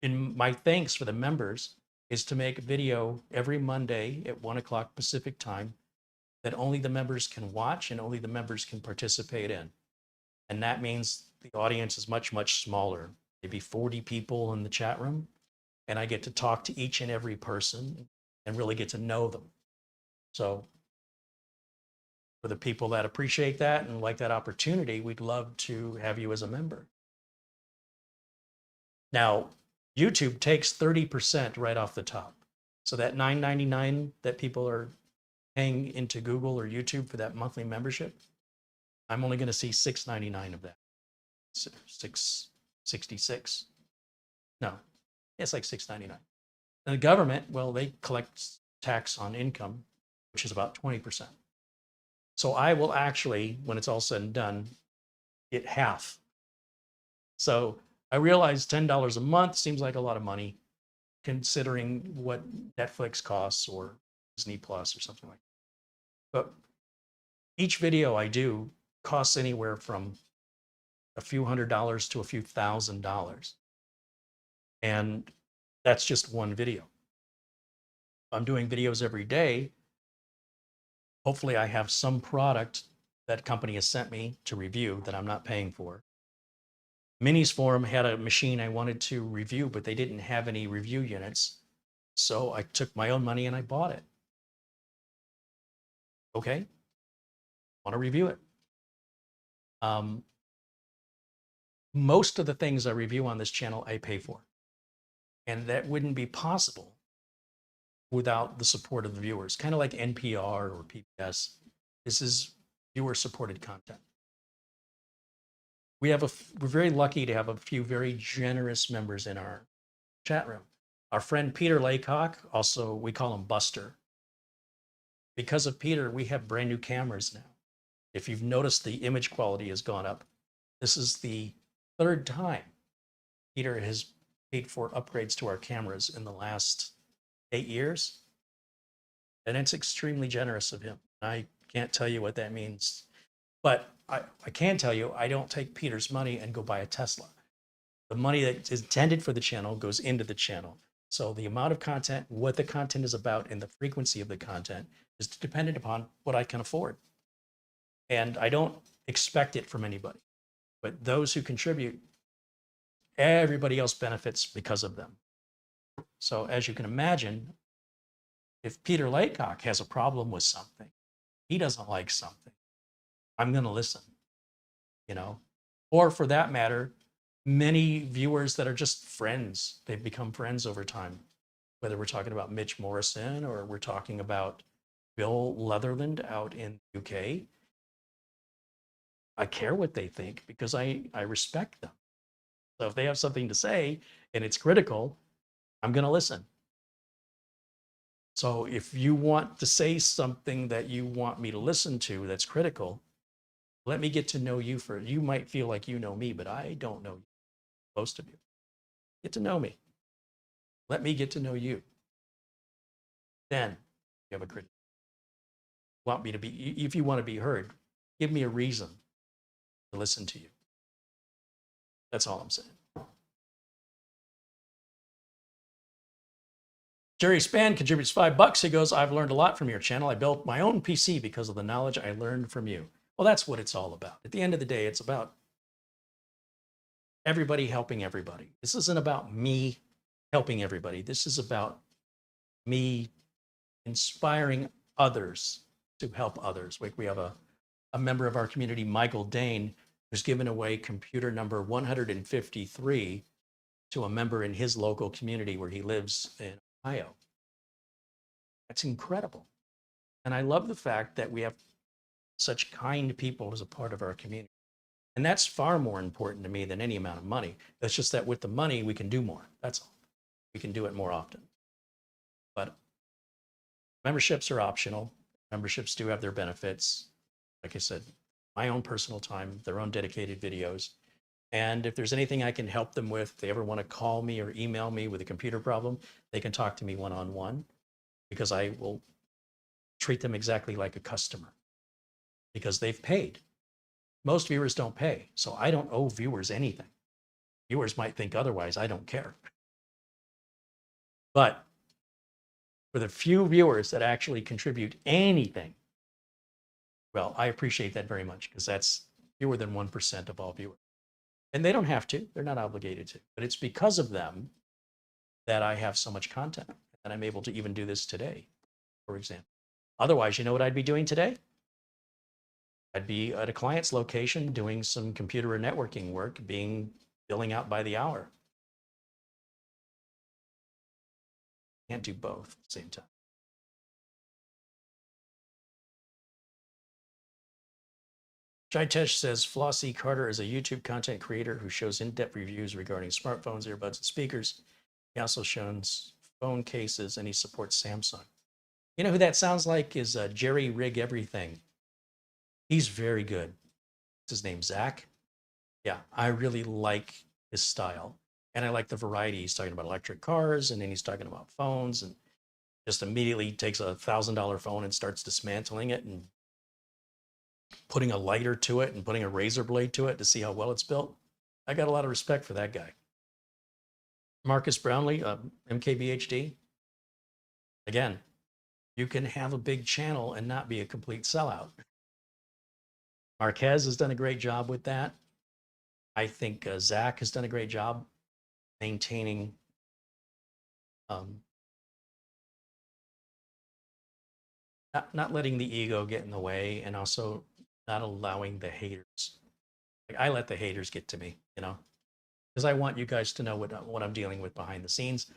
in my thanks for the members is to make a video every Monday at 1 o'clock Pacific time that only the members can watch and only the members can participate in. And that means the audience is much, much smaller, maybe 40 people in the chat room. And I get to talk to each and every person and really get to know them. So for the people that appreciate that and like that opportunity, we'd love to have you as a member. Now, YouTube takes 30% right off the top. So that $9.99 that people are paying into Google or YouTube for that monthly membership, I'm only going to see $6.99 of that. 666. No, it's like $6.99. And the government, well, they collect tax on income, which is about 20%. So I will actually, when it's all said and done, get half. So I realize $10 a month seems like a lot of money, considering what Netflix costs or Disney Plus or something like that. But each video I do costs anywhere from a few $100s to a few $1,000s. And that's just one video. I'm doing videos every day. Hopefully I have some product that company has sent me to review that I'm not paying for. Minisforum had a machine I wanted to review, but they didn't have any review units. So I took my own money and I bought it. Okay, want to review it. Most of the things I review on this channel, I pay for. And that wouldn't be possible without the support of the viewers, kind of like NPR or PBS. This is viewer-supported content. We're very lucky to have a few very generous members in our chat room. Our friend Peter Laycock, also we call him Buster. Because of Peter, we have brand new cameras now. If you've noticed, the image quality has gone up. This is the third time Peter has paid for upgrades to our cameras in the last 8 years. And it's extremely generous of him. I can't tell you what that means, but I can tell you, I don't take Peter's money and go buy a Tesla. The money that is intended for the channel goes into the channel. So the amount of content, what the content is about, and the frequency of the content is dependent upon what I can afford. And I don't expect it from anybody, but those who contribute, everybody else benefits because of them. So as you can imagine, if Peter Laycock has a problem with something, he doesn't like something, I'm going to listen, you know, or for that matter, many viewers that are just friends, they've become friends over time, whether we're talking about Mitch Morrison or we're talking about Bill Leatherland out in the UK. I care what they think because I respect them. So if they have something to say and it's critical, I'm going to listen. So if you want to say something that you want me to listen to that's critical, let me get to know you first. You might feel like you know me, but I don't know you, most of you. Get to know me. Let me get to know you. Then you have a critic. Want me to be, if you want to be heard, give me a reason to listen to you. That's all I'm saying. Jerry Span contributes $5. He goes, I've learned a lot from your channel. I built my own PC because of the knowledge I learned from you. Well, that's what it's all about. At the end of the day, it's about everybody helping everybody. This isn't about me helping everybody. This is about me inspiring others to help others. Like we have a member of our community, Michael Dane, who's given away computer number 153 to a member in his local community where he lives in Ohio. That's incredible. And I love the fact that we have such kind people as a part of our community. And that's far more important to me than any amount of money. It's just that with the money, we can do more. That's all. We can do it more often. But memberships are optional. Memberships do have their benefits. Like I said, my own personal time, their own dedicated videos. And if there's anything I can help them with, if they ever want to call me or email me with a computer problem, they can talk to me one-on-one because I will treat them exactly like a customer because they've paid. Most viewers don't pay, so I don't owe viewers anything. Viewers might think otherwise, I don't care. But For the few viewers that actually contribute anything, well, I appreciate that very much because that's fewer than 1% of all viewers. And they don't have to, they're not obligated to, but it's because of them that I have so much content and I'm able to even do this today, for example. Otherwise, you know what I'd be doing today? I'd be at a client's location doing some computer and networking work, billing out by the hour. Can't do both at the same time. Jitesh says Flossie Carter is a YouTube content creator who shows in-depth reviews regarding smartphones, earbuds, and speakers. He also shows phone cases and he supports Samsung. You know who that sounds like is Jerry Rig Everything. He's very good. What's his name, Zach? Yeah, I really like his style. And I like the variety. He's talking about electric cars and then he's talking about phones and just immediately takes a $1,000 phone and starts dismantling it and putting a lighter to it and putting a razor blade to it to see how well it's built. I got a lot of respect for that guy. Marcus Brownlee, MKBHD. Again, you can have a big channel and not be a complete sellout. Marquez has done a great job with that. I think Zach has done a great job maintaining not letting the ego get in the way and also not allowing the haters. Like I let the haters get to me, you know, because I want you guys to know what I'm dealing with behind the scenes.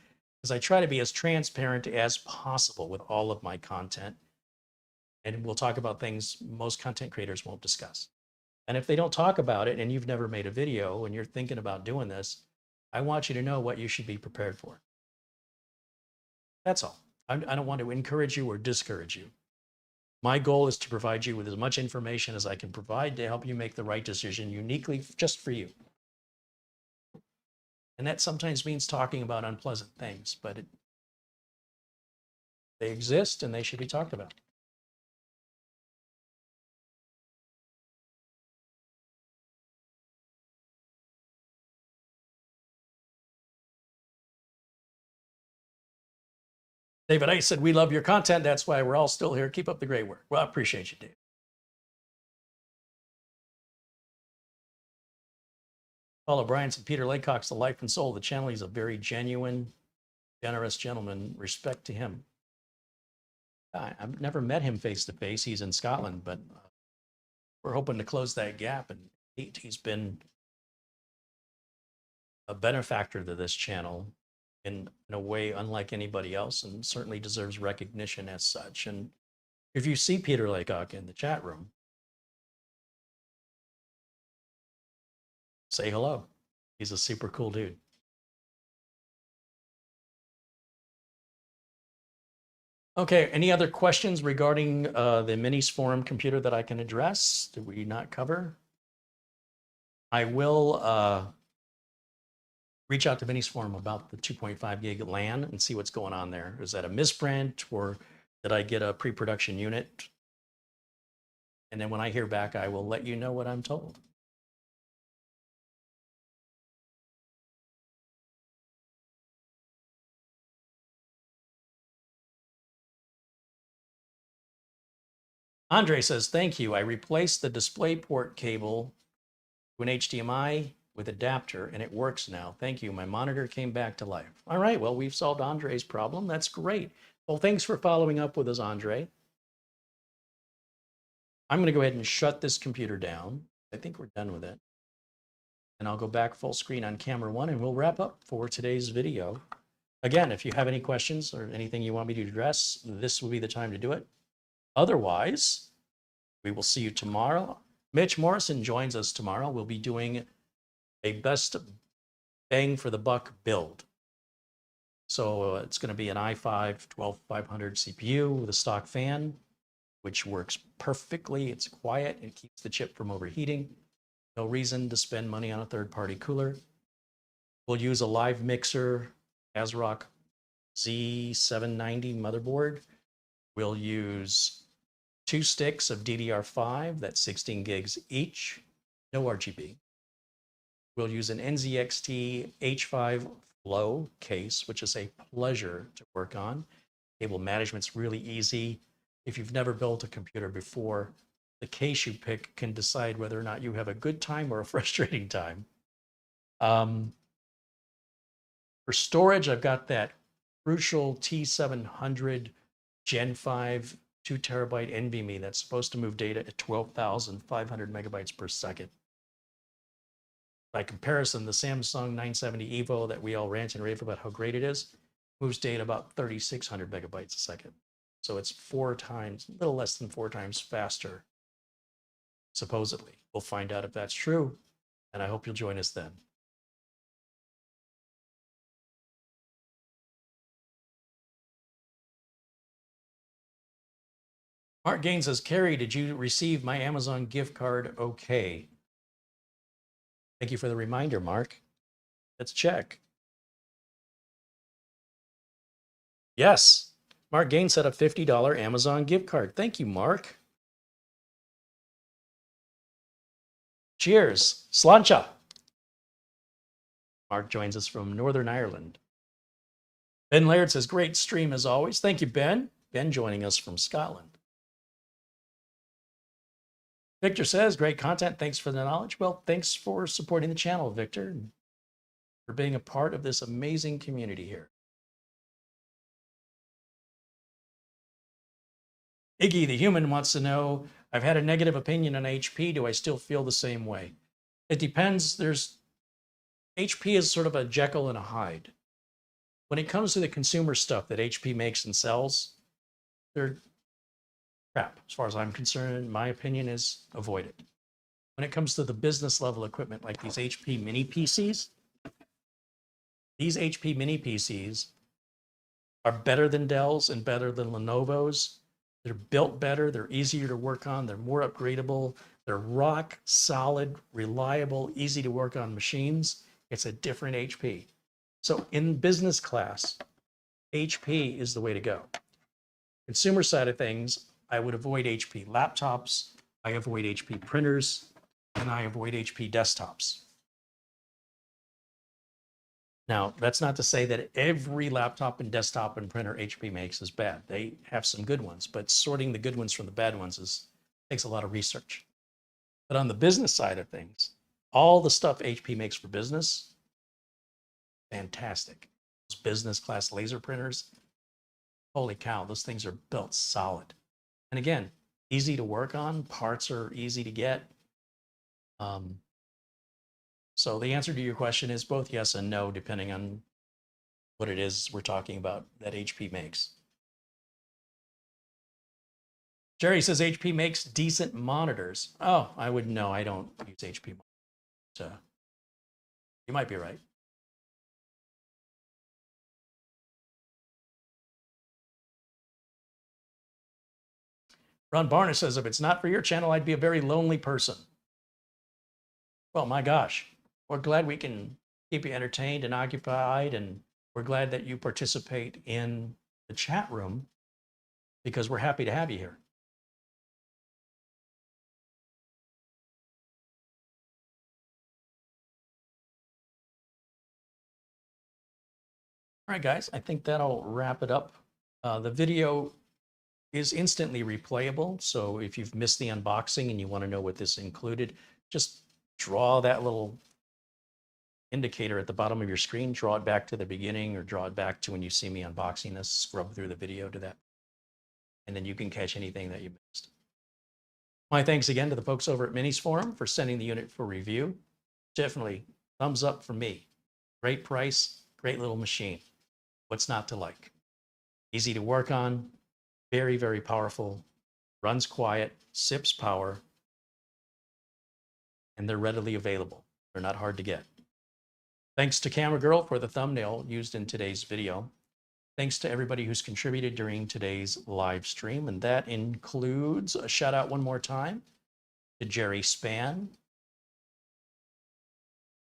Because I try to be as transparent as possible with all of my content. And we'll talk about things most content creators won't discuss. And if they don't talk about it and you've never made a video and you're thinking about doing this, I want you to know what you should be prepared for. That's all. I don't want to encourage you or discourage you. My goal is to provide you with as much information as I can provide to help you make the right decision uniquely just for you. And that sometimes means talking about unpleasant things, but they exist and they should be talked about. David I said, we love your content. That's why we're all still here. Keep up the great work. Well, I appreciate you, Dave. Paul O'Brien and Peter Laycock's The Life and Soul of the channel. He's a very genuine, generous gentleman. Respect to him. I've never met him face to face. He's in Scotland, but we're hoping to close that gap. And he's been a benefactor to this channel in a way unlike anybody else, and certainly deserves recognition as such. And if you see Peter Laycock in the chat room, say hello. He's a super cool dude. Okay, any other questions regarding the Minisforum computer that I can address? Did we not cover? I will reach out to Minisforum about the 2.5 gig LAN and see what's going on there. Is that a misprint or did I get a pre-production unit? And then when I hear back, I will let you know what I'm told. Andre says, thank you. I replaced the DisplayPort cable to an HDMI with adapter and it works now. Thank you. My monitor came back to life. All right, well, we've solved Andre's problem. That's great. Well, thanks for following up with us, Andre. I'm going to go ahead and shut this computer down. I think we're done with it. And I'll go back full screen on camera one and we'll wrap up for today's video. Again, if you have any questions or anything you want me to address, this will be the time to do it. Otherwise, we will see you tomorrow. Mitch Morrison joins us tomorrow. We'll be doing a best bang for the buck build. So it's going to be an i5-12500 CPU with a stock fan, which works perfectly. It's quiet and keeps the chip from overheating. No reason to spend money on a third-party cooler. We'll use a live mixer ASRock Z790 motherboard. We'll use 2 sticks of DDR5, that's 16 gigs each, no RGB. We'll use an NZXT H5 Flow case, which is a pleasure to work on. Cable management's really easy. If you've never built a computer before, the case you pick can decide whether or not you have a good time or a frustrating time. For storage, I've got that crucial T700 Gen 5 2 terabyte NVMe that's supposed to move data at 12,500 megabytes per second. By comparison, the Samsung 970 EVO that we all rant and rave about how great it is moves data about 3,600 megabytes a second. So it's 4 times, a little less than 4 times faster, supposedly. We'll find out if that's true, and I hope you'll join us then. Mark Gaines says, Carrie, did you receive my Amazon gift card okay? Thank you for the reminder, Mark. Let's check. Yes, Mark Gaines set a $50 Amazon gift card. Thank you, Mark. Cheers. Sláinte. Mark joins us from Northern Ireland. Ben Laird says, great stream as always. Thank you, Ben. Ben joining us from Scotland. Victor says, great content. Thanks for the knowledge. Well, thanks for supporting the channel, Victor, and for being a part of this amazing community here. Iggy, the human, wants to know, I've had a negative opinion on HP. Do I still feel the same way? It depends. HP is sort of a Jekyll and a Hyde. When it comes to the consumer stuff that HP makes and sells, they're crap. As far as I'm concerned, my opinion is avoid it. When it comes to the business level equipment like these HP mini PCs, these HP mini PCs are better than Dell's and better than Lenovo's. They're built better, they're easier to work on, they're more upgradable, they're rock solid, reliable, easy to work on machines. It's a different HP. So in business class, HP is the way to go. Consumer side of things, I would avoid HP laptops, I avoid HP printers, and I avoid HP desktops. Now, that's not to say that every laptop and desktop and printer HP makes is bad. They have some good ones, but sorting the good ones from the bad ones takes a lot of research. But on the business side of things, all the stuff HP makes for business, fantastic. Those business class laser printers, holy cow, those things are built solid. And again, easy to work on, parts are easy to get. So the answer to your question is both yes and no, depending on what it is we're talking about that HP makes. Jerry says HP makes decent monitors. Oh, I would know. I don't use HP monitors. So you might be right. Ron Barner says, if it's not for your channel, I'd be a very lonely person. Well, my gosh, we're glad we can keep you entertained and occupied, and we're glad that you participate in the chat room because we're happy to have you here. All right, guys, I think that'll wrap it up. The video is instantly replayable, so if you've missed the unboxing and you want to know what this included, just draw that little indicator at the bottom of your screen, draw it back to the beginning or draw it back to when you see me unboxing this, scrub through the video to that, and then you can catch anything that you missed. My thanks again to the folks over at Minisforum for sending the unit for review. Definitely thumbs up for me. Great price, great little machine. What's not to like? Easy to work on, very, very powerful, runs quiet, sips power, and they're readily available. They're not hard to get. Thanks to Camera Girl for the thumbnail used in today's video. Thanks to everybody who's contributed during today's live stream, and that includes a shout out one more time to Jerry Spann,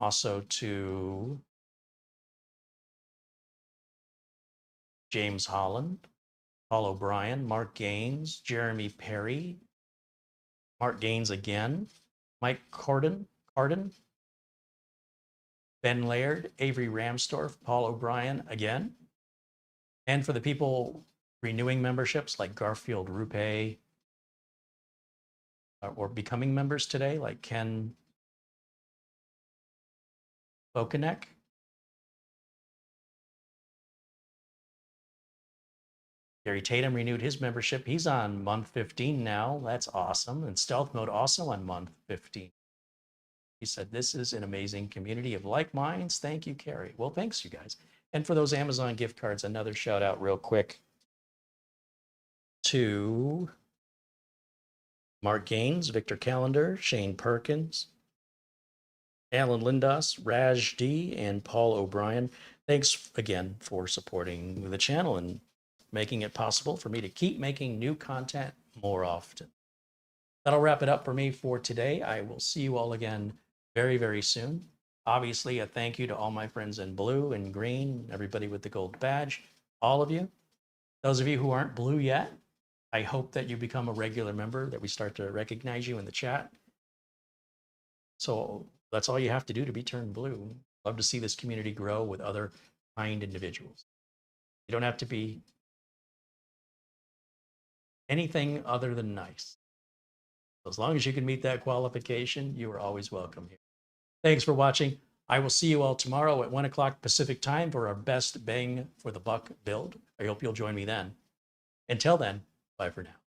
also to James Holland, Paul O'Brien, Mark Gaines, Jeremy Perry, Mark Gaines again, Mike Carden, Ben Laird, Avery Ramstorff, Paul O'Brien again. And for the people renewing memberships like Garfield Rupe, or becoming members today like Ken Bokanek. Gary Tatum renewed his membership. He's on month 15 now. That's awesome. And Stealth Mode also on month 15. He said, this is an amazing community of like minds. Thank you, Carrie. Well, thanks, you guys. And for those Amazon gift cards, another shout out real quick to Mark Gaines, Victor Callender, Shane Perkins, Alan Lindos, Raj D, and Paul O'Brien. Thanks again for supporting the channel and making it possible for me to keep making new content more often. That'll wrap it up for me for today. I will see you all again very, very soon. Obviously, a thank you to all my friends in blue and green, everybody with the gold badge, all of you. Those of you who aren't blue yet, I hope that you become a regular member, that we start to recognize you in the chat. So that's all you have to do to be turned blue. Love to see this community grow with other kind individuals. You don't have to be anything other than nice. As long as you can meet that qualification, you are always welcome here. Thanks for watching. I will see you all tomorrow at 1 o'clock Pacific time for our best bang for the buck build. I hope you'll join me then. Until then, bye for now.